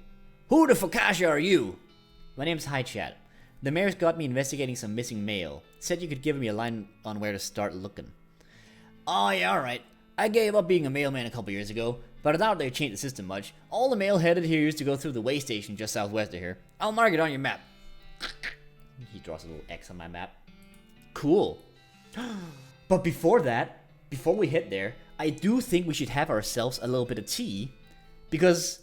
A: Who the focaccia are you? My name's Hi Chat. The mayor's got me investigating some missing mail. Said you could give me a line on where to start looking. Oh yeah, alright. I gave up being a mailman a couple years ago, but I doubt they changed the system much. All the mail headed here used to go through the way station just southwest of here. I'll mark it on your map. He draws a little X on my map. Cool. But before that, before we hit there, I do think we should have ourselves a little bit of tea. Because,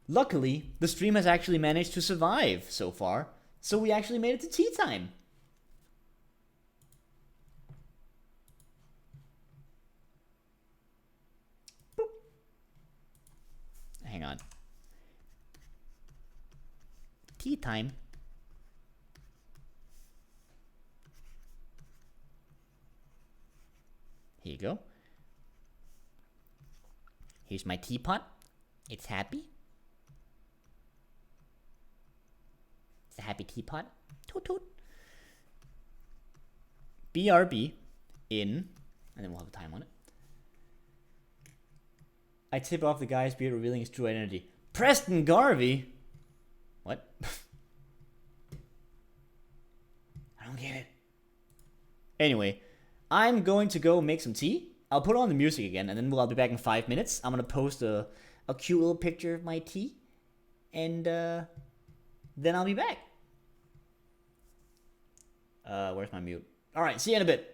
A: luckily, the stream has actually managed to survive so far. So we actually made it to tea time. Boop. Hang on. Tea time. Here you go. Here's my teapot. It's happy. It's a happy teapot. Toot toot. BRB in, and then we'll have a time on it. I tip off the guy's beard, revealing his true identity. Preston Garvey? What? I don't get it. Anyway, I'm going to go make some tea. I'll put on the music again, and then I'll be back in 5 minutes. I'm going to post a cute little picture of my tea, and then I'll be back. Where's my mute? Alright, see you in a bit.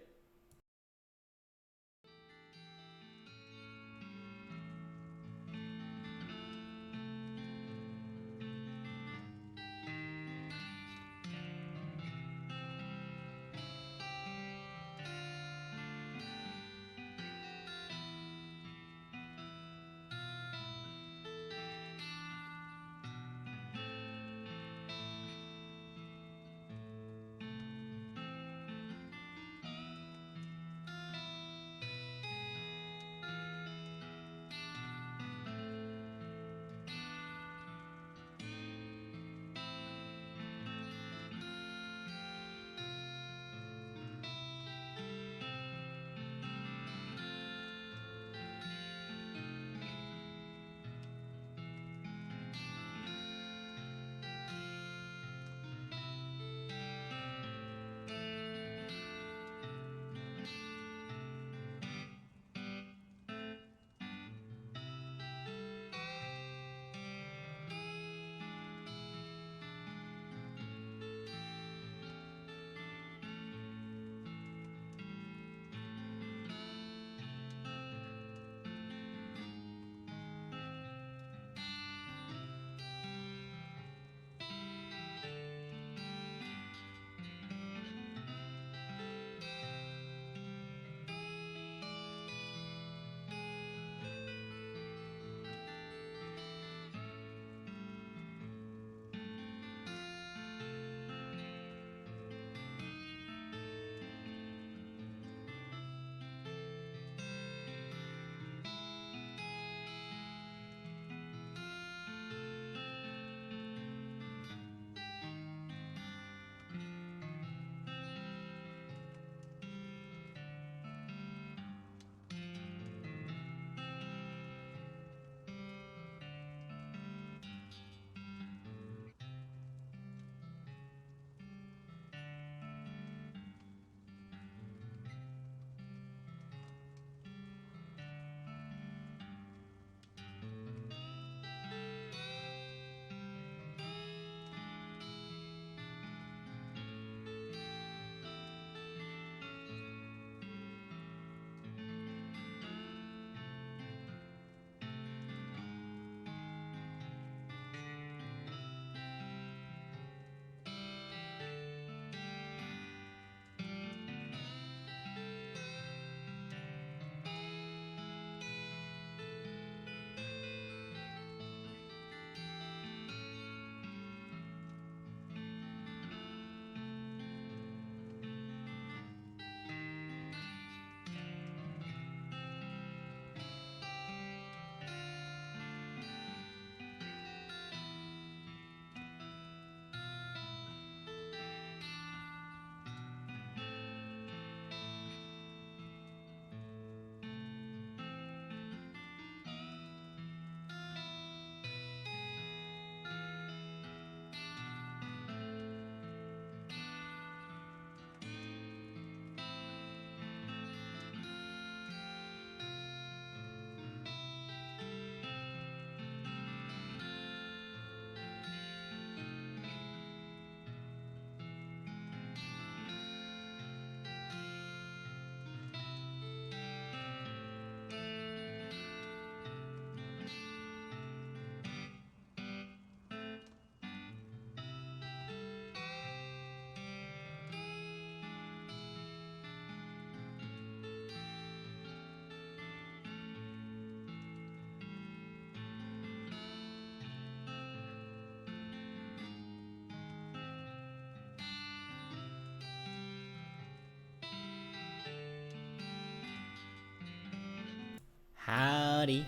A: Howdy.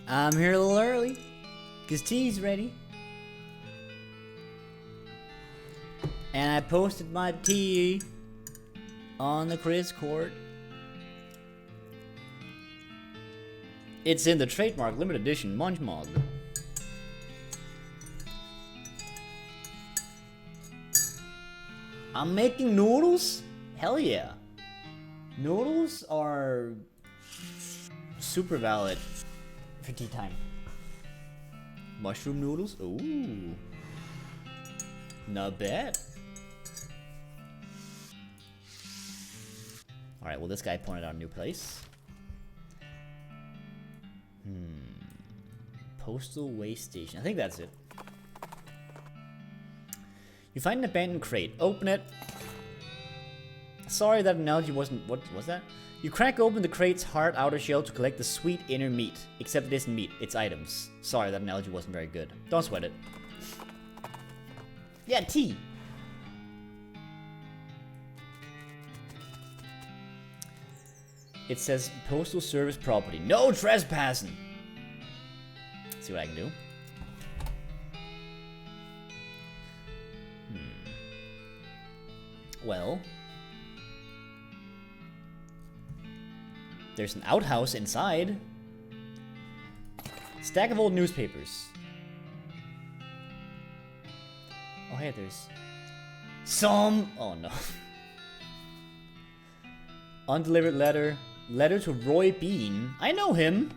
A: I'm here a little early, cause tea's ready. And I posted my tea on the Chris Court. It's in the trademark limited edition Munch Mug. I'm making noodles? Hell yeah. Noodles are super valid for tea time. Mushroom noodles? Ooh. Not bad. Alright, well this guy pointed out a new place. Postal waste station. I think that's it. You find an abandoned crate. Open it. Sorry, that analogy wasn't... What was that? You crack open the crate's hard outer shell to collect the sweet inner meat. Except it isn't meat, it's items. Sorry, that analogy wasn't very good. Don't sweat it. Yeah, tea! It says Postal Service property. No trespassing! Let's see what I can do. Well... There's an outhouse inside. Stack of old newspapers. Oh, hey, there's... some... Oh, no. Undelivered letter. Letter to Roy Bean. I know him.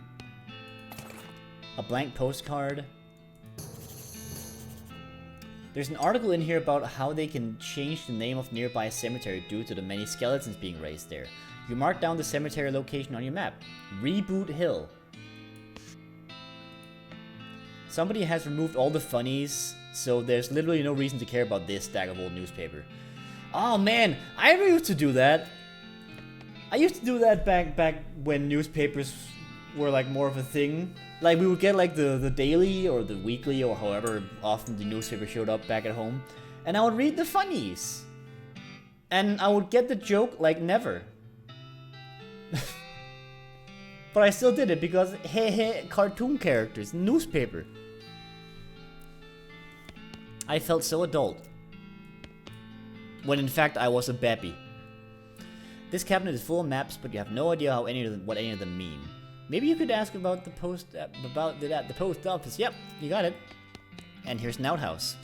A: A blank postcard. There's an article in here about how they can change the name of nearby cemetery due to the many skeletons being raised there. You mark down the cemetery location on your map. Reboot Hill. Somebody has removed all the funnies, so there's literally no reason to care about this stack of old newspaper. Oh man, I ever used to do that. I used to do that back when newspapers were like more of a thing. Like we would get like the daily or the weekly or however often the newspaper showed up back at home. And I would read the funnies. And I would get the joke like never. But I still did it because cartoon characters, newspaper. I felt so adult. When in fact I was a baby. This cabinet is full of maps, but you have no idea how what any of them mean. Maybe you could ask about the post office. Yep, you got it. And here's an outhouse.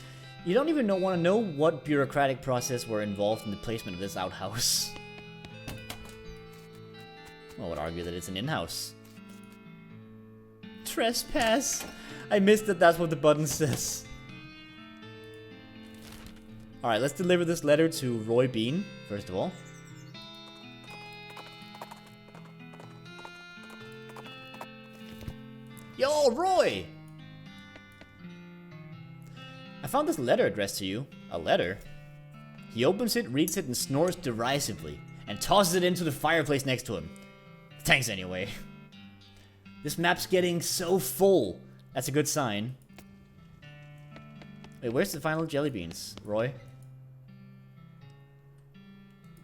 A: You don't even want to know what bureaucratic process were involved in the placement of this outhouse. Well, I would argue that it's an in-house. Trespass. I missed that that's what the button says. Alright, let's deliver this letter to Roy Bean, first of all. Yo, Roy! I found this letter addressed to you. A letter? He opens it, reads it, and snores derisively, and tosses it into the fireplace next to him. Thanks anyway. This map's getting so full. That's a good sign. Wait, where's the final jelly beans, Roy?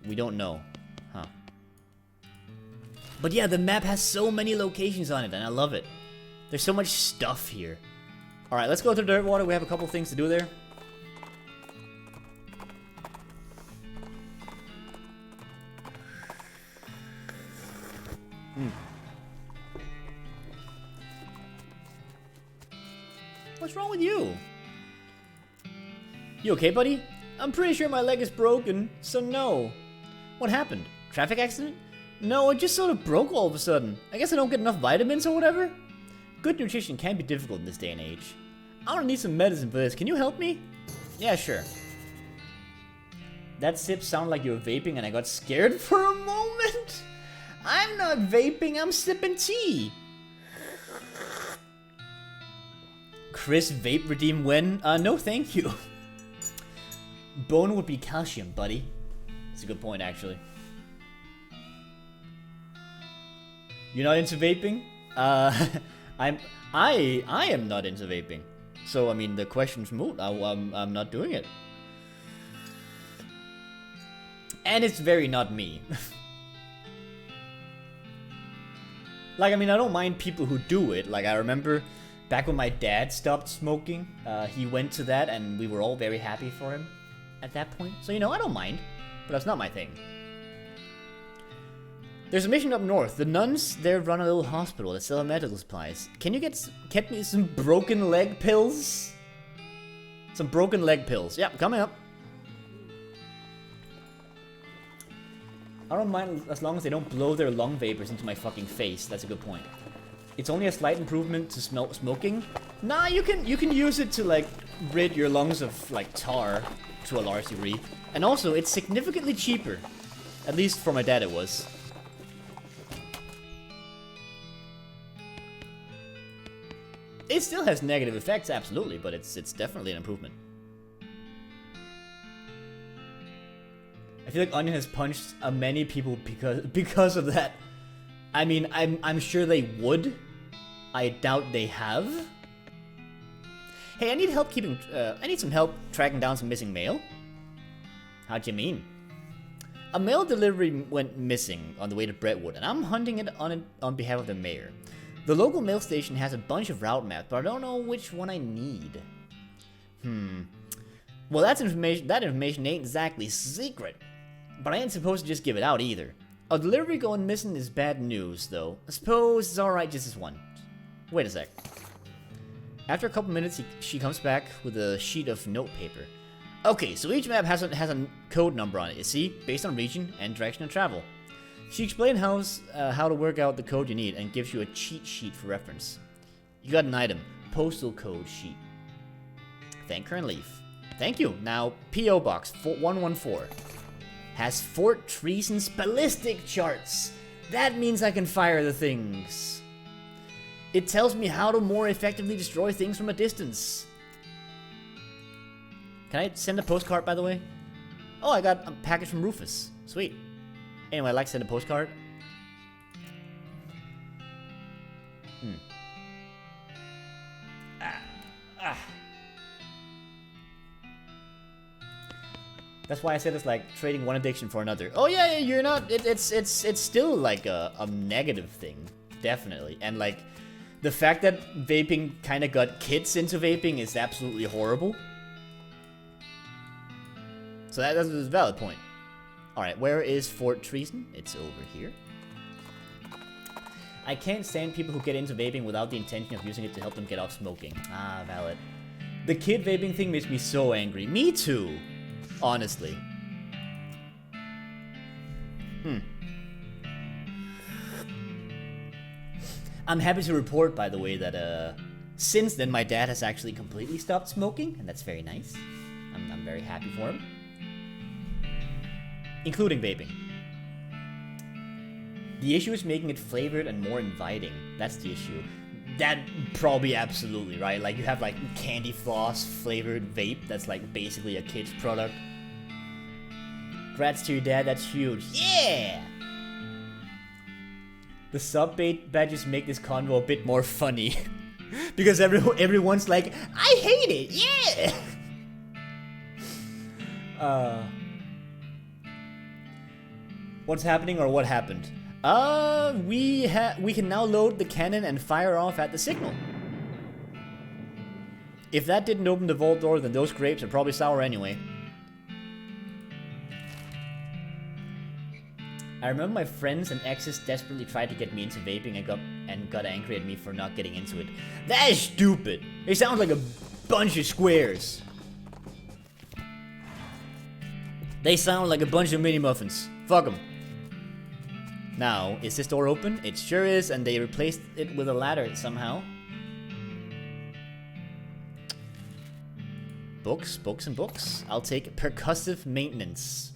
A: We don't know. Huh. But yeah, the map has so many locations on it, and I love it. There's so much stuff here. Alright, let's go to Dirtwater. We have a couple things to do there. What's wrong with you? You okay, buddy? I'm pretty sure my leg is broken, so no. What happened? Traffic accident? No, it just sort of broke all of a sudden. I guess I don't get enough vitamins or whatever? Good nutrition can be difficult in this day and age. I'm gonna need some medicine for this. Can you help me? Yeah, sure. That sip sounded like you were vaping and I got scared for a moment. I'm not vaping, I'm sipping tea. Chris vape redeem when? No thank you. Bone would be calcium, buddy. That's a good point, actually. You're not into vaping? I am not into vaping. So I mean the question's moot. I'm not doing it. And it's very not me. Like, I mean, I don't mind people who do it. Like, I remember back when my dad stopped smoking, he went to that, and we were all very happy for him at that point. So, you know, I don't mind, but that's not my thing. There's a mission up north. The nuns there run a little hospital that sell medical supplies. Can you get me some broken leg pills? Some broken leg pills. Yeah, coming up. I don't mind as long as they don't blow their lung vapors into my fucking face. That's a good point. It's only a slight improvement to smoking. Nah, you can use it to like rid your lungs of like tar to a large degree. And also, it's significantly cheaper. At least for my dad it was. It still has negative effects, absolutely, but it's definitely an improvement. I feel like Onion has punched many people because of that. I mean, I'm sure they would. I doubt they have. Hey, I need help I need some help tracking down some missing mail. How'd you mean? A mail delivery went missing on the way to Brentwood, and I'm hunting it on behalf of the mayor. The local mail station has a bunch of route maps, but I don't know which one I need. Well, that information ain't exactly secret. But I ain't supposed to just give it out either. A delivery going missing is bad news, though. I suppose it's alright just as one. Wait a sec. After a couple minutes, she comes back with a sheet of notepaper. Okay, so each map has a code number on it, you see? Based on region and direction of travel. She explained how to work out the code you need and gives you a cheat sheet for reference. You got an item. Postal code sheet. Thank her and leave. Thank you. Now, P.O. Box 114. Has Fort Treason's ballistic charts. That means I can fire the things. It tells me how to more effectively destroy things from a distance. Can I send a postcard, by the way? Oh, I got a package from Rufus. Sweet. Anyway, I'd like to send a postcard. That's why I said it's like trading one addiction for another. Oh yeah, you're not. It's still like a negative thing, definitely. And like, the fact that vaping kind of got kids into vaping is absolutely horrible. So that's a valid point. All right, where is Fort Treason? It's over here. I can't stand people who get into vaping without the intention of using it to help them get off smoking. Ah, valid. The kid vaping thing makes me so angry. Me too. Honestly. I'm happy to report, by the way, that since then my dad has actually completely stopped smoking, and that's very nice. I'm very happy for him. Including vaping. The issue is making it flavored and more inviting. That's the issue. That probably absolutely, right? Like, you have like candy floss flavored vape that's like basically a kid's product. Congrats to your dad, that's huge. Yeah! The sub badges make this convo a bit more funny. Because everyone's like, I hate it, yeah! What's happening or what happened? We can now load the cannon and fire off at the signal. If that didn't open the vault door, then those grapes are probably sour anyway. I remember my friends and exes desperately tried to get me into vaping and got angry at me for not getting into it. That is stupid. They sound like a bunch of squares. They sound like a bunch of mini muffins. Fuck them. Now, is this door open? It sure is, and they replaced it with a ladder somehow. Books, books, and books. I'll take percussive maintenance.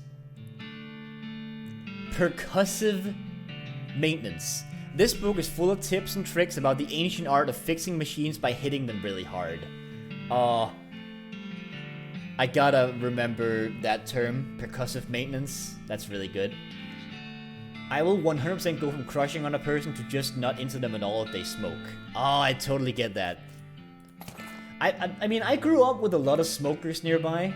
A: Percussive maintenance. This book is full of tips and tricks about the ancient art of fixing machines by hitting them really hard. I gotta remember that term, percussive maintenance. That's really good. I will 100% go from crushing on a person to just not into them at all if they smoke. Oh, I totally get that. I mean, I grew up with a lot of smokers nearby.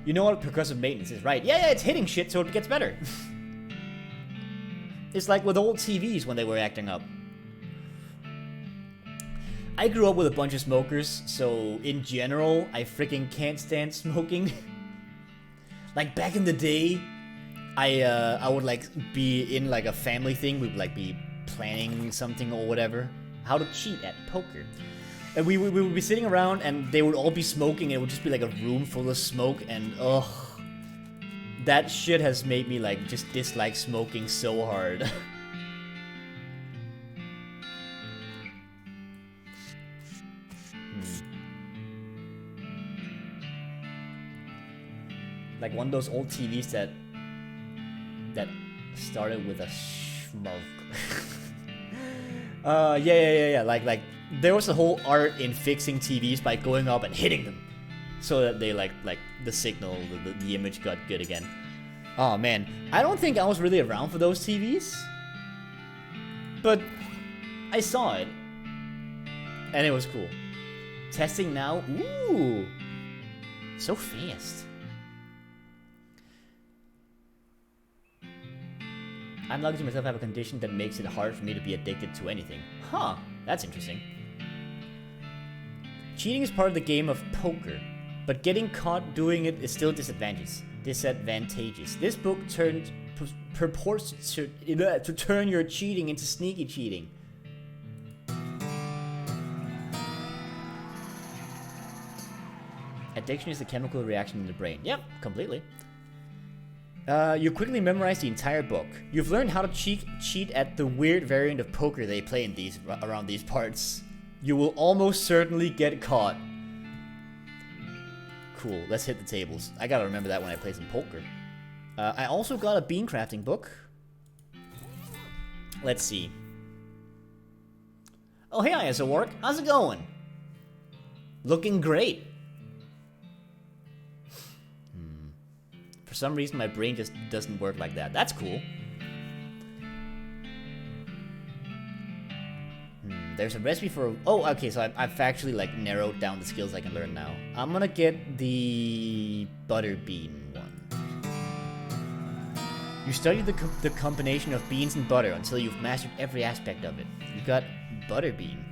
A: You know what percussive maintenance is, right? Yeah, it's hitting shit so it gets better. It's like with old TVs when they were acting up. I grew up with a bunch of smokers, so in general, I freaking can't stand smoking. Like back in the day, I would like be in like a family thing. We would like be planning something or whatever, how to cheat at poker, and we would be sitting around and they would all be smoking, and it would just be like a room full of smoke, and ugh, that shit has made me like just dislike smoking so hard. Like one of those old TVs that started with a smoke. Yeah. Like there was a whole art in fixing TVs by going up and hitting them, so that they like the signal, the image got good again. Oh man, I don't think I was really around for those TVs, but I saw it, and it was cool. Testing now. Ooh, so fast. I'm lucky to myself have a condition that makes it hard for me to be addicted to anything. Huh, that's interesting. Cheating is part of the game of poker, but getting caught doing it is still disadvantageous. This book purports to turn your cheating into sneaky cheating. Addiction is a chemical reaction in the brain. Yep, completely. You quickly memorize the entire book. You've learned how to cheat at the weird variant of poker they play in around these parts. You will almost certainly get caught. Cool, let's hit the tables. I gotta remember that when I play some poker. I also got a bean crafting book. Let's see. Oh hey ISO how's it going? Looking great. For some reason, my brain just doesn't work like that. That's cool. There's a recipe for... Oh, okay, so I've actually, like, narrowed down the skills I can learn now. I'm gonna get the butter bean one. You study the combination of beans and butter until you've mastered every aspect of it. You got butter bean.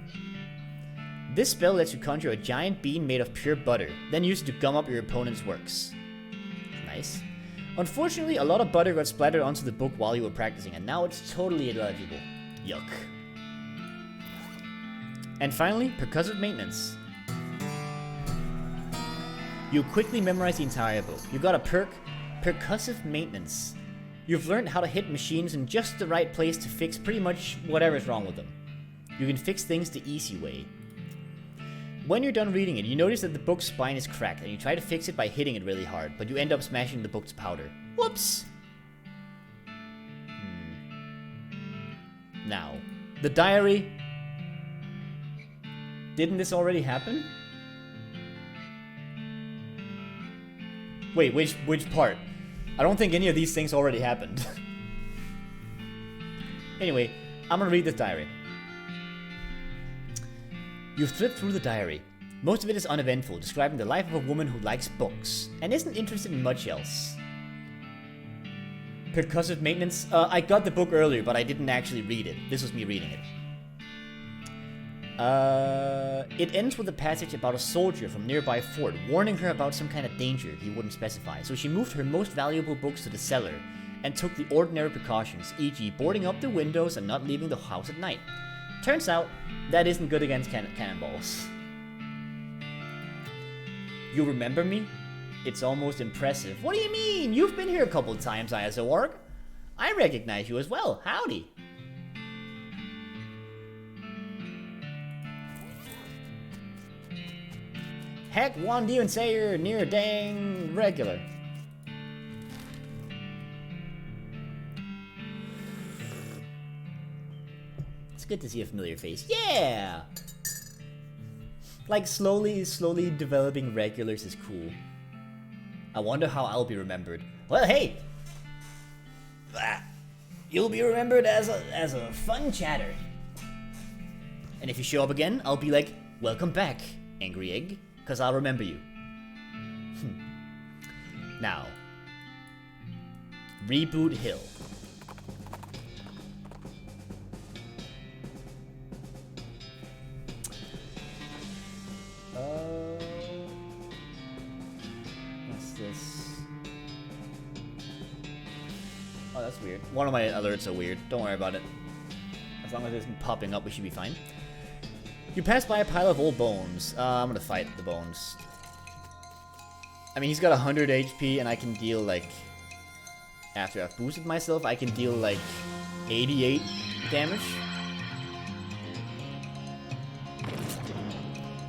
A: This spell lets you conjure a giant bean made of pure butter, then use it to gum up your opponent's works. Nice. Unfortunately, a lot of butter got splattered onto the book while you were practicing, and now it's totally illegible. Yuck. And finally, percussive maintenance. You quickly memorize the entire book. You got a percussive maintenance. You've learned how to hit machines in just the right place to fix pretty much whatever's wrong with them. You can fix things the easy way. When you're done reading it, you notice that the book's spine is cracked, and you try to fix it by hitting it really hard, but you end up smashing the book to powder. Whoops! Now, the diary... Didn't this already happen? Wait, which part? I don't think any of these things already happened. Anyway, I'm gonna read this diary. You've flipped through the diary. Most of it is uneventful, describing the life of a woman who likes books, and isn't interested in much else. Percussive maintenance? I got the book earlier, but I didn't actually read it. This was me reading it. It ends with a passage about a soldier from nearby fort, warning her about some kind of danger he wouldn't specify, so she moved her most valuable books to the cellar, and took the ordinary precautions, e.g. boarding up the windows and not leaving the house at night. Turns out, that isn't good against cannonballs. You remember me? It's almost impressive. What do you mean? You've been here a couple times, ISO Orc. I recognize you as well. Howdy. Heck, one you and say you're near dang regular. It's good to see a familiar face. Yeah! Like, slowly developing regulars is cool. I wonder how I'll be remembered. Well, hey! You'll be remembered as a fun chatter. And if you show up again, I'll be like, welcome back, Angry Egg, because I'll remember you. Now, Reboot Hill. Oh, that's weird. One of my alerts are weird. Don't worry about it. As long as it isn't popping up, we should be fine. You pass by a pile of old bones. I'm gonna fight the bones. I mean, he's got 100 HP, and I can deal, like... After I've boosted myself, I can deal, like, 88 damage.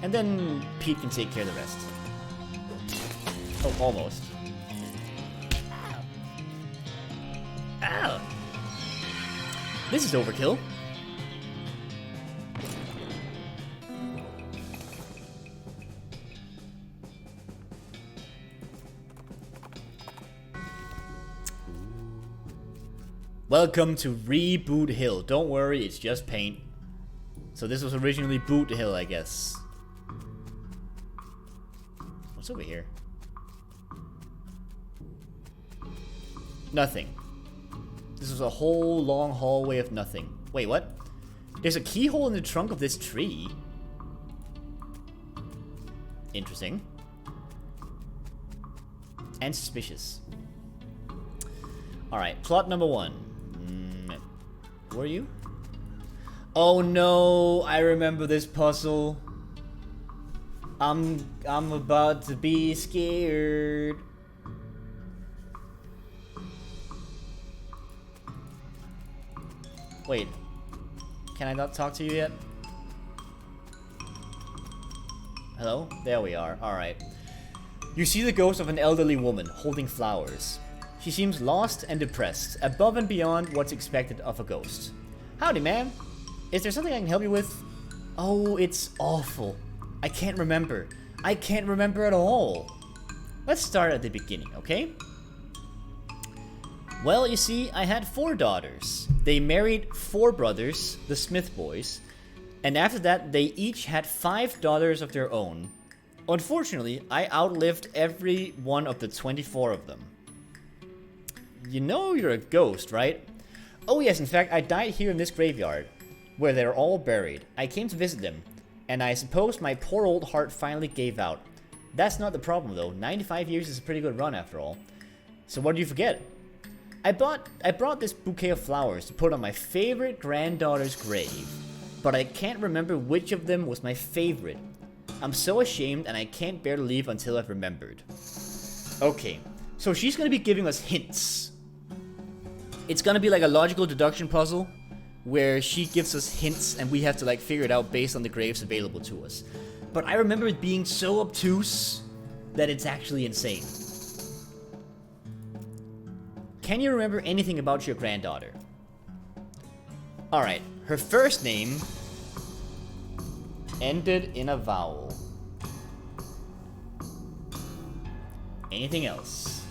A: And then Pete can take care of the rest. Oh, almost. Ow! This is overkill. Welcome to Reboot Hill. Don't worry, it's just paint. So this was originally Boot Hill, I guess. What's over here? Nothing. This was a whole long hallway of nothing. Wait, what? There's a keyhole in the trunk of this tree. Interesting. And suspicious. Alright, plot number 1. Who are you? Oh no, I remember this puzzle. I'm about to be scared. Wait, can I not talk to you yet? Hello? There we are. Alright. You see the ghost of an elderly woman holding flowers. She seems lost and depressed, above and beyond what's expected of a ghost. Howdy, ma'am. Is there something I can help you with? Oh, it's awful. I can't remember. I can't remember at all. Let's start at the beginning, okay? Well, you see, I had 4 daughters. They married 4 brothers, the Smith boys, and after that, they each had 5 daughters of their own. Unfortunately, I outlived every one of the 24 of them. You know you're a ghost, right? Oh yes, in fact, I died here in this graveyard, where they're all buried. I came to visit them, and I suppose my poor old heart finally gave out. That's not the problem though. 95 years is a pretty good run after all. So what did you forget? I brought this bouquet of flowers to put on my favorite granddaughter's grave, but I can't remember which of them was my favorite. I'm so ashamed and I can't bear to leave until I've remembered. Okay, so she's gonna be giving us hints. It's gonna be like a logical deduction puzzle where she gives us hints and we have to like figure it out based on the graves available to us. But I remember it being so obtuse that it's actually insane. Can you remember anything about your granddaughter? Alright, her first name ended in a vowel. Anything else?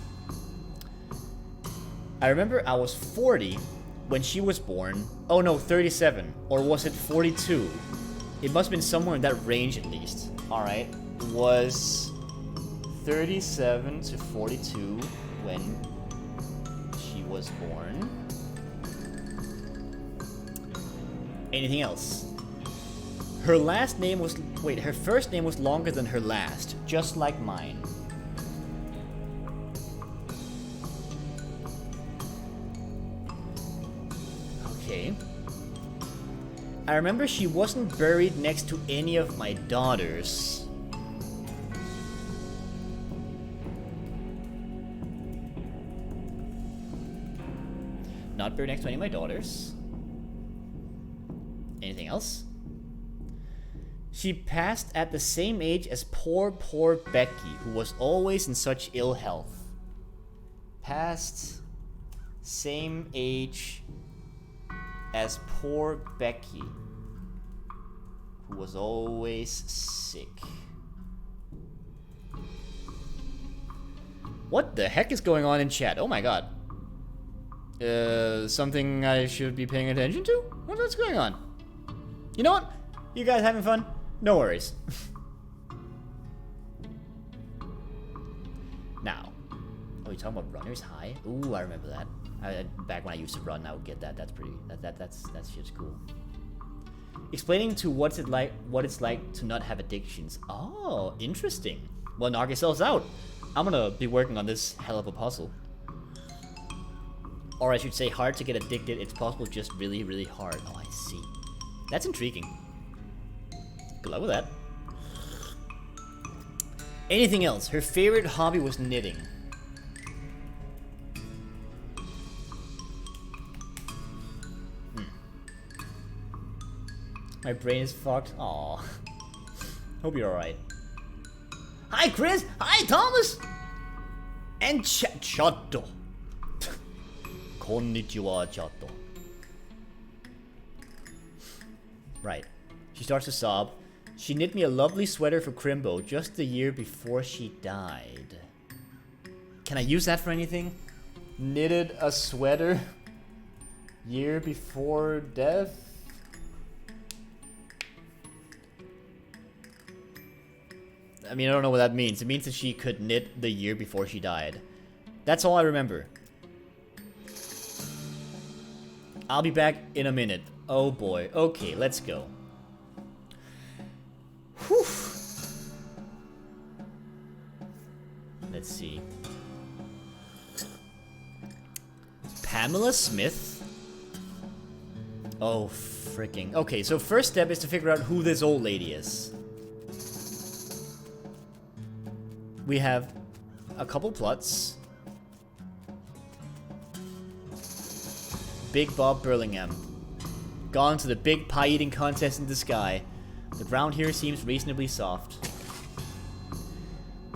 A: I remember I was 40 when she was born. Oh no, 37. Or was it 42? It must have been somewhere in that range at least. Alright, it was 37 to 42 when she was born. Anything else? Her last name was... Wait, her first name was longer than her last, just like mine. Okay. I remember she wasn't buried next to any of my daughters. Not buried next to any of my daughters. Anything else? She passed at the same age as poor Becky, who was always in such ill health. Passed same age as poor Becky, who was always sick. What the heck is going on in chat? Oh my god. Something I should be paying attention to? What's going on? You know what? You guys having fun? No worries. Now. Oh, you talking about runner's high? Ooh, I remember that. Back when I used to run, I would get that. That's pretty. That's shit's cool. Explaining to what it's like to not have addictions. Oh, interesting. Well, knock yourselves out. I'm gonna be working on this hell of a puzzle. Or I should say hard to get addicted. It's possible, just really, really hard. Oh, I see. That's intriguing. Good luck with that. Anything else? Her favorite hobby was knitting. My brain is fucked. Aw. Hope you're alright. Hi, Chris! Hi, Thomas! And Chatto. Konnichiwa, Chatto. Right. She starts to sob. She knit me a lovely sweater for Crimbo just the year before she died. Can I use that for anything? Knitted a sweater year before death? I mean, I don't know what that means. It means that she could knit the year before she died. That's all I remember. I'll be back in a minute. Oh boy. Okay, let's go. Whew. Let's see. Pamela Smith? Oh, freaking. Okay, so first step is to figure out who this old lady is. We have a couple plots. Big Bob Burlingham. Gone to the big pie eating contest in the sky. The ground here seems reasonably soft.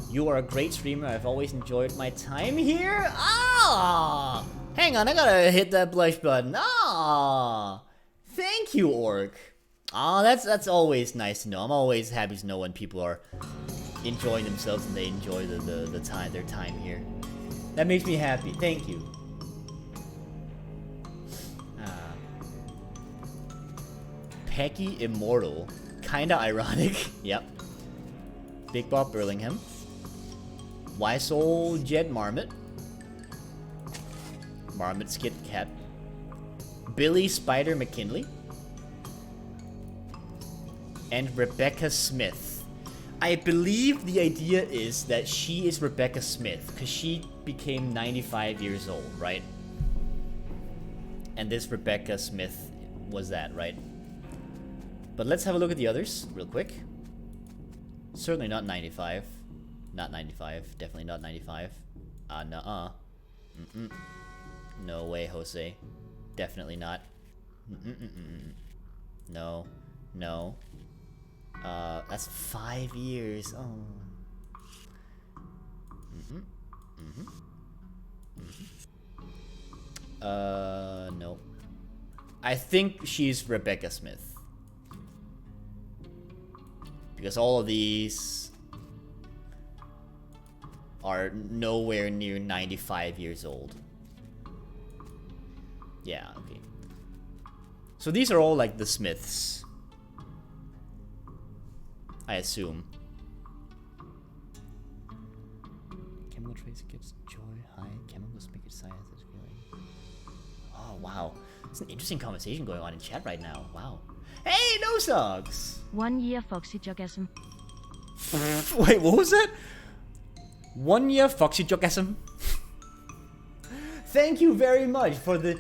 A: You are a great streamer. I've always enjoyed my time here. Ah! Hang on, I gotta hit that blush button. Ah! Thank you, Orc. Ah, that's always nice to know. I'm always happy to know when people are enjoying themselves and they enjoy the time, their time here. That makes me happy. Thank you. Pecky Immortal. Kinda ironic. Yep. Big Bob Burlingham. Wiseold Jed Marmot. Marmot Skit Cat. Billy Spider McKinley. And Rebecca Smith. I believe the idea is that she is Rebecca Smith, because she became 95 years old, right? And this Rebecca Smith was that, right? But let's have a look at the others, real quick. Certainly not 95. Not 95. Definitely not 95. Nuh-uh. Mm-mm. No way, Jose. Definitely not. Mm-mm-mm-mm. No. No. That's 5 years. Oh. Mm-hmm. Mm-hmm. Mm-hmm. No. I think she's Rebecca Smith. Because all of these are nowhere near 95 years old. Yeah, okay. So these are all like the Smiths. I assume. Chemical trace gives joy, high. Chemicals make it science is feeling. Oh, wow. It's an interesting conversation going on in chat right now. Wow. Hey, no socks!
B: 1 year Foxy Jogasm.
A: Wait, what was that? 1 year Foxy Jogasm? Thank you very much for the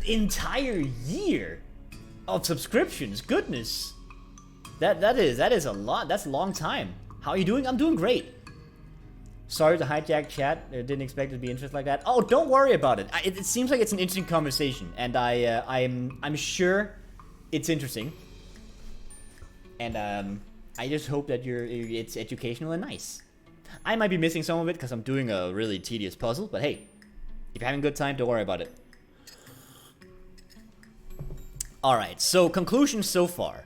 A: entire year of subscriptions. Goodness. That is a lot. That's a long time. How are you doing? I'm doing great. Sorry to hijack chat. I didn't expect it to be interesting like that. Oh, don't worry about it. It seems like it's an interesting conversation, and I'm sure it's interesting. And I just hope that it's educational and nice. I might be missing some of it because I'm doing a really tedious puzzle, but hey, if you're having a good time, don't worry about it. All right. So conclusion so far.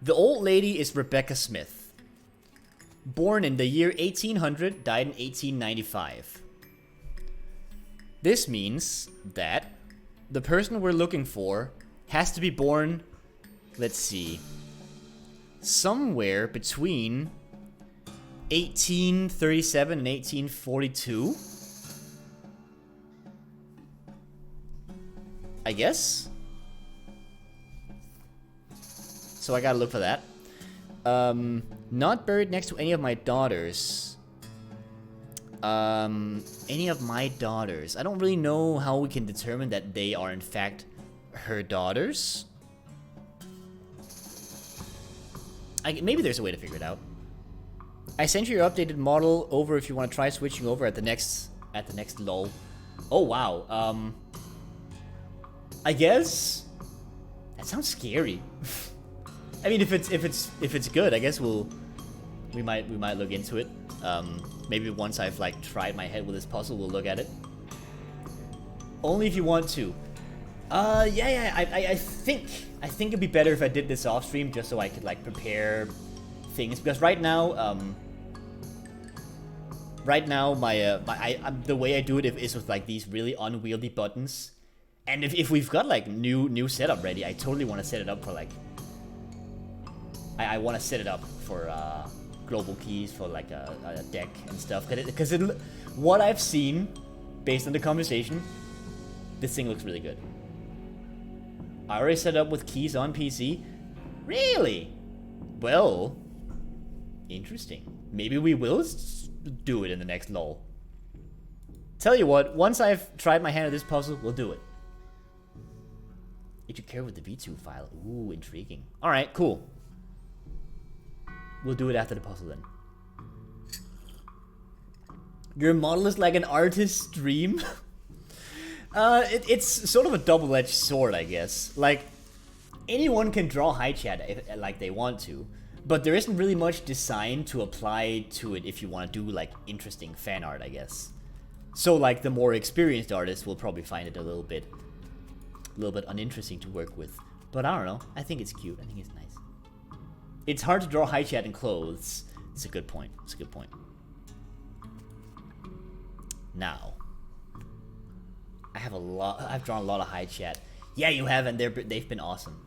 A: The old lady is Rebecca Smith. Born in the year 1800, died in 1895. This means that the person we're looking for has to be born, let's see, somewhere between 1837 and 1842. I guess? So I gotta look for that. Not buried next to any of my daughters. Any of my daughters. I don't really know how we can determine that they are in fact her daughters. Maybe there's a way to figure it out. I sent you your updated model over if you want to try switching over at the next lull. Oh wow. I guess that sounds scary. I mean, if it's good, I guess we might look into it. Maybe once I've like tried my head with this puzzle, we'll look at it. Only if you want to. Yeah. I think it'd be better if I did this off stream just so I could like prepare things, because right now the way I do it is with like these really unwieldy buttons, and if we've got like new setup ready, I totally want to set it up for like I want to set it up for global keys for like a deck and stuff, because what I've seen based on the conversation, this thing looks really good. I already set it up with keys on PC. Really? Well, interesting. Maybe we will do it in the next lull. Tell you what, once I've tried my hand at this puzzle, we'll do it. Did you care with the V2 file? Ooh, intriguing. Alright, cool. We'll do it after the puzzle then. Your model is like an artist's dream? It's sort of a double-edged sword, I guess. Like, anyone can draw high chat like they want to, but there isn't really much design to apply to it if you want to do like interesting fan art, I guess. So like the more experienced artists will probably find it a little bit uninteresting to work with. But I don't know. I think it's cute. I think it's nice. It's hard to draw high chat in clothes. It's a good point. It's a good point. Now, I've drawn a lot of high chat. Yeah, you have, and they've been awesome.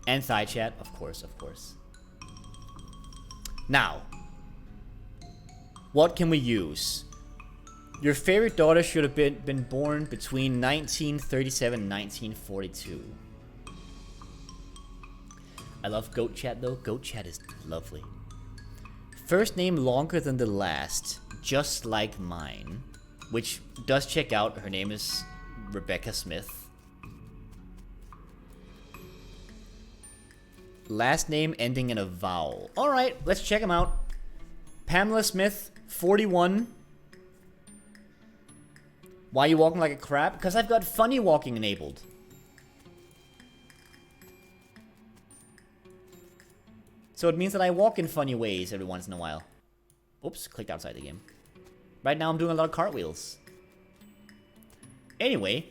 A: And thigh chat, of course. Now, what can we use? Your favorite daughter should have been born between 1937 and 1942. I love goat chat though. Goat chat is lovely. First name longer than the last, just like mine. Which does check out. Her name is Rebecca Smith. Last name ending in a vowel. Alright, let's check them out. Pamela Smith, 41. Why are you walking like a crab? Because I've got funny walking enabled. So it means that I walk in funny ways every once in a while. Oops, clicked outside the game. Right now I'm doing a lot of cartwheels. Anyway,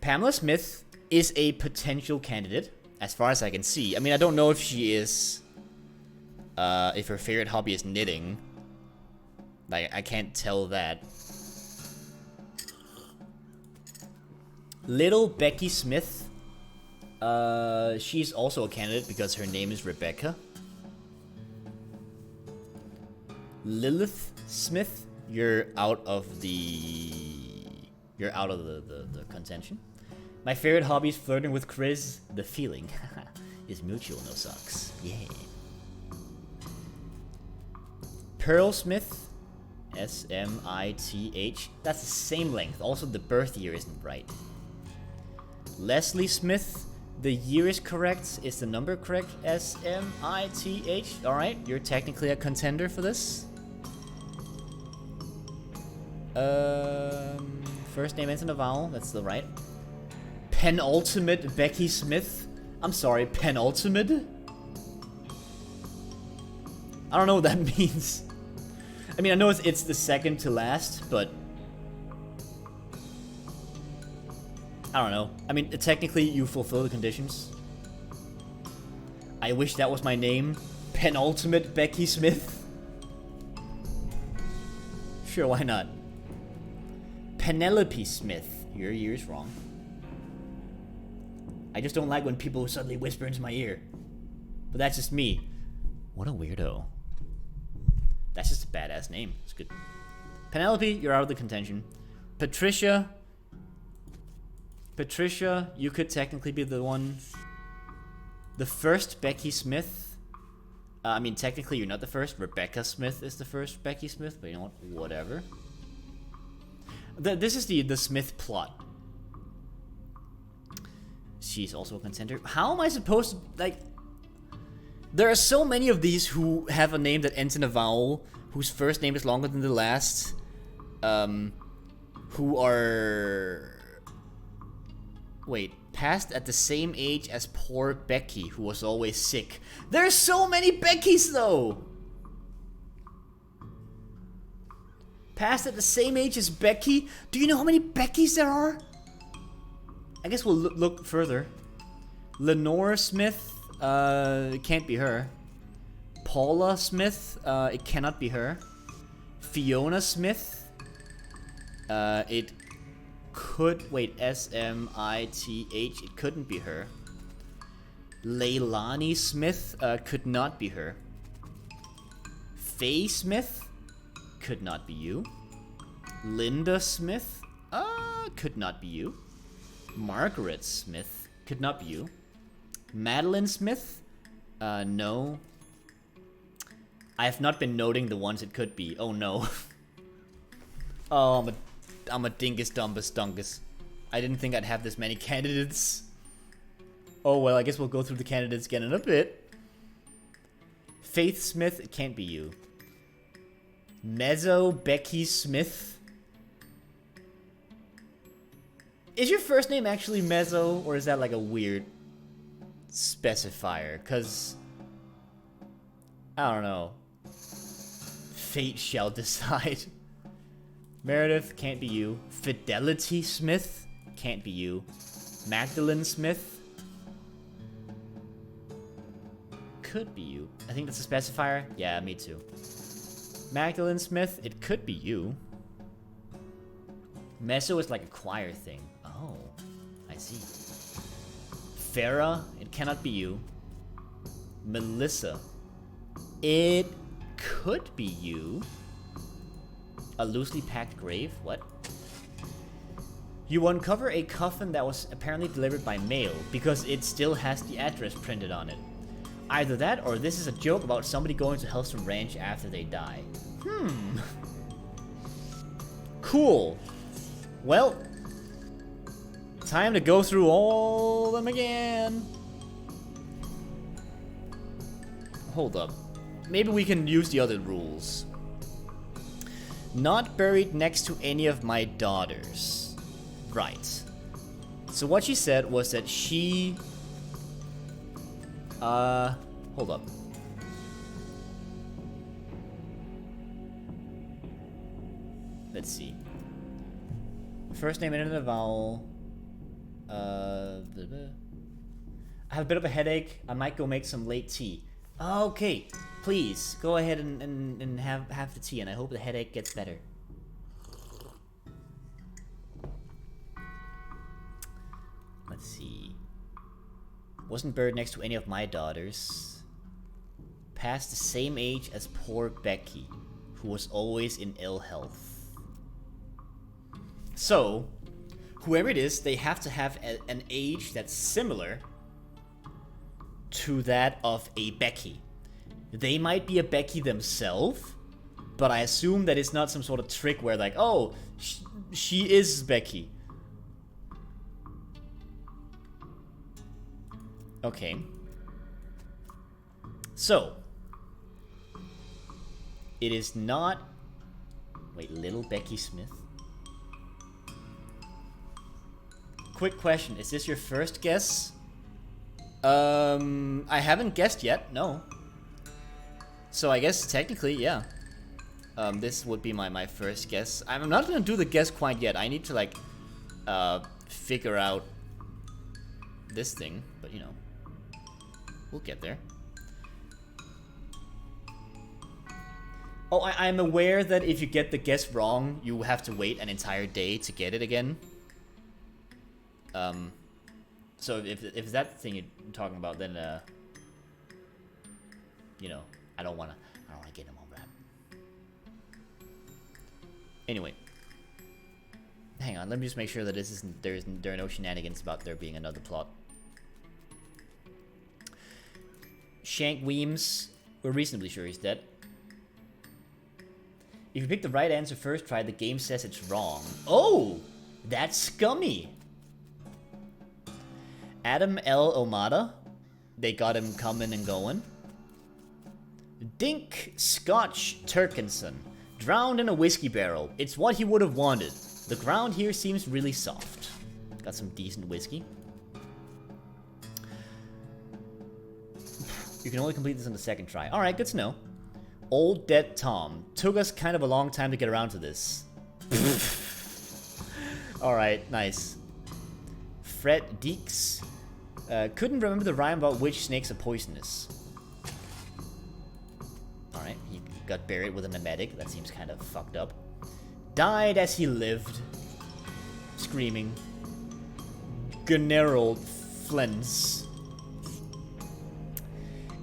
A: Pamela Smith is a potential candidate, as far as I can see. I mean, I don't know if she is... if her favorite hobby is knitting. Like, I can't tell that. Little Becky Smith. She's also a candidate because her name is Rebecca. Lilith Smith. You're out of the contention. My favorite hobby is flirting with Chris. The feeling is mutual, no sucks. Yeah. Pearl Smith. S-M-I-T-H. That's the same length. Also, the birth year isn't right. Leslie Smith. The year is correct. Is the number correct? S-M-I-T-H. Alright, you're technically a contender for this. First name ends in a vowel. That's the right. Penultimate Becky Smith. I'm sorry, penultimate? I don't know what that means. I mean, I know it's the second to last, but... I don't know. I mean, technically, you fulfill the conditions. I wish that was my name. Penultimate Becky Smith. Sure, why not? Penelope Smith. Your year is wrong. I just don't like when people suddenly whisper into my ear. But that's just me. What a weirdo. That's just a badass name. It's good. Penelope, you're out of the contention. Patricia. Patricia, you could technically be the one. The first Becky Smith. I mean, technically, you're not the first. Rebecca Smith is the first Becky Smith, but you know what? Whatever. This is the Smith plot. She's also a contender. How am I supposed to, like... There are so many of these who have a name that ends in a vowel, whose first name is longer than the last, who are... Wait, passed at the same age as poor Becky, who was always sick. There's so many Beckys, though! Passed at the same age as Becky? Do you know how many Beckys there are? I guess we'll look further. Lenore Smith, it can't be her. Paula Smith, it cannot be her. Fiona Smith, it could, wait, S-M-I-T-H, it couldn't be her. Leilani Smith, could not be her. Faye Smith, could not be you. Linda Smith, could not be you. Margaret Smith, could not be you. Madeline Smith, no. I have not been noting the ones it could be. Oh no. Oh, I'm a dingus dumbus dungus. I didn't think I'd have this many candidates. Oh well, I guess we'll go through the candidates again in a bit. Faith Smith, it can't be you. Mezzo Becky Smith. Is your first name actually Mezzo, or is that like a weird specifier? Cause I don't know. Fate shall decide. Meredith, can't be you. Fidelity Smith, can't be you. Magdalene Smith, could be you. I think that's a specifier. Yeah, me too. Magdalene Smith, it could be you. Meso is like a choir thing. Oh, I see. Farah, it cannot be you. Melissa, it could be you. A loosely packed grave? What? You uncover a coffin that was apparently delivered by mail because it still has the address printed on it. Either that or this is a joke about somebody going to Hellstrom Ranch after they die. Cool. Well, time to go through all of them again. Hold up. Maybe we can use the other rules. Not buried next to any of my daughters. Right. So what she said was that she... hold up. Let's see. First name ended in a vowel. I have a bit of a headache. I might go make some late tea. Okay, please go ahead and have the tea, and I hope the headache gets better. Let's see. Wasn't buried next to any of my daughters. Past the same age as poor Becky, who was always in ill health. So, whoever it is, they have to have an age that's similar to that of a Becky. They might be a Becky themselves, but I assume that it's not some sort of trick where like, oh, she is Becky. Okay. So, it is not... Wait, little Becky Smith? Quick question, is this your first guess? I haven't guessed yet, no. So I guess technically, yeah. This would be my first guess. I'm not gonna do the guess quite yet. I need to like, figure out this thing, but you know, we'll get there. Oh, I'm aware that if you get the guess wrong, you have to wait an entire day to get it again. So if that thing you're talking about, then you know, I don't wanna get him on that. Anyway, hang on, let me just make sure that this isn't there are no shenanigans about there being another plot. Shank Weems, We're reasonably sure he's dead. If you pick the right answer first try, the game says it's wrong. Oh! That's scummy! Adam L. Omada. They got him coming and going. Dink Scotch Turkinson. Drowned in a whiskey barrel. It's what he would have wanted. The ground here seems really soft. Got some decent whiskey. You can only complete this on the second try. Alright, good to know. Old Dead Tom. Took us kind of a long time to get around to this. Alright, nice. Fred Deeks. Couldn't remember the rhyme about which snakes are poisonous. Alright, he got buried with an emetic. That seems kind of fucked up. Died as he lived. Screaming. General Flens.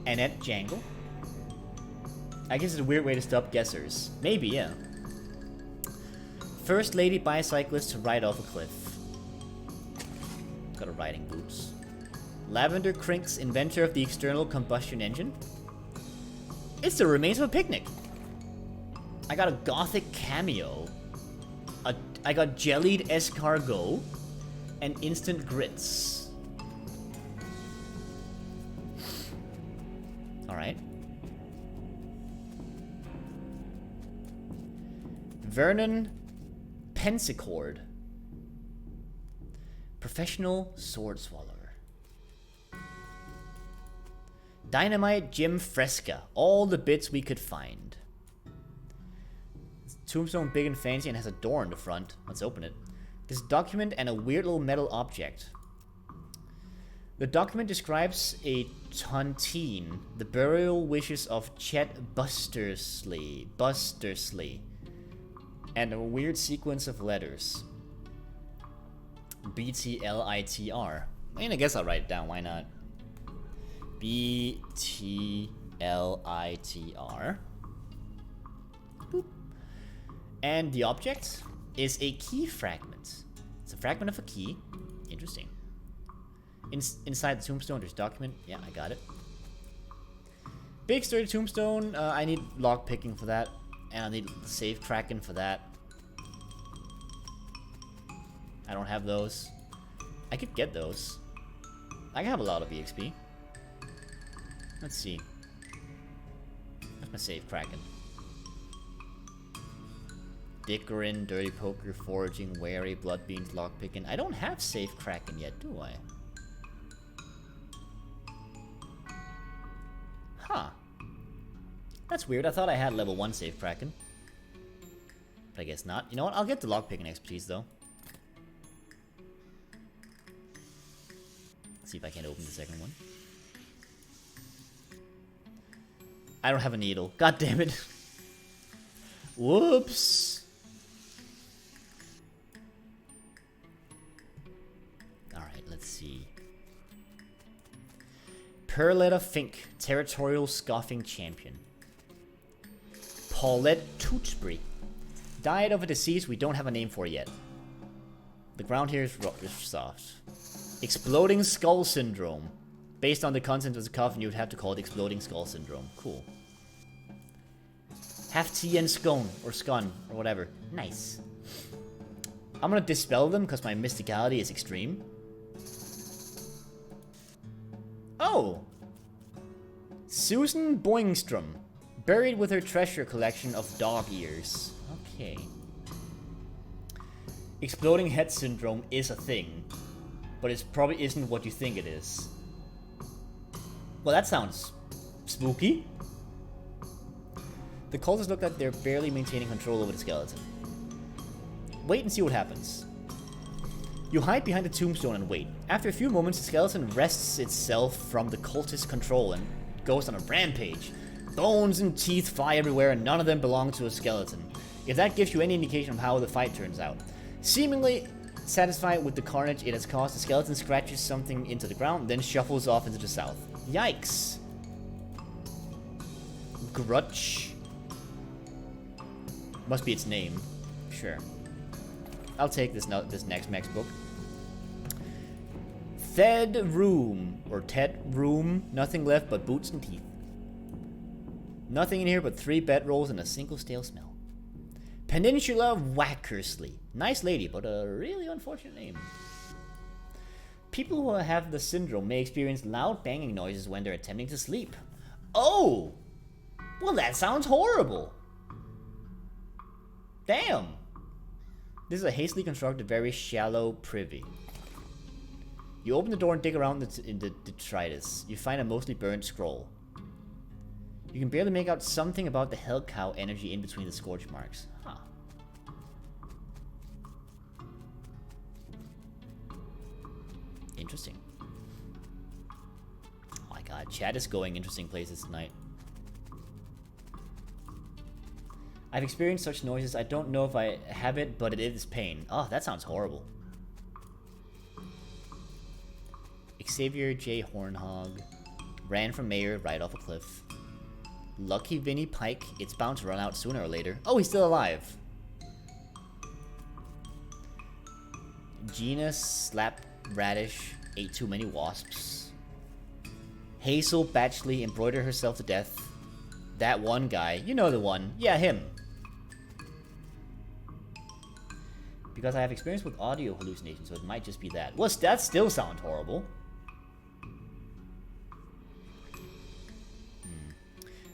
A: Annette Jangle. I guess it's a weird way to stop guessers. Maybe, yeah. First lady bicyclist to ride off a cliff. Got a riding boots. Lavender Crinks, inventor of the external combustion engine. It's the remains of a picnic. I got a gothic cameo. I got jellied escargot. And instant grits. Alright. Vernon Pensicord. Professional sword swallower. Dynamite Jim Fresca. All the bits we could find. Tombstone big and fancy and has a door in the front. Let's open it. This document and a weird little metal object. The document describes a tontine, the burial wishes of Chet Bustersley, and a weird sequence of letters. BTLITR. I mean, I guess I'll write it down, why not? BTLITR. Boop. And the object is a key fragment. It's a fragment of a key. Interesting. Inside the tombstone, there's document. Yeah, I got it. Big sturdy tombstone. I need lock picking for that, and I need safe cracking for that. I don't have those. I could get those. I have a lot of EXP. Let's see. Where's my safe cracking? Dickering, dirty poker, foraging, wary, blood beans, lockpicking. I don't have safe cracking yet, do I? Huh. That's weird. I thought I had level 1 safe cracking. But I guess not. You know what? I'll get the lockpicking expertise though. Let's see if I can open the second one. I don't have a needle. God damn it. Whoops. Alright, let's see. Perletta Fink, territorial scoffing champion. Paulette Tewksbury. Died of a disease we don't have a name for yet. The ground here is soft. Exploding Skull Syndrome. Based on the content of the coffin, you would have to call it Exploding Skull Syndrome. Cool. Have tea and scone, or scone, or whatever. Nice. I'm gonna dispel them because my mysticality is extreme. Oh! Susan Boingstrom. Buried with her treasure collection of dog ears. Okay. Exploding head syndrome is a thing, but it probably isn't what you think it is. Well, that sounds spooky. The cultists look like they're barely maintaining control over the skeleton. Wait and see what happens. You hide behind the tombstone and wait. After a few moments, the skeleton wrests itself from the cultist's control and goes on a rampage. Bones and teeth fly everywhere and none of them belong to a skeleton. If that gives you any indication of how the fight turns out. Seemingly satisfied with the carnage it has caused, the skeleton scratches something into the ground, then shuffles off into the south. Yikes. Grutch. Must be its name. Sure. I'll take this next Max book. Thed Room, or Ted Room, nothing left but boots and teeth. Nothing in here but 3 bedrolls and a single stale smell. Peninsula Wackersley. Nice lady, but a really unfortunate name. People who have the syndrome may experience loud banging noises when they're attempting to sleep. Oh! Well, that sounds horrible. Damn. This is a hastily constructed, very shallow privy. You open the door and dig around in the detritus. You find a mostly burned scroll. You can barely make out something about the hell cow energy in between the scorch marks. Huh. Interesting. Oh my god, chat is going interesting places tonight. I've experienced such noises. I don't know if I have it, but it is pain. Oh, that sounds horrible. Xavier J. Hornhog ran from mayor right off a cliff. Lucky Vinny Pike. It's bound to run out sooner or later. Oh, he's still alive. Gina Slapradish ate too many wasps. Hazel Batchley embroidered herself to death. That one guy. You know the one. Yeah, him. Because I have experience with audio hallucinations, so it might just be that. Well, that still sounds horrible.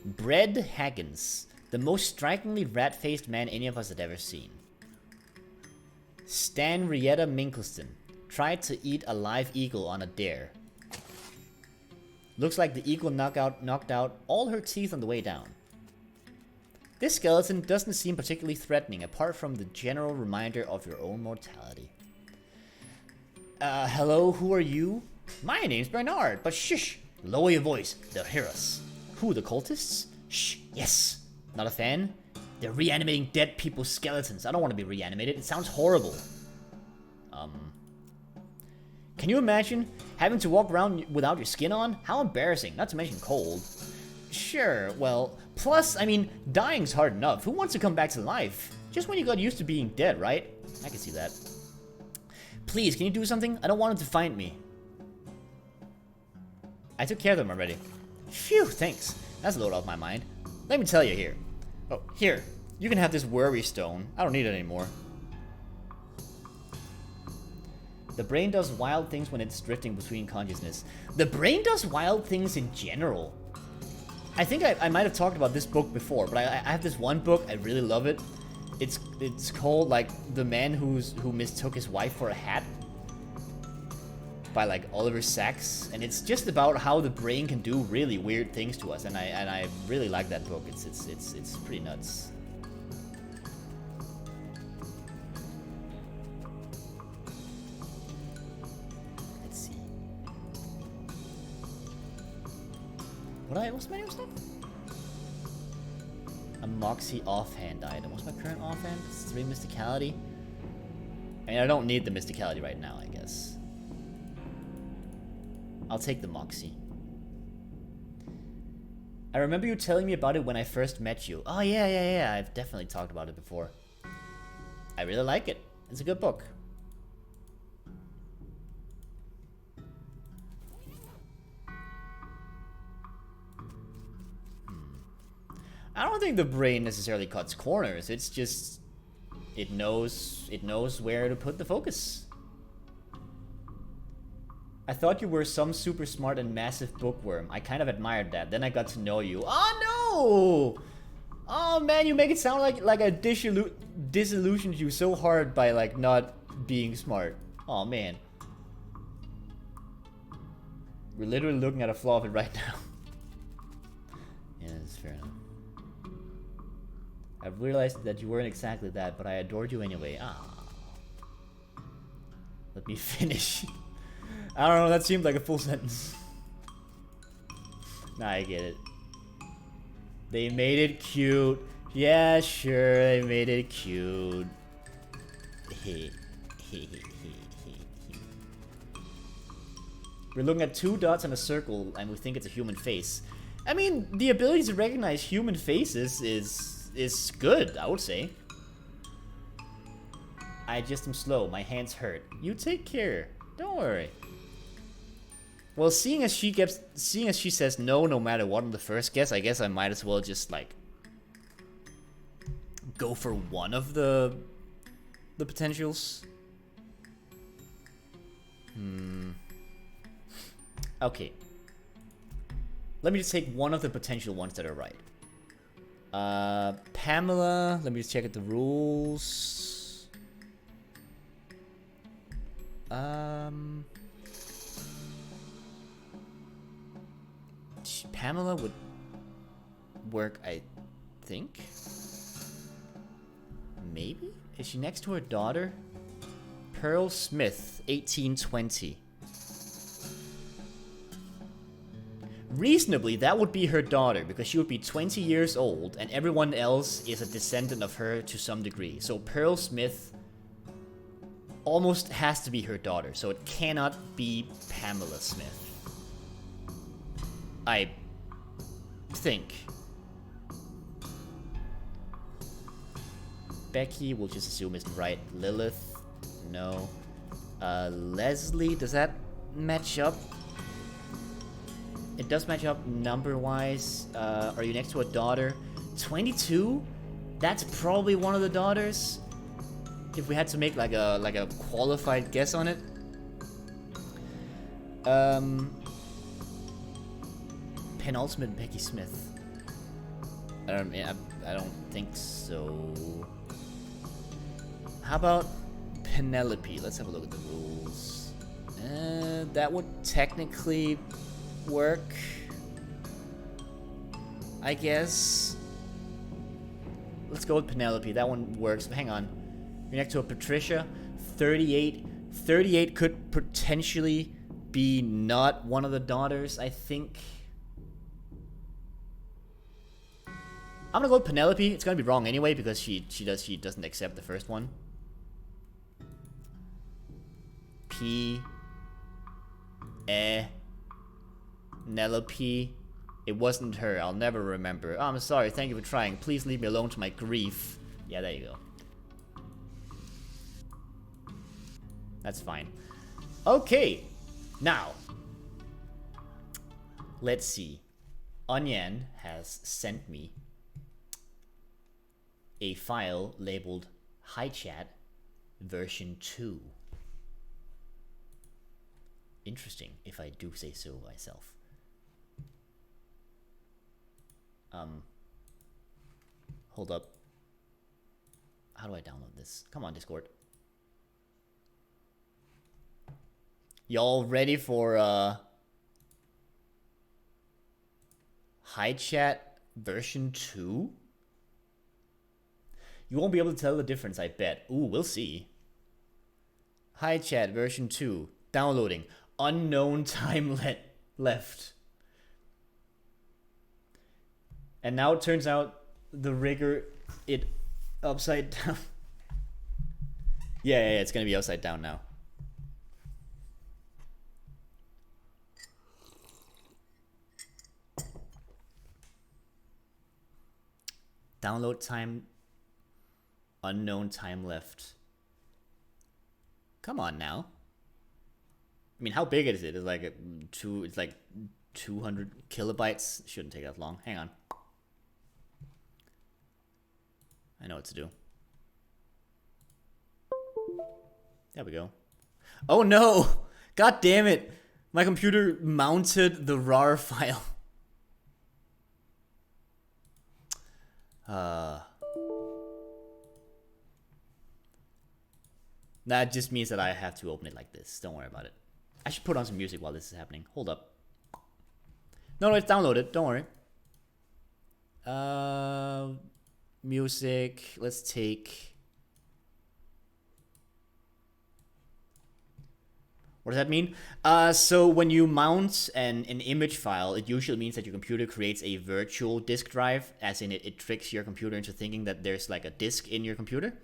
A: Bread Haggins. The most strikingly rat-faced man any of us had ever seen. Stan Rietta Minkelston. Tried to eat a live eagle on a dare. Looks like the eagle knocked out all her teeth on the way down. This skeleton doesn't seem particularly threatening, apart from the general reminder of your own mortality. Hello, who are you? My name's Bernard, but shush! Lower your voice, they'll hear us. Who, the cultists? Shh, yes. Not a fan? They're reanimating dead people's skeletons. I don't want to be reanimated, it sounds horrible. Can you imagine having to walk around without your skin on? How embarrassing, not to mention cold. Sure, well, plus, I mean, dying's hard enough. Who wants to come back to life? Just when you got used to being dead, right? I can see that. Please, can you do something? I don't want them to find me. I took care of them already. Phew, thanks. That's a load off my mind. Let me tell you here. Oh, here. You can have this worry stone. I don't need it anymore. The brain does wild things when it's drifting between consciousness. The brain does wild things in general. I think I might have talked about this book before, but I have this one book, I really love it. It's called, like, The Man Who Mistook His Wife for a Hat. By, like, Oliver Sacks. And it's just about how the brain can do really weird things to us. And I really like that book. It's pretty nuts. What's my new stuff? A Moxie offhand item. What's my current offhand? 3 Mysticality. I mean, I don't need the Mysticality right now, I guess. I'll take the Moxie. I remember you telling me about it when I first met you. Oh, yeah. I've definitely talked about it before. I really like it. It's a good book. I don't think the brain necessarily cuts corners. It's just it knows where to put the focus. I thought you were some super smart and massive bookworm. I kind of admired that. Then I got to know you. Oh no! Oh man, you make it sound like I disillusioned you so hard by like not being smart. Oh man. We're literally looking at a flaw of it right now. Yeah, that's fair enough. I realized that you weren't exactly that, but I adored you anyway. Ah. Let me finish. I don't know, that seemed like a full sentence. Nah, I get it. They made it cute. Yeah, sure, they made it cute. We're looking at 2 dots and a circle, and we think it's a human face. I mean, the ability to recognize human faces is good, I would say. I just am slow. My hands hurt. You take care. Don't worry. Well, seeing as she says no, no matter what on the first guess, I guess I might as well just like go for one of the potentials. Okay. Let me just take one of the potential ones that are right. Pamela. Let me just check out the rules. Pamela would work, I think. Maybe? Is she next to her daughter? Pearl Smith, 1820. Reasonably, that would be her daughter, because she would be 20 years old, and everyone else is a descendant of her to some degree. So Pearl Smith almost has to be her daughter, so it cannot be Pamela Smith. I think. Becky, we'll just assume is right. Lilith, no. Leslie, does that match up? It does match up number-wise. Are you next to a daughter? 22? That's probably one of the daughters. If we had to make like a qualified guess on it. Penultimate Becky Smith. I don't think so. How about Penelope? Let's have a look at the rules. That would technically work, I guess. Let's go with Penelope. That one works. Hang on. You're next to a Patricia. 38. 38 could potentially be not one of the daughters, I think. I'm gonna go with Penelope. It's gonna be wrong anyway because she doesn't accept the first one. Penelope. It wasn't her. I'll never remember. Oh, I'm sorry. Thank you for trying. Please leave me alone to my grief. Yeah, there you go. That's fine. Okay. Now, let's see. Onion has sent me a file labeled Hi Chat version 2. Interesting, if I do say so myself. Hold up. How do I download this? Come on, Discord. Y'all ready for Hi Chat version 2? You won't be able to tell the difference, I bet. Ooh, we'll see. Hi Chat version 2. Downloading. Unknown time left. And now it turns out the rigger it upside down. Yeah, it's gonna be upside down now. Download time. Unknown time left. Come on now. I mean, how big is it? It's like it's like 200 kilobytes. Shouldn't take that long. Hang on. I know what to do. There we go. Oh no! God damn it! My computer mounted the RAR file. That just means that I have to open it like this. Don't worry about it. I should put on some music while this is happening. Hold up. No, it's downloaded. Don't worry. Music. Let's take... What does that mean? So when you mount an image file, it usually means that your computer creates a virtual disk drive, as in it tricks your computer into thinking that there's like a disk in your computer.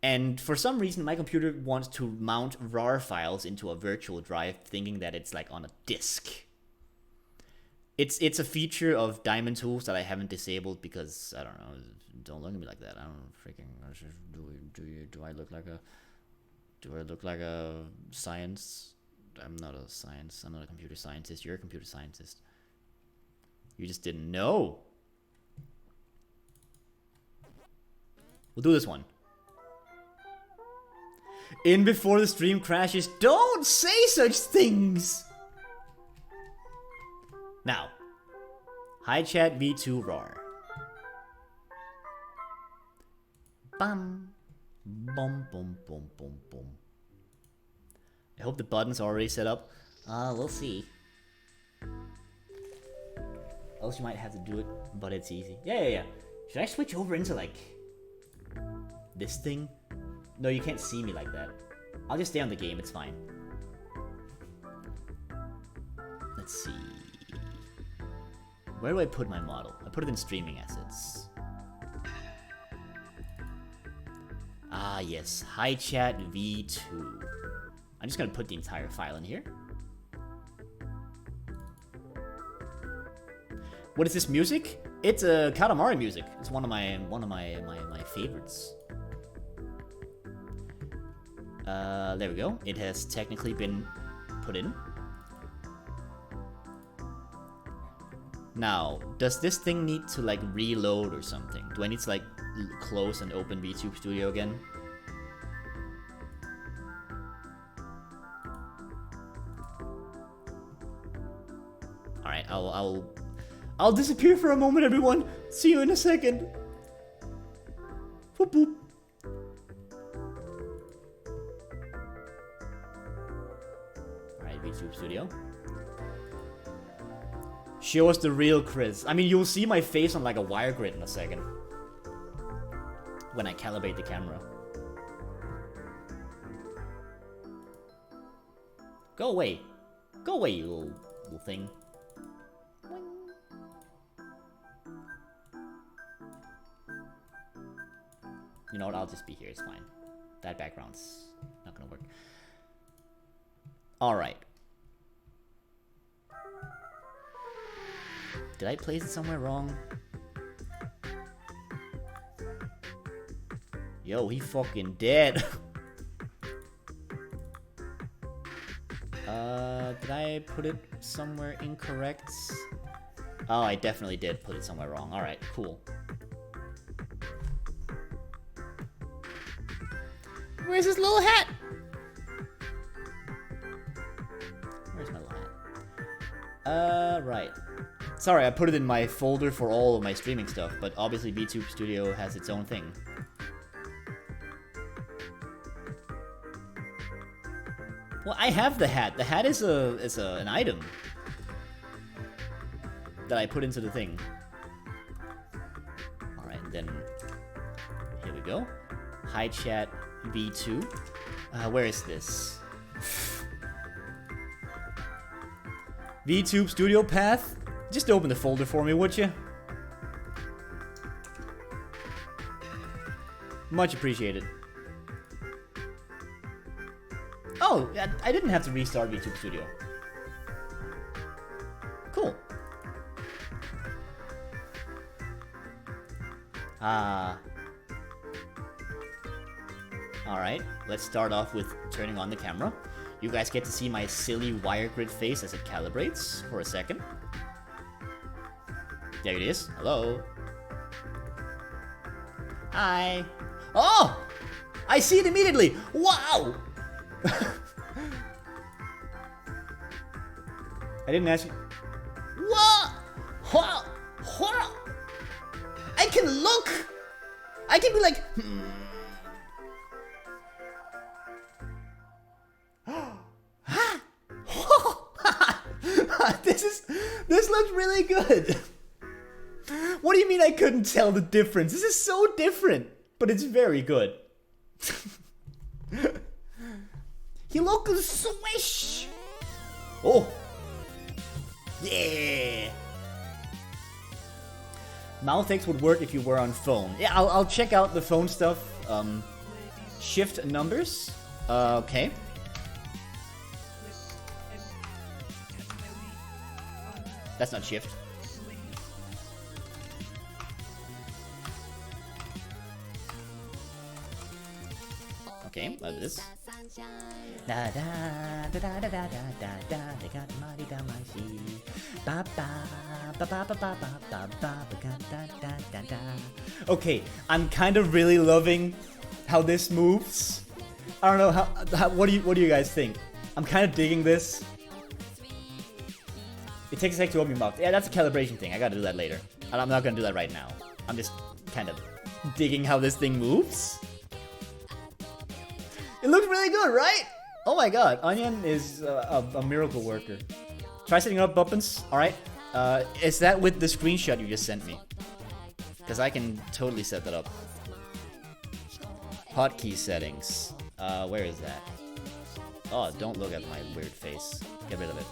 A: And for some reason, my computer wants to mount RAR files into a virtual drive, thinking that it's like on a disk. It's a feature of Diamond Tools that I haven't disabled because I don't know. Don't look at me like that. I don't freaking. Do I look like a science I'm not a science. I'm not a computer scientist. You're a computer scientist. You just didn't know. We'll do this one. In before the stream crashes. Don't say such things! Now. Hi chat V2 RAR. Bum. Bum bum bum bum bum. I hope the button's already set up. We'll see. Else you might have to do it, but it's easy. Yeah. Should I switch over into like this thing? No, you can't see me like that. I'll just stay on the game, it's fine. Let's see. Where do I put my model? I put it in streaming assets. Ah, yes. Hi chat V2. I'm just gonna put the entire file in here. What is this music? It's a Katamari music. It's one of my favorites. There we go. It has technically been put in. Now, does this thing need to like reload or something? Do I need to like close and open VTube Studio again? Alright, I'll disappear for a moment, everyone. See you in a second. Boop boop. Alright, VTube Studio. Show us the real Chris. I mean, you'll see my face on like a wire grid in a second. When I calibrate the camera. Go away. Go away, you little thing. You know what, I'll just be here, it's fine. That background's not gonna work. Alright. Did I place it somewhere wrong? Yo, he fucking dead. Did I put it somewhere incorrect? Oh, I definitely did put it somewhere wrong. Alright, cool. Where's his little hat? Where's my little hat? Right. Sorry, I put it in my folder for all of my streaming stuff, but obviously VTube Studio has its own thing. Well, I have the hat. The hat is an item that I put into the thing. All right, then here we go. Hi chat V2. Where is this? VTube Studio path. Just open the folder for me, would you? Much appreciated. Oh, I didn't have to restart VTube Studio. Cool. Alright, let's start off with turning on the camera. You guys get to see my silly wire grid face as it calibrates for a second. There it is. Hello. Hi. Oh! I see it immediately! Wow! I didn't ask you. What? What? What? I can look! I can be like, This looks really good. What do you mean I couldn't tell the difference? This is so different, but it's very good. He looks swish. Oh. Yeah. Mouth X would work if you were on phone. Yeah, I'll check out the phone stuff. Shift numbers. Okay. That's not shift. Okay, like this. Da da da da da da da da. They got money down my sheet. Ba ba ba ba ba ba ba ba ba da da da da. Okay, I'm kind of really loving how this moves. I don't know how what do you guys think? I'm kind of digging this. It takes a sec to open your mouth. Yeah, that's a calibration thing. I gotta do that later. I'm not gonna do that right now. I'm just kind of digging how this thing moves. It looks really good, right? Oh my god, Onion is a miracle worker. Try setting up buttons. Alright. Is that with the screenshot you just sent me? Because I can totally set that up. Hotkey settings. Where is that? Oh, don't look at my weird face. Get rid of it.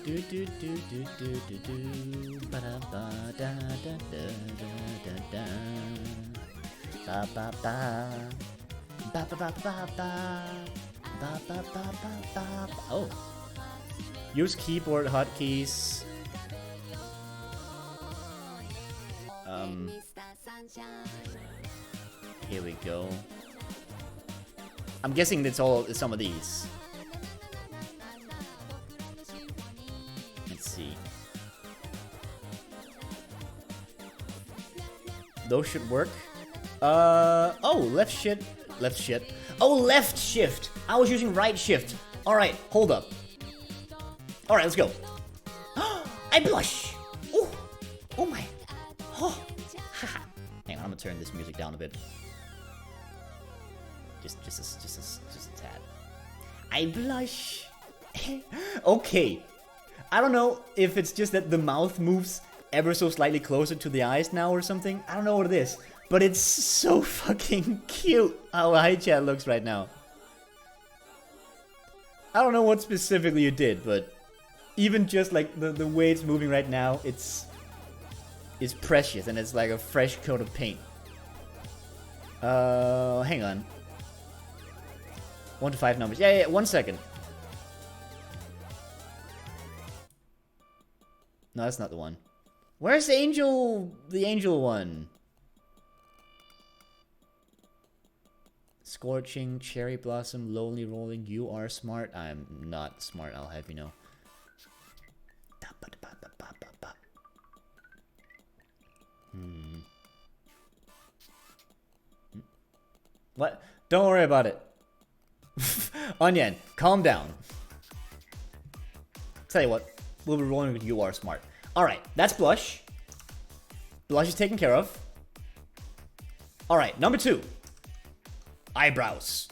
A: Do do do do do do do ba da ba da da da da da ba ba ba ba ba ba ba ba ba ba ba. Oh, use keyboard hotkeys. Here we go. I'm guessing it's all some of these. Let's see. Those should work. Oh, left shift. Oh, left shift. I was using right shift. All right, hold up. All right, let's go. I blush. Oh, oh my. Oh. Hang on, I'm gonna turn this music down a bit. Just a tad. I blush. Okay. I don't know if it's just that the mouth moves ever so slightly closer to the eyes now or something. I don't know what it is. But it's so fucking cute how iChat looks right now. I don't know what specifically you did, but even just like the way it's moving right now, it's precious and it's like a fresh coat of paint. Hang on. 1 to 5 numbers. Yeah, 1 second. No, that's not the one. Where's the angel one? Scorching, cherry blossom, lonely rolling, you are smart. I'm not smart, I'll have you know. What? Don't worry about it. Onion, calm down. Tell you what, we'll be rolling with you are smart. Alright, that's blush. Blush is taken care of. Alright, number 2. Eyebrows.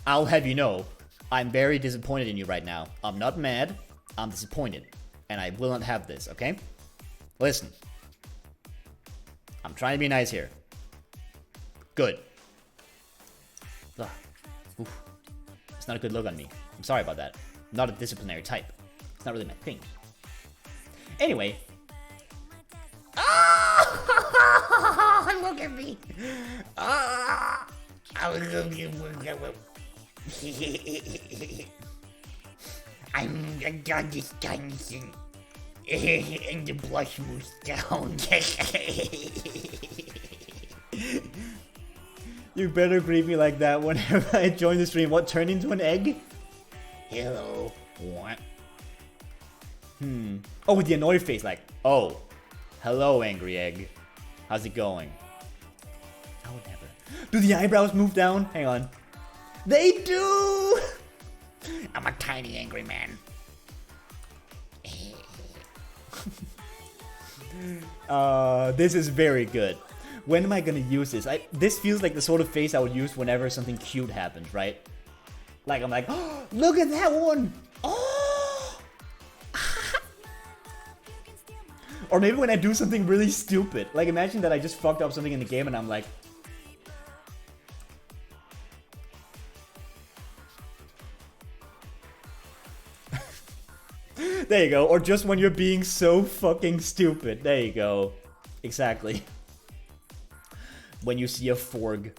A: I'll have you know, I'm very disappointed in you right now. I'm not mad, I'm disappointed. And I will not have this, okay? Listen. I'm trying to be nice here. Good. Ugh. Oof. It's not a good look on me. I'm sorry about that. I'm not a disciplinary type. It's not really my thing. Anyway. Ah! Look at me. Ah! I'm done this dancing. And the blush moves down. You better greet me like that whenever I join the stream. What, turn into an egg? Hello. What? Oh, with the annoyed face, like, oh. Hello, angry egg. How's it going? I would never. Do the eyebrows move down? Hang on. They do! I'm a tiny angry man. This is very good. When am I gonna use this? This feels like the sort of face I would use whenever something cute happens, right? Like, I'm like, oh, look at that one! Oh! Or maybe when I do something really stupid. Like, imagine that I just fucked up something in the game and I'm like... There you go. Or just when you're being so fucking stupid. There you go. Exactly. When you see a forg.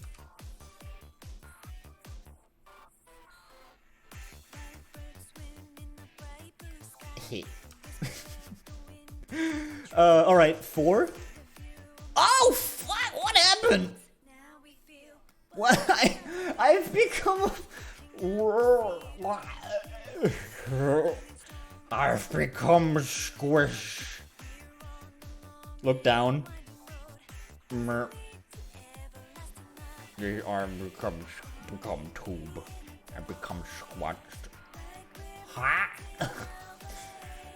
A: Hey. Alright, 4? Oh, what happened? What? I've become I've become squish. Look down. The arm become tube. I become squashed. Ha!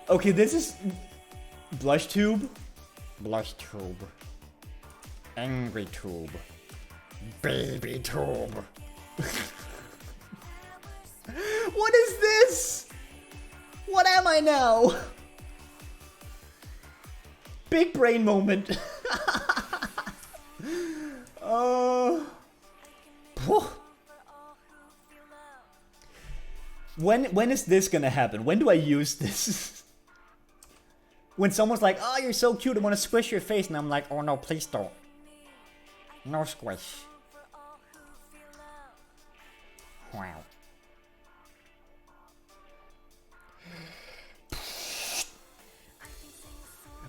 A: Okay, this is blush tube. Blush tube. Angry tube. Baby tube. What is this? What am I now? Big brain moment. When is this gonna happen? When do I use this? When someone's like, "Oh, you're so cute, I want to squish your face," and I'm like, "Oh no, please don't. No squish." Wow.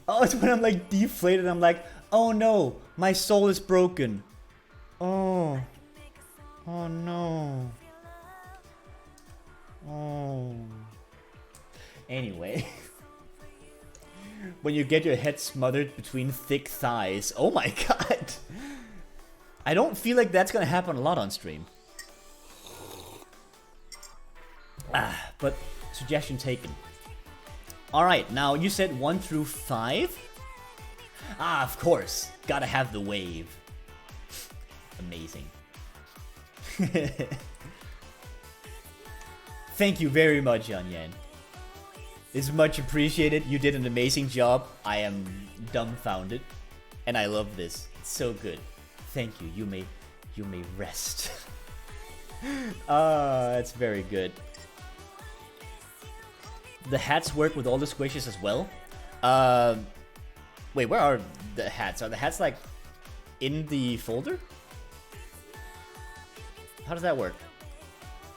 A: Oh, it's when I'm like deflated. I'm like, "Oh no, my soul is broken." Oh. Oh no. Oh. Anyway. When you get your head smothered between thick thighs. Oh my god. I don't feel like that's gonna happen a lot on stream. But suggestion taken. Alright, now you said 1 through 5? Ah, of course. Gotta have the wave. Amazing. Thank you very much, Yan Yan. It's much appreciated. You did an amazing job. I am dumbfounded. And I love this. It's so good. Thank you. You may rest. That's very good. The hats work with all the squishes as well. Wait, where are the hats? Are the hats like in the folder? How does that work?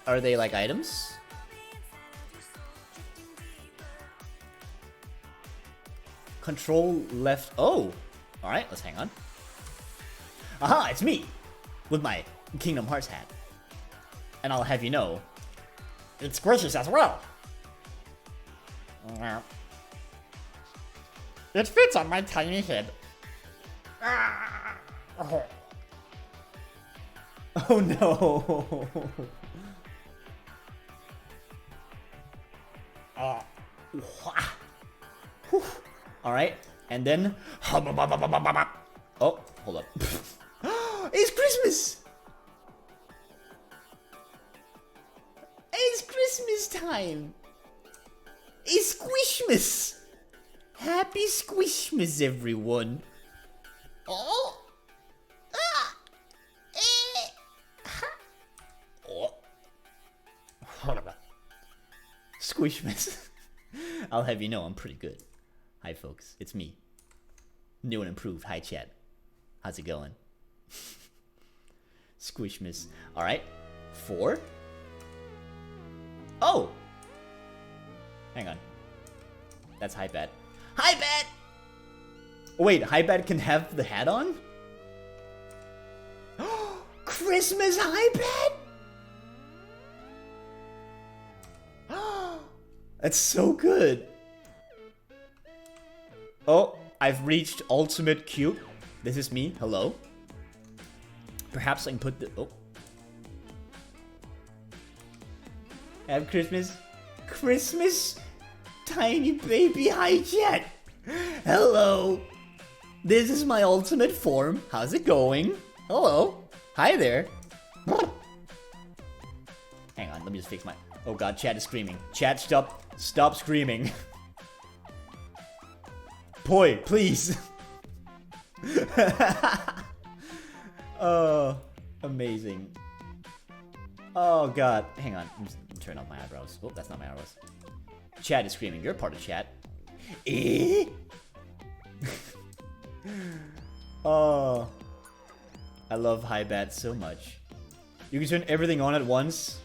A: Are they like items? Control left. Oh! Alright, let's hang on. Aha, it's me! With my Kingdom Hearts hat. And I'll have you know, it squishes as well! It fits on my tiny head. Oh no! Alright, and then... Oh, hold up. It's Christmas! It's Christmas time! It's Squishmas! Happy Squishmas, everyone! Oh! Ah! Oh! Squishmas. I'll have you know I'm pretty good. Hi folks, it's me. New and improved. Hi chat. How's it going? Squishmas. Alright. 4. Oh! Hang on. That's Hybat. Hybat! Wait, Hybat can have the hat on? Christmas Hybat? That's so good. Oh, I've reached ultimate cute. This is me. Hello. Perhaps I can put the... Oh. Have Christmas. Christmas? Tiny baby hi chat. Hello. This is my ultimate form. How's it going? Hello. Hi there. Hang on, let me just fix my... Oh god, chat is screaming. Chat, stop screaming. Boy, please. Oh, amazing. Oh god, hang on. I'm just turn off my eyebrows. Oh, that's not my eyebrows. Chat is screaming. You're part of chat. Eh? Oh, I love Hybat so much. You can turn everything on at once.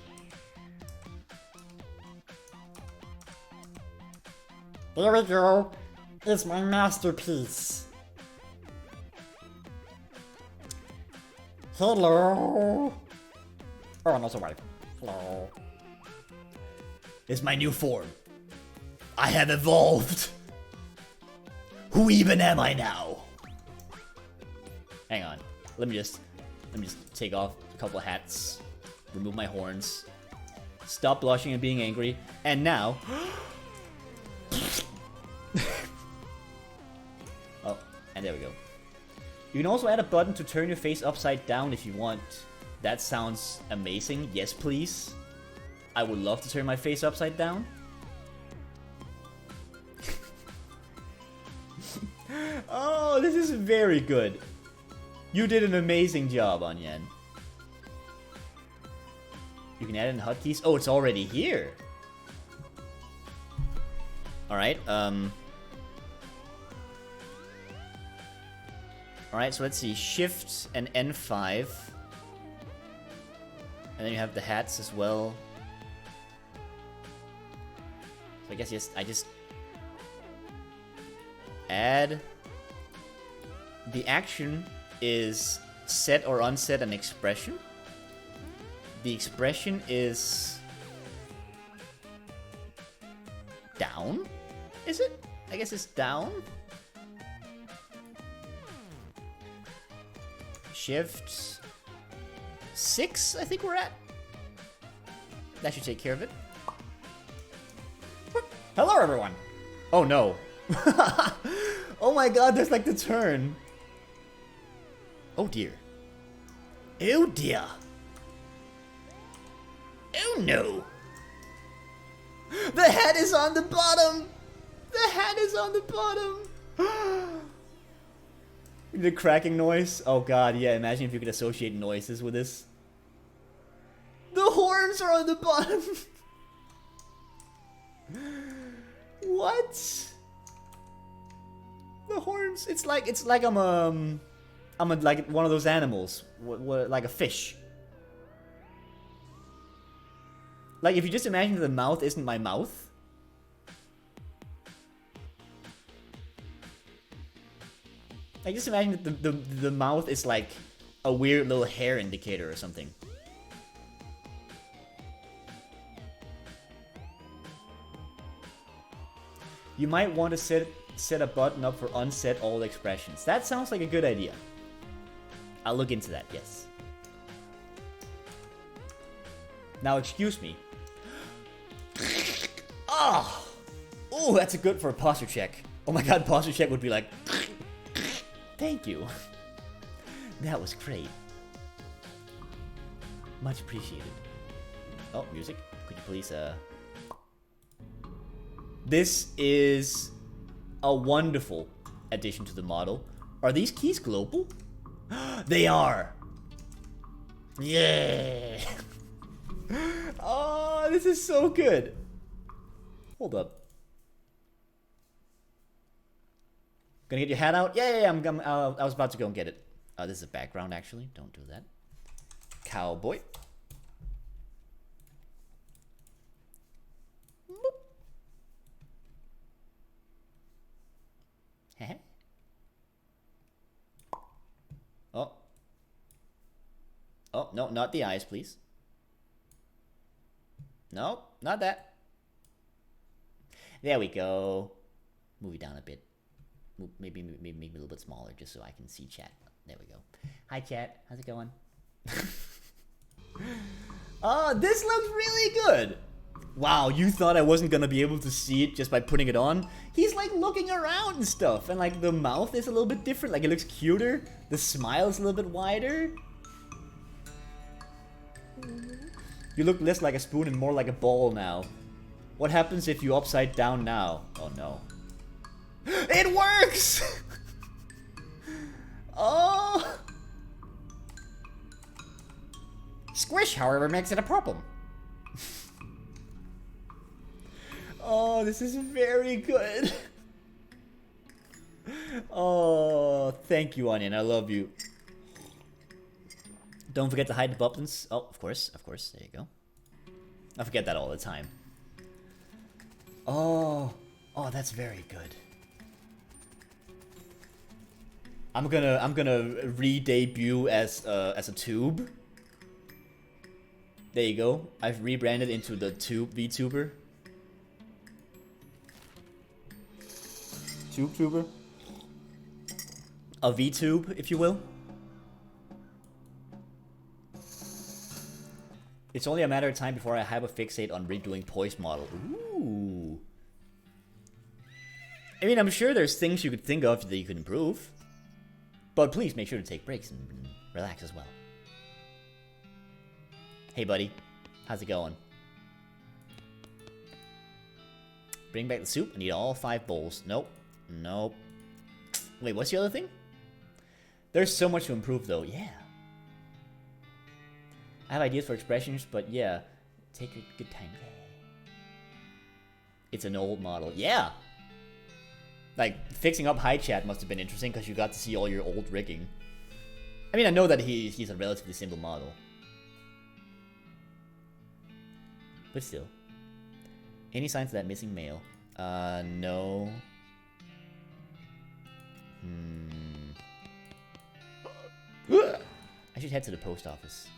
A: There we go. It's my masterpiece. Hello. Oh, not so bad. Hello. It's my new form. I have evolved. Who even am I now? Hang on. Let me just take off a couple of hats. Remove my horns. Stop blushing and being angry. And now... oh, and there we go. You can also add a button to turn your face upside down if you want. That sounds amazing. Yes, please. I would love to turn my face upside down. Oh, this is very good. You did an amazing job, Onion. You can add in hotkeys. Oh, it's already here. Alright, Alright, so let's see. Shift and N5. And then you have the hats as well. So I guess yes, I just add. The action is set or unset an expression. The expression is down. Is it? I guess it's down. Shift 6, I think we're at. That should take care of it. Hello, everyone. Oh no. Oh my god, there's like the turn. Oh dear. Oh dear. Oh no. The head is on the bottom. The head is on the bottom. The cracking noise. Oh god, yeah, imagine if you could associate noises with this. The horns are on the bottom. What? The horns. It's like I'm like one of those animals, like a fish. Like if you just imagine that the mouth isn't my mouth. Like just imagine that the mouth is like a weird little hair indicator or something. You might want to set a button up for unset all expressions. That sounds like a good idea. I'll look into that, yes. Now, excuse me. Oh! Oh, that's a good for a posture check. Oh my god, posture check would be like... Thank you. That was great. Much appreciated. Oh, music. Could you please, This is a wonderful addition to the model. Are these keys global? They are! Yeah! Oh, this is so good! Hold up. Gonna get your hat out? Yeah, I was about to go and get it. This is a background, actually. Don't do that. Cowboy. Oh. Oh, no, not the eyes, please. No, not that. There we go. Move it down a bit. Maybe make me a little bit smaller just so I can see chat. There we go. Hi, chat. How's it going? Oh, this looks really good. Wow, you thought I wasn't gonna be able to see it just by putting it on? He's like looking around and stuff, and like the mouth is a little bit different. Like it looks cuter. The smile's a little bit wider. You look less like a spoon and more like a ball now. What happens if you upside down now? Oh no. It works! Oh! Squish, however, makes it a problem. Oh, this is very good. Oh, thank you, Onion. I love you. Don't forget to hide the buttons. Oh, of course, of course. There you go. I forget that all the time. Oh, oh, that's very good. I'm gonna re-debut as a tube. There you go. I've rebranded into the tube VTuber. TubeTuber. A VTube, if you will. It's only a matter of time before I hyperfixate on redoing Poise model. Ooh. I mean, I'm sure there's things you could think of that you could improve. But please make sure to take breaks and relax as well. Hey, buddy. How's it going? Bring back the soup. I need all 5 bowls. Nope. Nope. Wait, what's the other thing? There's so much to improve, though. Yeah. I have ideas for expressions, but yeah. Take your good time. It's an old model. Yeah! Like, fixing up high chat must have been interesting because you got to see all your old rigging. I mean, I know that he's a relatively simple model. But still. Any signs of that missing male? No. I should head to the post office.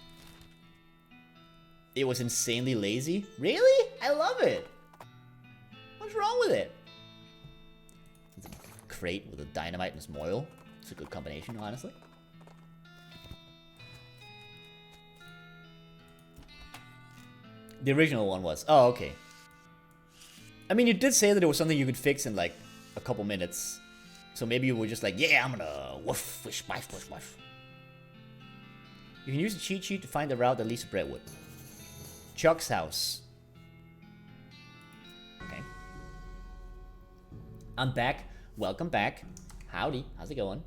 A: It was insanely lazy? Really? I love it! What's wrong with it? It's a crate with a dynamite and some oil. It's a good combination, honestly. The original one was. Oh, okay. I mean, you did say that it was something you could fix in, like, a couple minutes. So maybe you were just like, yeah, I'm gonna woof, wish, wish, wish, wish. You can use the cheat sheet to find the route that leads to Brentwood. Chuck's house. Okay. I'm back. Welcome back. Howdy. How's it going?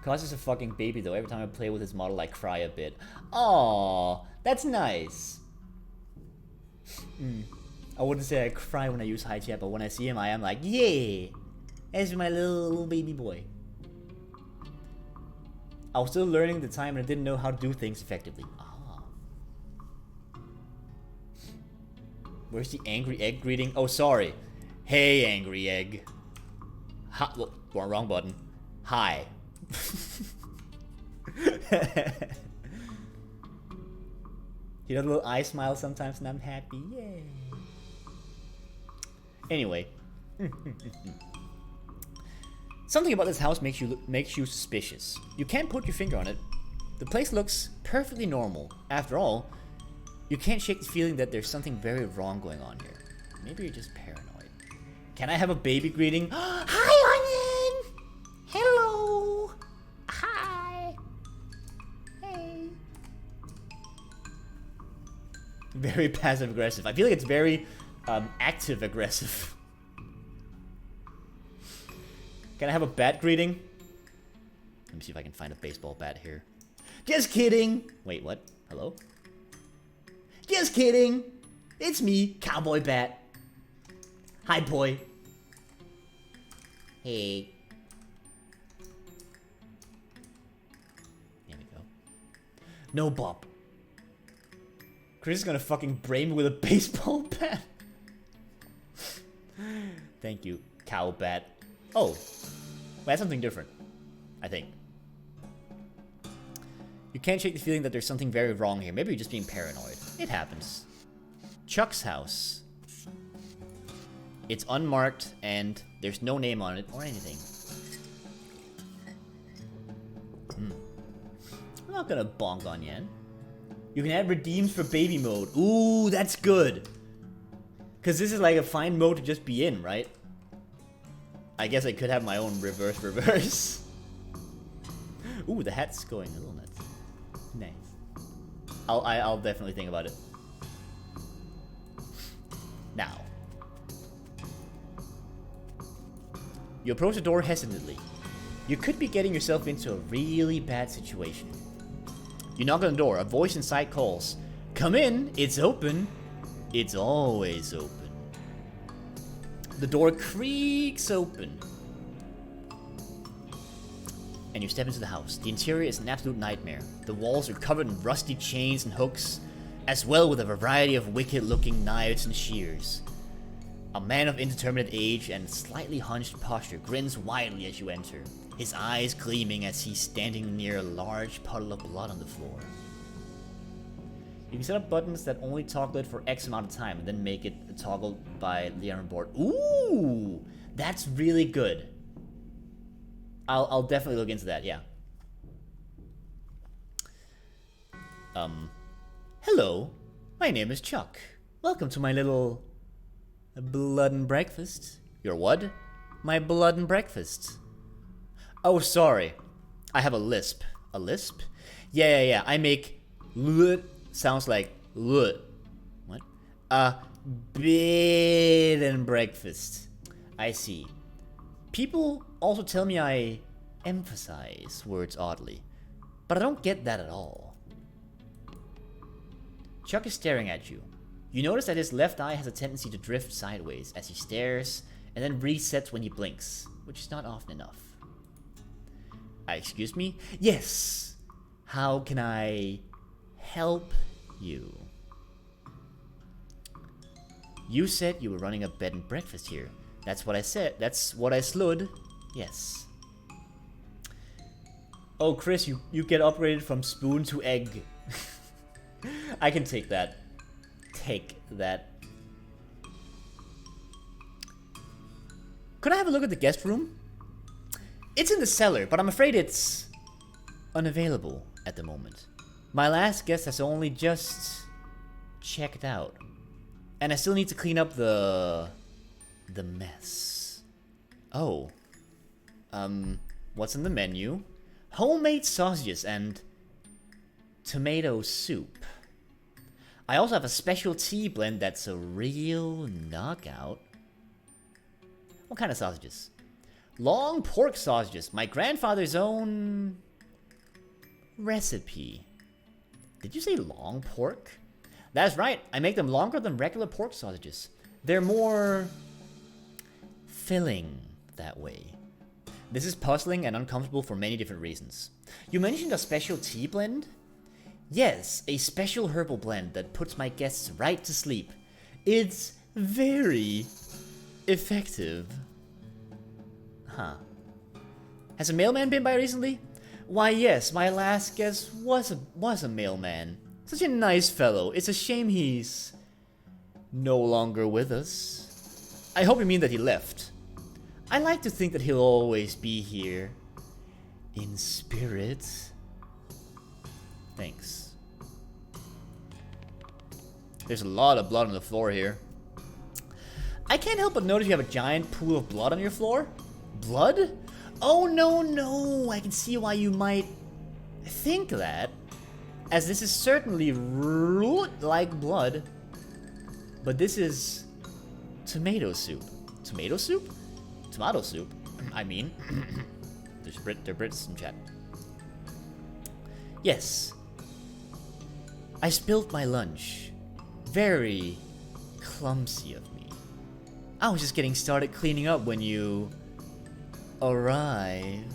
A: Causes a fucking baby though. Every time I play with his model, I cry a bit. Aww, that's nice. I wouldn't say I cry when I use high chat, but when I see him, I am like, yeah, that's my little baby boy. I was still learning at the time and I didn't know how to do things effectively. Ah. Where's the angry egg greeting? Oh, sorry. Hey, angry egg. Ha, well, wrong button. Hi. You know the little eye smile sometimes and I'm happy. Yay. Anyway. Something about this house makes you suspicious. You can't put your finger on it. The place looks perfectly normal. After all, you can't shake the feeling that there's something very wrong going on here. Maybe you're just paranoid. Can I have a baby greeting? Hi, Onion! Hello! Hi! Hey! Very passive aggressive. I feel like it's very active aggressive. Can I have a bat greeting? Let me see if I can find a baseball bat here. Just kidding! Wait, what? Hello? Just kidding! It's me, Cowboy Bat. Hi, boy. Hey. There we go. No bop. Chris is gonna fucking brain me with a baseball bat. Thank you, Cow Bat. Oh. That's something different, I think. You can't shake the feeling that there's something very wrong here. Maybe you're just being paranoid. It happens. Chuck's house. It's unmarked and there's no name on it or anything. I'm not gonna bonk on Yen. You can add redeems for baby mode. Ooh, that's good. Because this is like a fine mode to just be in, right? I guess I could have my own reverse. Ooh, the hat's going a little nuts. Nice. I'll definitely think about it. Now. You approach the door hesitantly. You could be getting yourself into a really bad situation. You knock on the door. A voice inside calls. Come in. It's open. It's always open. The door creaks open. And you step into the house. The interior is an absolute nightmare. The walls are covered in rusty chains and hooks, as well with a variety of wicked-looking knives and shears. A man of indeterminate age and slightly hunched posture grins widely as you enter, his eyes gleaming as he's standing near a large puddle of blood on the floor. You can set up buttons that only toggle it for X amount of time and then make it toggled by the on board. Ooh! That's really good. I'll definitely look into that, yeah. Hello. My name is Chuck. Welcome to my little blood and breakfast. Your what? My blood and breakfast. Oh, sorry. I have a lisp. A lisp? Yeah. I make sounds like what? Bed and breakfast. I see. People also tell me I emphasize words oddly, but I don't get that at all. Chuck is staring at you. You notice that his left eye has a tendency to drift sideways as he stares, and then resets when he blinks, which is not often enough. Excuse me? Yes! How can I help you? You said you were running a bed and breakfast here. That's what I said. That's what I slud. Yes. Oh, Chris, you get upgraded from spoon to egg. I can take that. Take that. Could I have a look at the guest room? It's in the cellar, but I'm afraid it's unavailable at the moment. My last guest has only just checked out. And I still need to clean up the mess. Oh. What's in the menu? Homemade sausages and tomato soup. I also have a special tea blend that's a real knockout. What kind of sausages? Long pork sausages, my grandfather's own recipe. Did you say long pork? That's right, I make them longer than regular pork sausages. They're more filling that way. This is puzzling and uncomfortable for many different reasons. You mentioned a special tea blend? Yes, a special herbal blend that puts my guests right to sleep. It's very effective. Huh. Has a mailman been by recently? Why yes, my last guest was a mailman. Such a nice fellow. It's a shame he's no longer with us. I hope you mean that he left. I like to think that he'll always be here. In spirit. Thanks. There's a lot of blood on the floor here. I can't help but notice you have a giant pool of blood on your floor. Blood? Oh, no. I can see why you might think that. As this is certainly like blood. But this is tomato soup. Tomato soup? Tomato soup? I mean. They're Brits in chat. Yes. I spilled my lunch. Very clumsy of me. I was just getting started cleaning up when you arrived.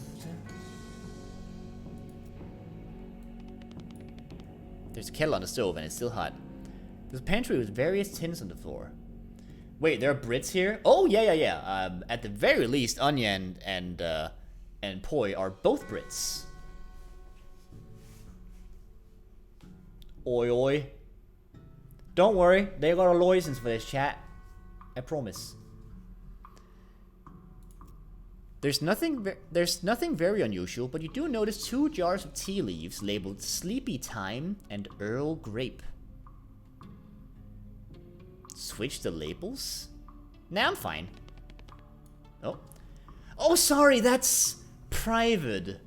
A: There's a kettle on the stove and it's still hot. There's a pantry with various tins on the floor. Wait, there are Brits here? Oh, yeah. At the very least, Anya and Poi are both Brits. Oi. Don't worry, they got a license for this chat. I promise. There's nothing very unusual, but you do notice 2 jars of tea leaves labeled Sleepy Time and Earl Grape. Switch the labels? Nah, I'm fine. Oh, sorry, that's private.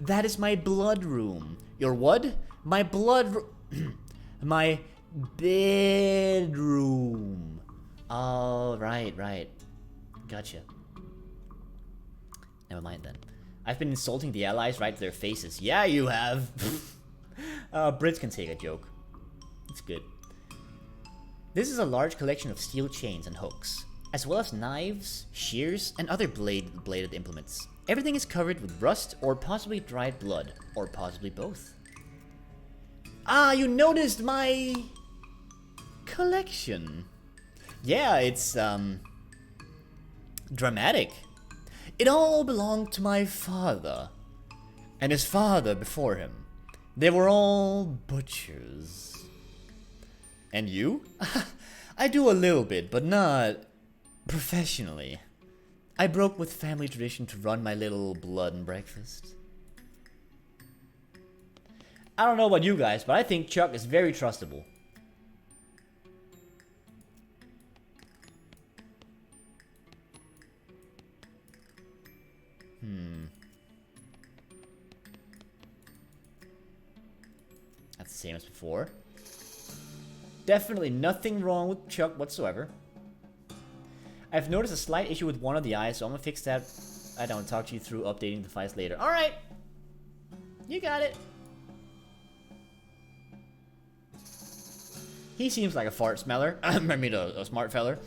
A: That is my blood room. Your what? My blood my bedroom. Oh, right. Gotcha. Never mind then. I've been insulting the allies right to their faces. Yeah, you have. Brits can take a joke. It's good. This is a large collection of steel chains and hooks, as well as knives, shears, and other bladed implements. Everything is covered with rust or possibly dried blood, or possibly both. Ah, you noticed my collection. Yeah, it's, dramatic. It all belonged to my father, and his father before him. They were all butchers. And you? I do a little bit, but not professionally. I broke with family tradition to run my little blood and breakfast. I don't know about you guys, but I think Chuck is very trustable. That's the same as before. Definitely nothing wrong with Chuck whatsoever. I've noticed a slight issue with one of the eyes, so I'm gonna fix that. I don't talk to you through updating the files later. Alright! You got it. He seems like a fart smeller. I mean, a smart feller.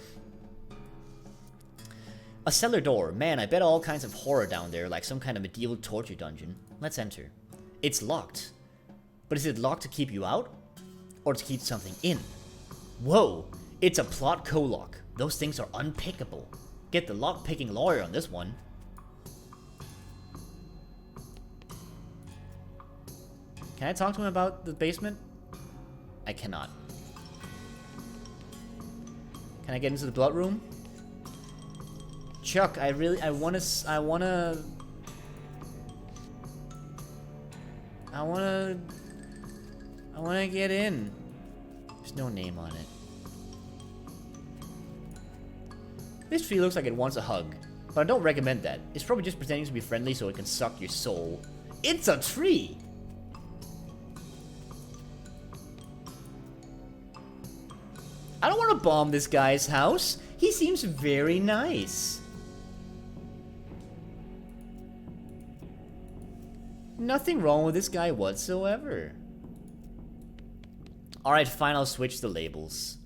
A: A cellar door. Man, I bet all kinds of horror down there, like some kind of medieval torture dungeon. Let's enter. It's locked. But is it locked to keep you out? Or to keep something in? Whoa! It's a plot co-lock. Those things are unpickable. Get the lock-picking lawyer on this one. Can I talk to him about the basement? I cannot. Can I get into the blood room? Chuck, I wanna get in. There's no name on it. This tree looks like it wants a hug, but I don't recommend that. It's probably just pretending to be friendly so it can suck your soul. It's a tree! I don't want to bomb this guy's house. He seems very nice. Nothing wrong with this guy whatsoever. Alright, fine, I'll switch the labels.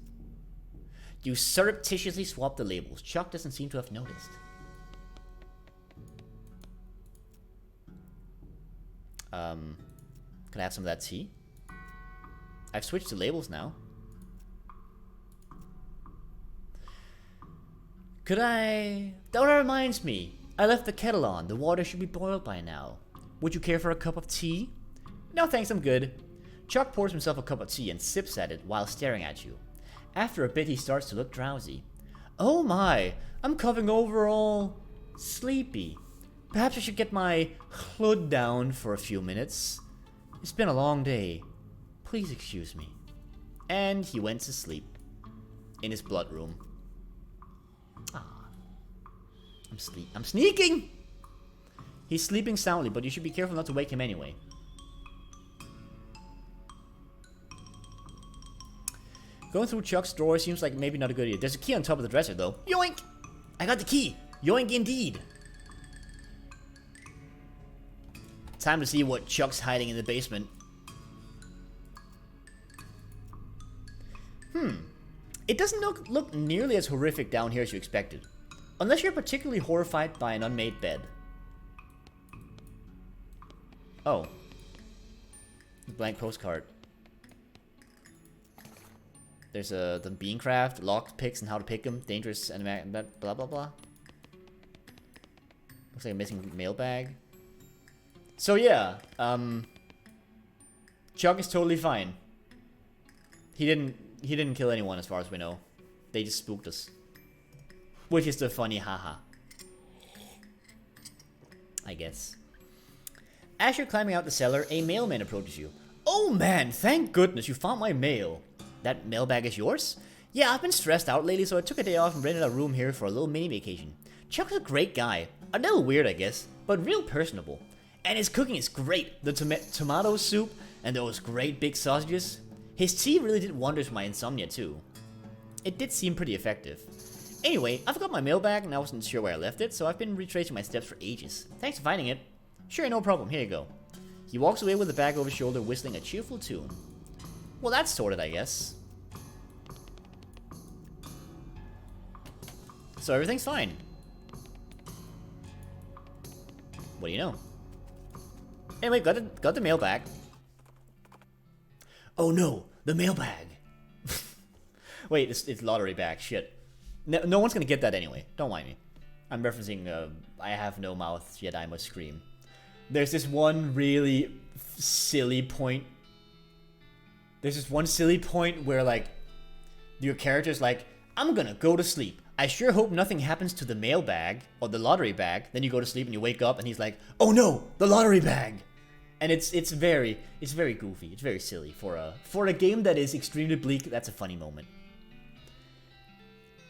A: You surreptitiously swap the labels. Chuck doesn't seem to have noticed. Can I have some of that tea? I've switched the labels now. Could I... That reminds me. I left the kettle on. The water should be boiled by now. Would you care for a cup of tea? No thanks, I'm good. Chuck pours himself a cup of tea and sips at it while staring at you. After a bit, he starts to look drowsy. Oh my, I'm coming over all sleepy. Perhaps I should get my hood down for a few minutes. It's been a long day. Please excuse me. And he went to sleep. In his blood room. I'm sneaking! He's sleeping soundly, but you should be careful not to wake him anyway. Going through Chuck's drawer seems like maybe not a good idea. There's a key on top of the dresser, though. Yoink! I got the key! Yoink indeed! Time to see what Chuck's hiding in the basement. It doesn't look nearly as horrific down here as you expected. Unless you're particularly horrified by an unmade bed. Oh. Blank postcard. There's the beancraft, lock picks and how to pick them, dangerous and blah blah blah. Looks like a missing mailbag. So yeah, Chuck is totally fine. He didn't kill anyone as far as we know. They just spooked us. Which is the funny haha. I guess. As you're climbing out the cellar, a mailman approaches you. Oh man, thank goodness you found my mail. That mailbag is yours? Yeah, I've been stressed out lately, so I took a day off and rented a room here for a little mini vacation. Chuck's a great guy. A little weird, I guess, but real personable. And his cooking is great. The tomato soup and those great big sausages. His tea really did wonders for my insomnia too. It did seem pretty effective. Anyway, I forgot my mailbag and I wasn't sure where I left it, so I've been retracing my steps for ages. Thanks for finding it. Sure, no problem. Here you go. He walks away with the bag over his shoulder, whistling a cheerful tune. Well, that's sorted, I guess. So everything's fine. What do you know? Anyway, got the mailbag. Oh no, the mailbag. Wait, it's lottery bag. Shit. No one's gonna get that anyway. Don't mind me. I'm referencing I have no mouth, yet I must scream. There's this one really silly point. There's this one silly point where, like, your character's like, I'm gonna go to sleep. I sure hope nothing happens to the mailbag or the lottery bag. Then you go to sleep and you wake up and he's like, oh no, the lottery bag. And it's very goofy. It's very silly for a game that is extremely bleak. That's a funny moment.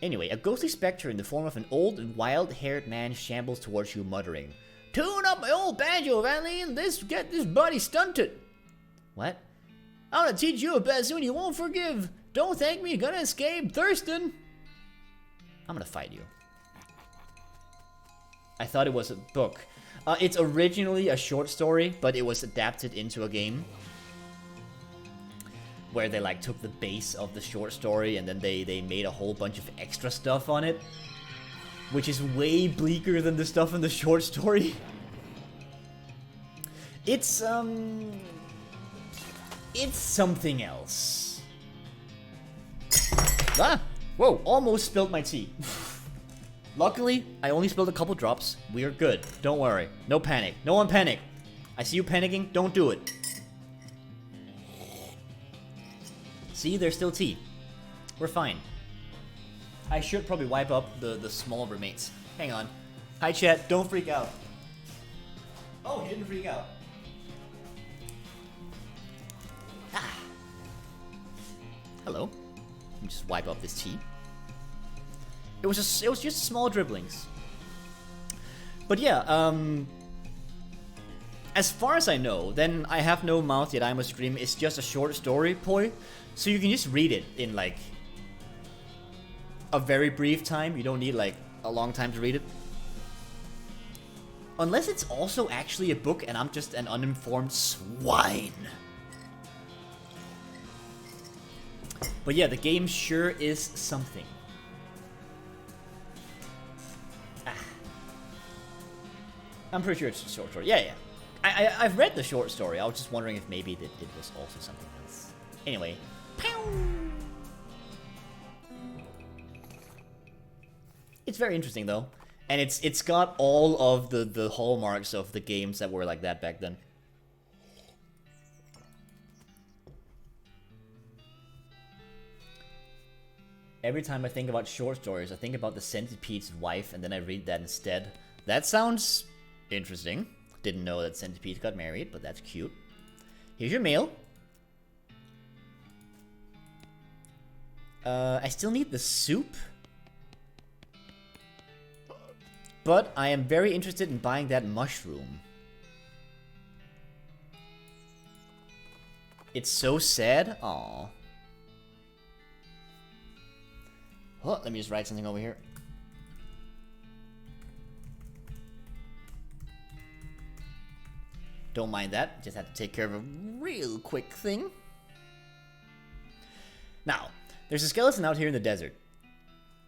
A: Anyway, a ghostly specter in the form of an old and wild-haired man shambles towards you, muttering, "Tune up my old banjo, Valine. Get this buddy stunted." What? I'm gonna teach you a bassoon you won't forgive. Don't thank me, gonna escape, Thurston. I'm gonna fight you. I thought it was a book. It's originally a short story, but it was adapted into a game. Where they like took the base of the short story and then they made a whole bunch of extra stuff on it. Which is way bleaker than the stuff in the short story. It's something else. Ah! Whoa, almost spilled my tea. Luckily, I only spilled a couple drops. We are good. Don't worry. No panic. No one panic. I see you panicking. Don't do it. See, there's still tea. We're fine. I should probably wipe up the small remains. Hang on. Hi, chat. Don't freak out. Oh, he didn't freak out. Ah. Hello. Let me just wipe up this tea. It was just small dribblings. But yeah, as far as I know, then I Have No Mouth Yet I Must Scream is just a short story, poi. So you can just read it in like a very brief time. You don't need like a long time to read it. Unless it's also actually a book and I'm just an uninformed swine. But yeah, the game sure is something. I'm pretty sure it's a short story. Yeah. I've read the short story. I was just wondering if maybe it was also something else. Anyway. It's very interesting though. And it's got all of the hallmarks of the games that were like that back then. Every time I think about short stories, I think about the Centipede's wife, and then I read that instead. That sounds interesting. Didn't know that Centipede got married, but that's cute. Here's your mail. I still need the soup. But I am very interested in buying that mushroom. It's so sad. Aww. Oh, let me just write something over here. Don't mind that. Just had to take care of a real quick thing. Now, there's a skeleton out here in the desert.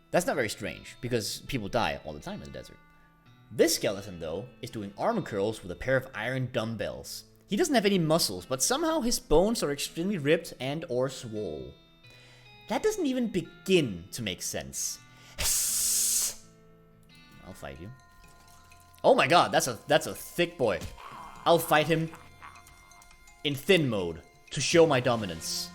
A: That's not very strange, because people die all the time in the desert. This skeleton, though, is doing arm curls with a pair of iron dumbbells. He doesn't have any muscles, but somehow his bones are extremely ripped and or swole. That doesn't even begin to make sense. I'll fight you. Oh my god, that's a thick boy. I'll fight him in thin mode to show my dominance.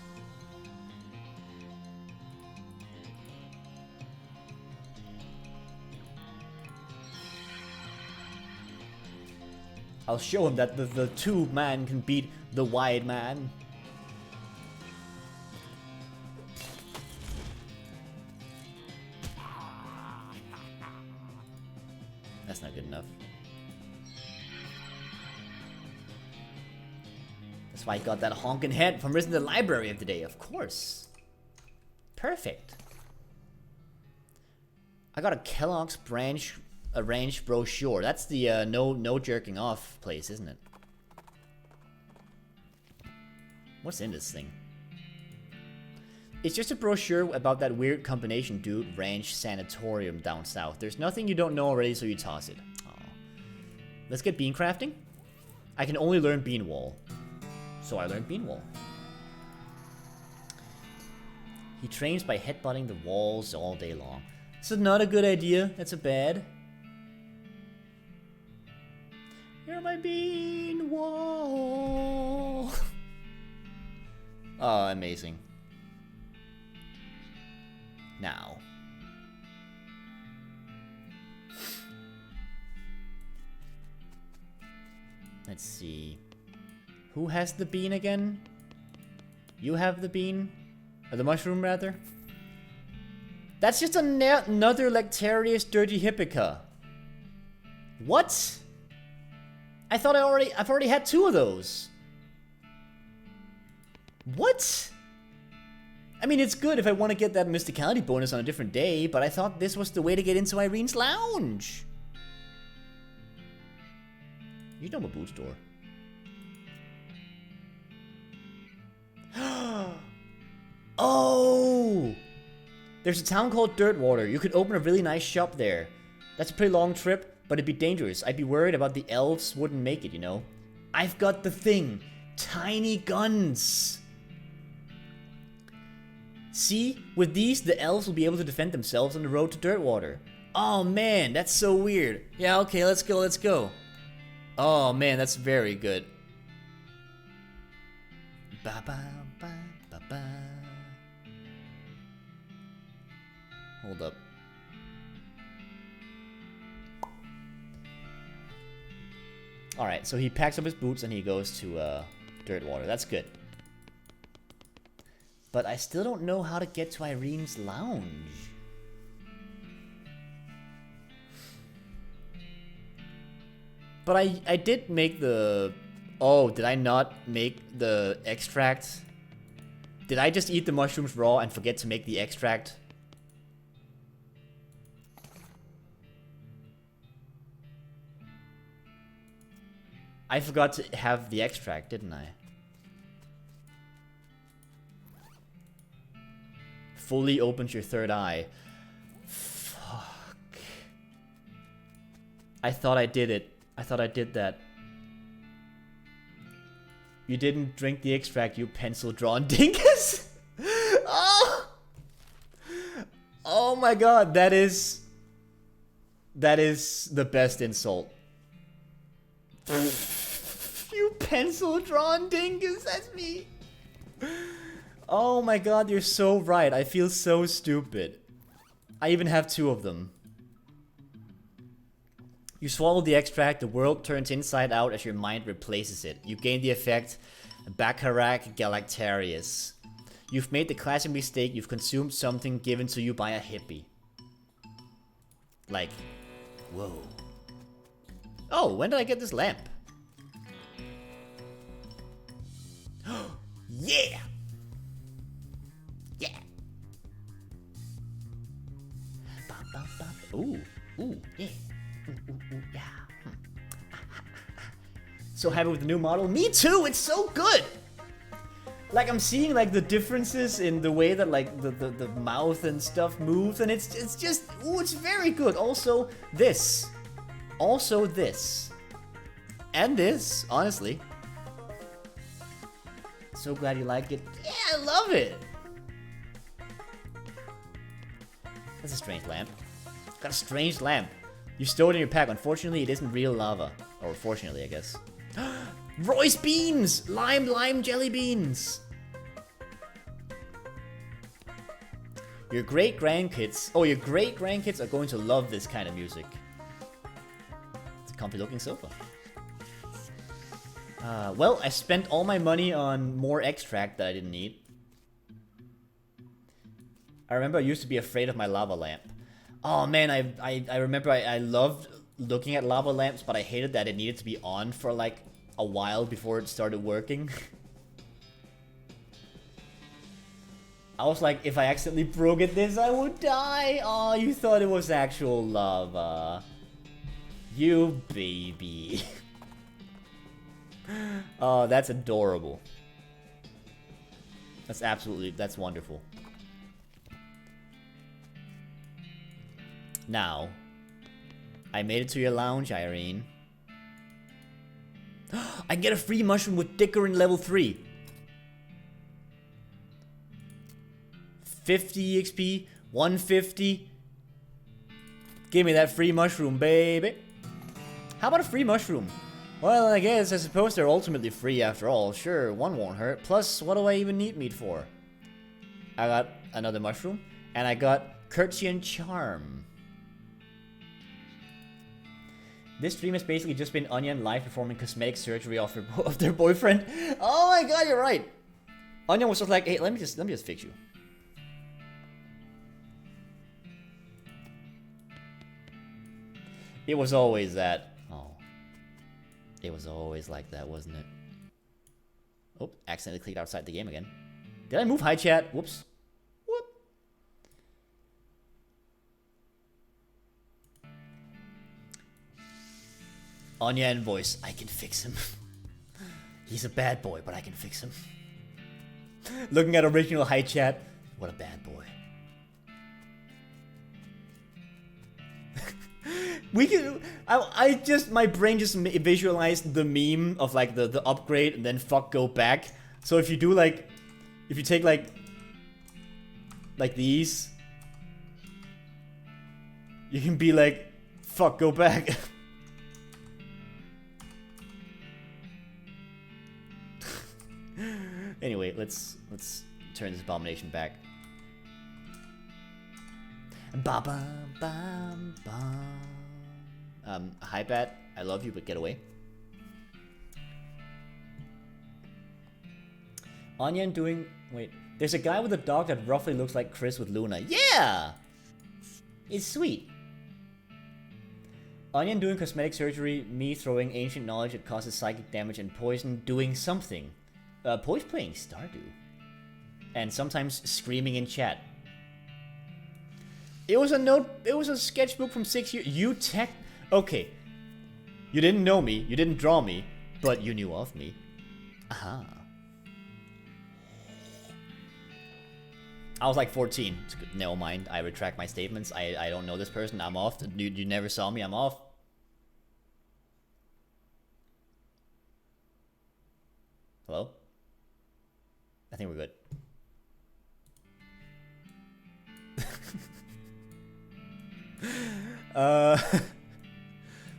A: I'll show him that the two man can beat the wide man. That's not good enough. That's why I got that honkin' head from Risen to the Library of the Day, of course. Perfect. I got a Kellogg's ranch brochure. That's the no jerking off place, isn't it? What's in this thing? It's just a brochure about that weird combination dude ranch sanatorium down south. There's nothing you don't know already, so you toss it. Aww. Let's get bean crafting. I can only learn bean wall. So I learned bean wall. He trains by headbutting the walls all day long. So not a good idea. That's a bad. You're my bean wall. Oh, amazing. Now. Let's see. Who has the bean again? You have the bean? Or the mushroom, rather? That's just another Lectarius Dirty Hippica. What? I thought I've already had 2 of those. What? I mean, it's good if I want to get that mysticality bonus on a different day, but I thought this was the way to get into Irene's lounge. You know I'm a boot store. Oh! There's a town called Dirtwater. You could open a really nice shop there. That's a pretty long trip, but it'd be dangerous. I'd be worried about the elves wouldn't make it, you know? I've got the thing. Tiny guns. See? With these, the elves will be able to defend themselves on the road to Dirtwater. Oh man, that's so weird. Yeah, okay, let's go, let's go. Oh man, that's very good. Ba ba ba ba ba. Hold up. Alright, so he packs up his boots and he goes to Dirtwater. That's good. But I still don't know how to get to Irene's lounge. But I did make the... Oh, did I not make the extract? Did I just eat the mushrooms raw and forget to make the extract? I forgot to have the extract, didn't I? Fully opens your third eye. Fuck. I thought I did it. I thought I did that. You didn't drink the extract, you pencil-drawn dingus? Oh! Oh my god, that is the best insult. You pencil-drawn dingus, that's me. Oh my god, you're so right. I feel so stupid. I even have 2 of them. You swallow the extract, the world turns inside out as your mind replaces it. You gain the effect Bacharach Galactarius. You've made the classic mistake, you've consumed something given to you by a hippie. Like, whoa. Oh, when did I get this lamp? Yeah! Yeah! Ooh, ooh, yeah. Ooh, yeah. So happy with the new model. Me too, it's so good! Like, I'm seeing, like, the differences in the way that, like, the mouth and stuff moves, and it's just, ooh, it's very good. Also, this. Also, this. And this, honestly. So glad you like it. Yeah, I love it! That's a strange lamp. Got a strange lamp. You stowed it in your pack. Unfortunately, it isn't real lava. Or fortunately, I guess. Royce beans! Lime jelly beans! Your great-grandkids... Oh, your great-grandkids are going to love this kind of music. It's a comfy-looking sofa. Well, I spent all my money on more extract that I didn't need. I remember I used to be afraid of my lava lamp. Oh man, I remember I loved looking at lava lamps, but I hated that it needed to be on for like a while before it started working. I was like, if I accidentally broke this, I would die. Oh, you thought it was actual lava. You baby. Oh, that's adorable. That's wonderful. Now, I made it to your lounge, Irene. I get a free mushroom with Dicker in level 3. 50 XP, 150. Give me that free mushroom, baby. How about a free mushroom? Well, I suppose they're ultimately free after all. Sure, one won't hurt. Plus, what do I even need meat for? I got another mushroom, and I got Courtesy and Charm. This stream has basically just been Onion live performing cosmetic surgery of their boyfriend. Oh my god, you're right. Onion was just like, hey, let me just fix you. It was always that. Oh. It was always like that, wasn't it? Oh, accidentally clicked outside the game again. Did I move high chat? Whoops. Whoop. Onion voice, I can fix him. He's a bad boy, but I can fix him. Looking at original high chat, what a bad boy. We can. My brain just visualized the meme of like the upgrade and then fuck go back. So if you do like, if you take like these, you can be like, fuck go back. Anyway, let's turn this abomination back. Ba ba ba ba. Hi Bat, I love you, but get away. Onion doing, wait, there's a guy with a dog that roughly looks like Chris with Luna. Yeah! It's sweet. Onion doing cosmetic surgery, me throwing ancient knowledge that causes psychic damage and poison, doing something. Poise playing Stardew. And sometimes screaming in chat. It was a sketchbook from 6 years. Okay. You didn't know me, you didn't draw me, but you knew of me. Aha. I was like 14. Never mind, I retract my statements. I don't know this person, I'm off. You never saw me, I'm off. Hello? I think we're good.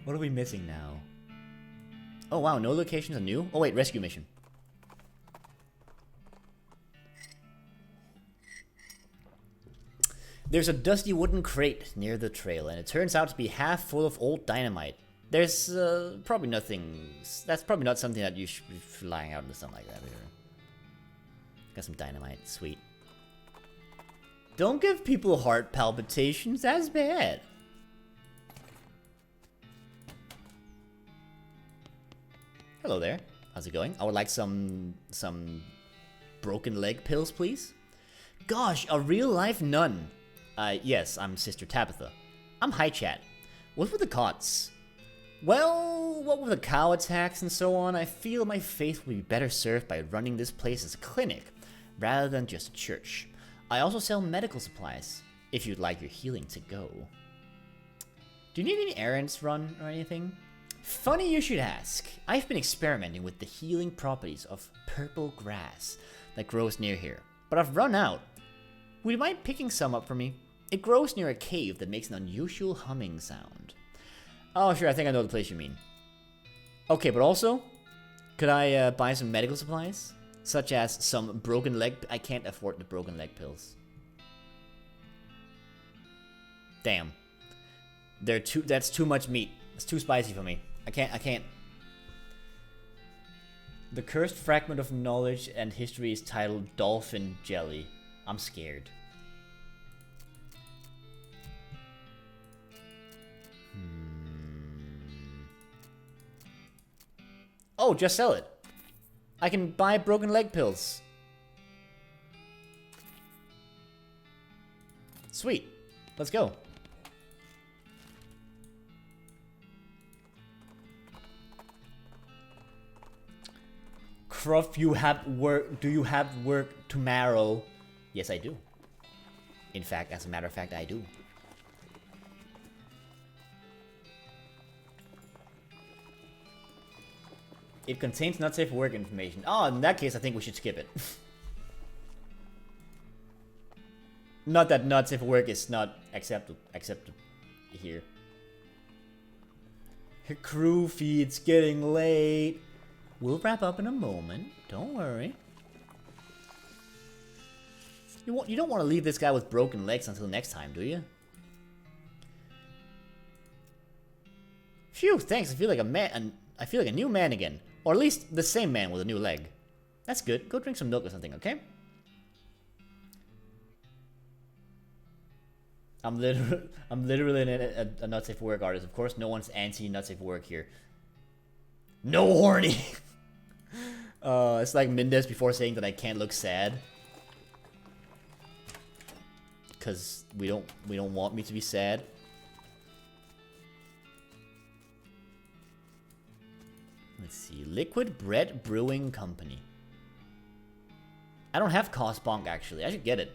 A: What are we missing now? Oh wow, no locations are new? Oh wait, rescue mission. There's a dusty wooden crate near the trail, and it turns out to be half full of old dynamite. There's probably nothing... That's probably not something that you should be flying out into something like that. Got some dynamite, sweet. Don't give people heart palpitations, that's bad. Hello there, how's it going? I would like some broken leg pills, please. Gosh, a real life nun. Yes, I'm Sister Tabitha. I'm high chat. What were the cots? Well, what with the cow attacks and so on, I feel my faith will be better served by running this place as a clinic, rather than just a church. I also sell medical supplies, if you'd like your healing to go. Do you need any errands run or anything? Funny you should ask. I've been experimenting with the healing properties of purple grass that grows near here, but I've run out. Would you mind picking some up for me? It grows near a cave that makes an unusual humming sound. Oh sure, I think I know the place you mean. Okay, but also, could I buy some medical supplies? Such as some broken leg... I can't afford the broken leg pills. Damn. That's too much meat. It's too spicy for me. I can't. The cursed fragment of knowledge and history is titled Dolphin Jelly. I'm scared. Oh, just sell it. I can buy broken leg pills. Sweet. Let's go. Kruff, you have work. Do you have work tomorrow? Yes, I do. In fact, as a matter of fact, I do. It contains not safe for work information. Oh, in that case, I think we should skip it. Not that not safe for work is not acceptable. here. Crew feed's getting late. We'll wrap up in a moment. Don't worry. You don't want to leave this guy with broken legs until next time, do you? Phew, thanks. I feel like a man. I feel like a new man again, or at least the same man with a new leg. That's good. Go drink some milk or something, okay? I'm literally a not safe for work artist. Of course, no one's anti not safe for work here. No horny. It's like Mendez before saying that I can't look sad. Cause we don't want me to be sad. Let's see, Liquid Bread Brewing Company. I don't have Cost Bonk actually. I should get it.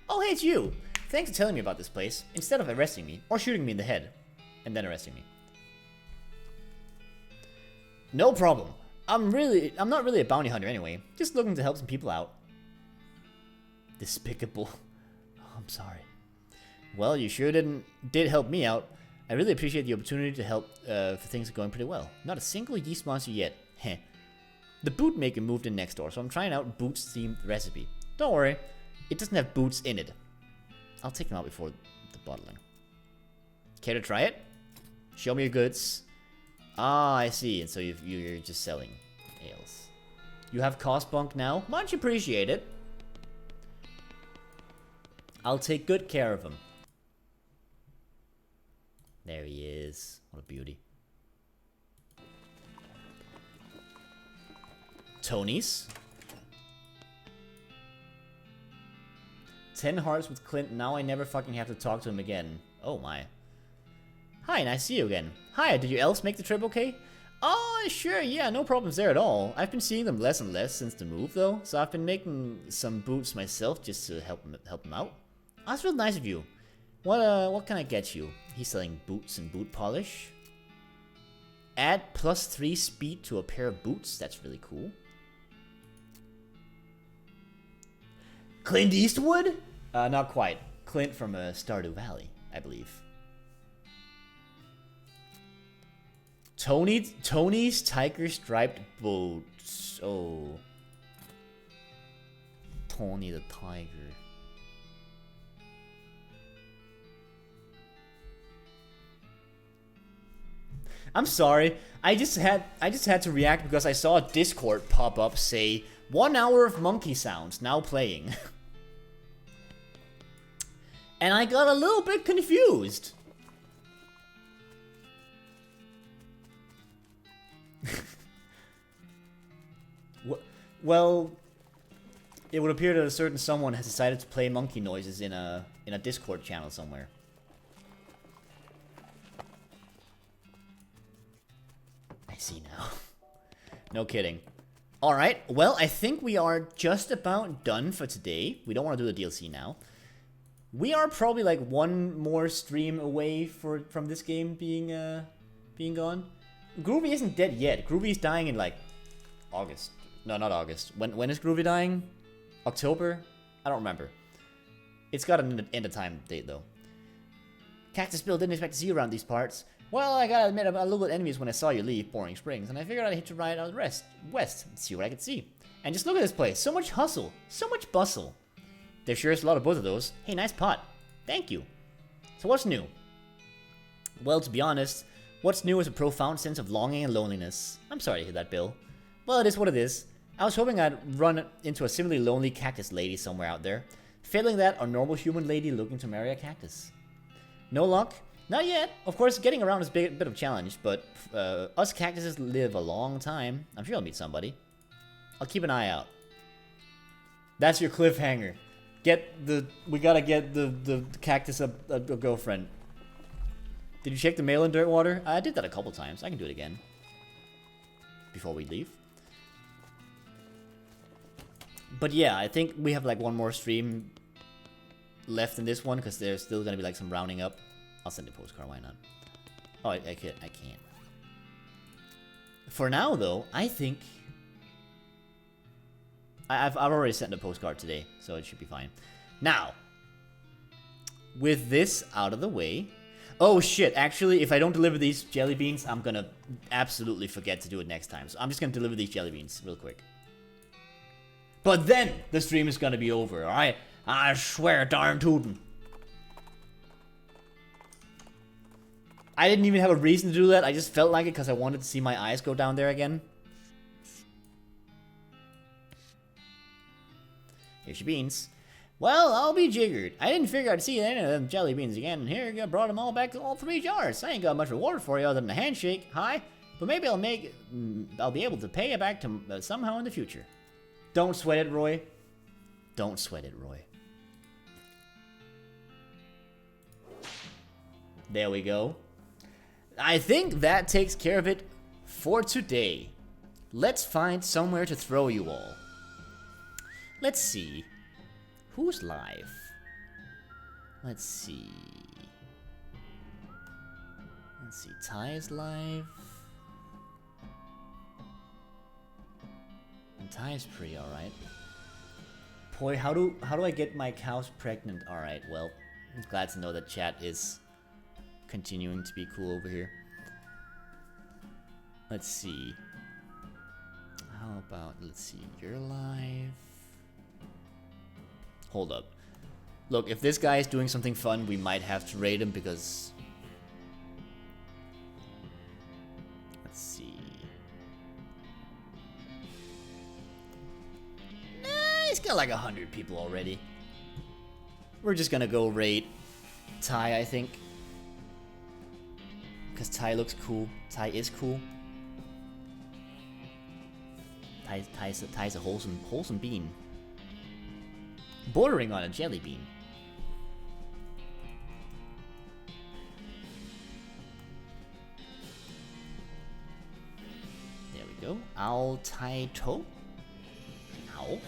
A: Oh, hey, it's you. Thanks for telling me about this place instead of arresting me or shooting me in the head and then arresting me. No problem. I'm not really a bounty hunter anyway. Just looking to help some people out. Despicable. Oh, I'm sorry. Well, you sure did help me out. I really appreciate the opportunity to help for things going pretty well. Not a single yeast monster yet. Heh. The boot maker moved in next door, so I'm trying out Boots themed recipe. Don't worry, it doesn't have boots in it. I'll take them out before the bottling. Care to try it? Show me your goods. Ah, I see. And so you're just selling ales. You have cost bunk now? Much appreciate it. I'll take good care of him. There he is. What a beauty. Tony's. 10 hearts with Clint. Now I never fucking have to talk to him again. Oh my. Hi, nice to see you again. Hi, did you else make the trip okay? Oh, sure, yeah, no problems there at all. I've been seeing them less and less since the move, though, so I've been making some boots myself just to help them out. Oh, that's real nice of you. What can I get you? He's selling boots and boot polish. Add +3 speed to a pair of boots. That's really cool. Clint Eastwood? Not quite. Clint from Stardew Valley, I believe. Tony's tiger striped boots. Oh. Tony the tiger. I'm sorry. I just had to react because I saw a Discord pop up say 1 hour of monkey sounds now playing. And I got a little bit confused. Well, it would appear that a certain someone has decided to play monkey noises in a Discord channel somewhere. I see now. No kidding. Alright, well, I think we are just about done for today. We don't want to do the DLC now. We are probably like one more stream away from this game being gone. Groovy isn't dead yet. Groovy's dying in like August. No, not August. When is Groovy dying? October? I don't remember. It's got an end of time date though. Cactus Bill didn't expect to see you around these parts. Well, I gotta admit, I'm a little bit envious when I saw you leave Boring Springs, and I figured I'd hitch a ride out west and see what I could see. And just look at this place. So much hustle. So much bustle. There sure is a lot of both of those. Hey, nice pot. Thank you. So what's new? Well, to be honest, what's new is a profound sense of longing and loneliness. I'm sorry to hear that, Bill. Well, it is what it is. I was hoping I'd run into a similarly lonely cactus lady somewhere out there. Failing that, a normal human lady looking to marry a cactus. No luck? Not yet. Of course, getting around is a bit of a challenge, but us cactuses live a long time. I'm sure I'll meet somebody. I'll keep an eye out. That's your cliffhanger. We gotta get the cactus a girlfriend. Did you check the mail in Dirtwater? I did that a couple times. I can do it again. Before we leave. But yeah, I think we have like one more stream left in this one because there's still gonna be like some rounding up. I'll send a postcard, why not? Oh, I can't. For now though, I think I've already sent a postcard today, so it should be fine. Now, with this out of the way. Oh shit, actually, if I don't deliver these jelly beans, I'm gonna absolutely forget to do it next time. So I'm just gonna deliver these jelly beans real quick. But then the stream is gonna be over, alright? I swear, darn tootin'. I didn't even have a reason to do that. I just felt like it because I wanted to see my eyes go down there again. Here's your beans. Well, I'll be jiggered. I didn't figure I'd see any of them jelly beans again, and here I brought them all back to all 3 jars. I ain't got much reward for you other than a handshake. Hi. But maybe I'll be able to pay it back to somehow in the future. Don't sweat it, Roy. Don't sweat it, Roy. There we go. I think that takes care of it for today. Let's find somewhere to throw you all. Let's see. Who's live? Let's see. Ty is live. And Ty is pretty alright. Boy, how do I get my cows pregnant? Alright, well, I'm glad to know that chat is continuing to be cool over here. Let's see. How about, let's see, you're live. Hold up. Look, if this guy is doing something fun, we might have to raid him because... Let's see. Nah, he's got like 100 people already. We're just gonna go raid Ty, I think. Because Ty looks cool. Ty is cool. Ty's a wholesome bean. Bordering on a jelly bean. There we go. Owl Tai To. Ow.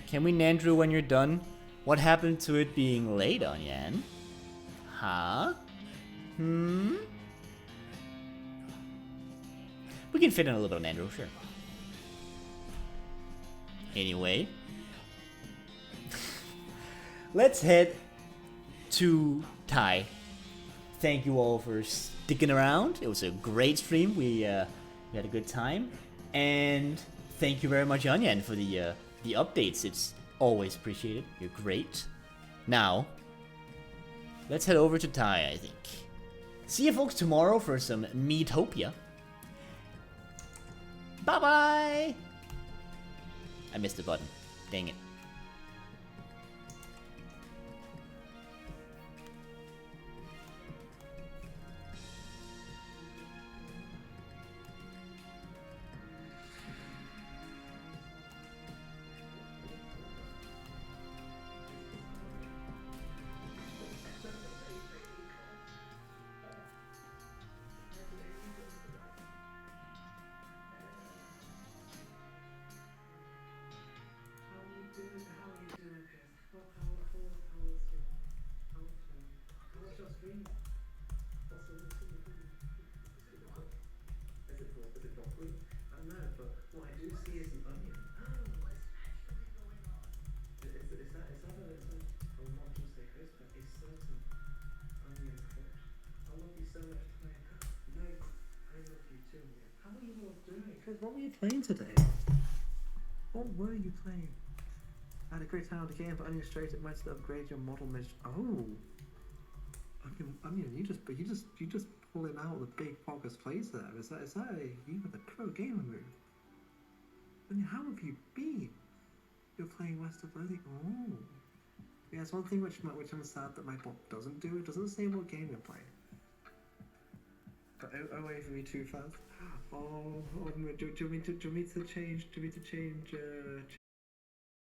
A: Can we Nandrew when you're done? What happened to it being late, Onion? Huh? Hmm? We can fit in a little bit of Nandrew, sure. Anyway, let's head to Ty. Thank you all for sticking around. It was a great stream. We had a good time, and thank you very much, Onion, for the updates. It's always appreciated. You're great. Now, let's head over to Ty. I think. See you folks tomorrow for some Meatopia. Bye bye. I missed the button. Dang it.
C: What were you playing today? What were you playing? I had a great time with the game, but Onion straight, it might still upgrade your model measure. Oh, Onion, you just pull him out with big focus plays there. Is that you with a pro gamer move? Onion, how have you been? You're playing West of Loathing. Oh, yeah, it's one thing which I'm sad that my bot doesn't do. It doesn't say what game you're playing. But away from me too fast. Oh, do you want me to change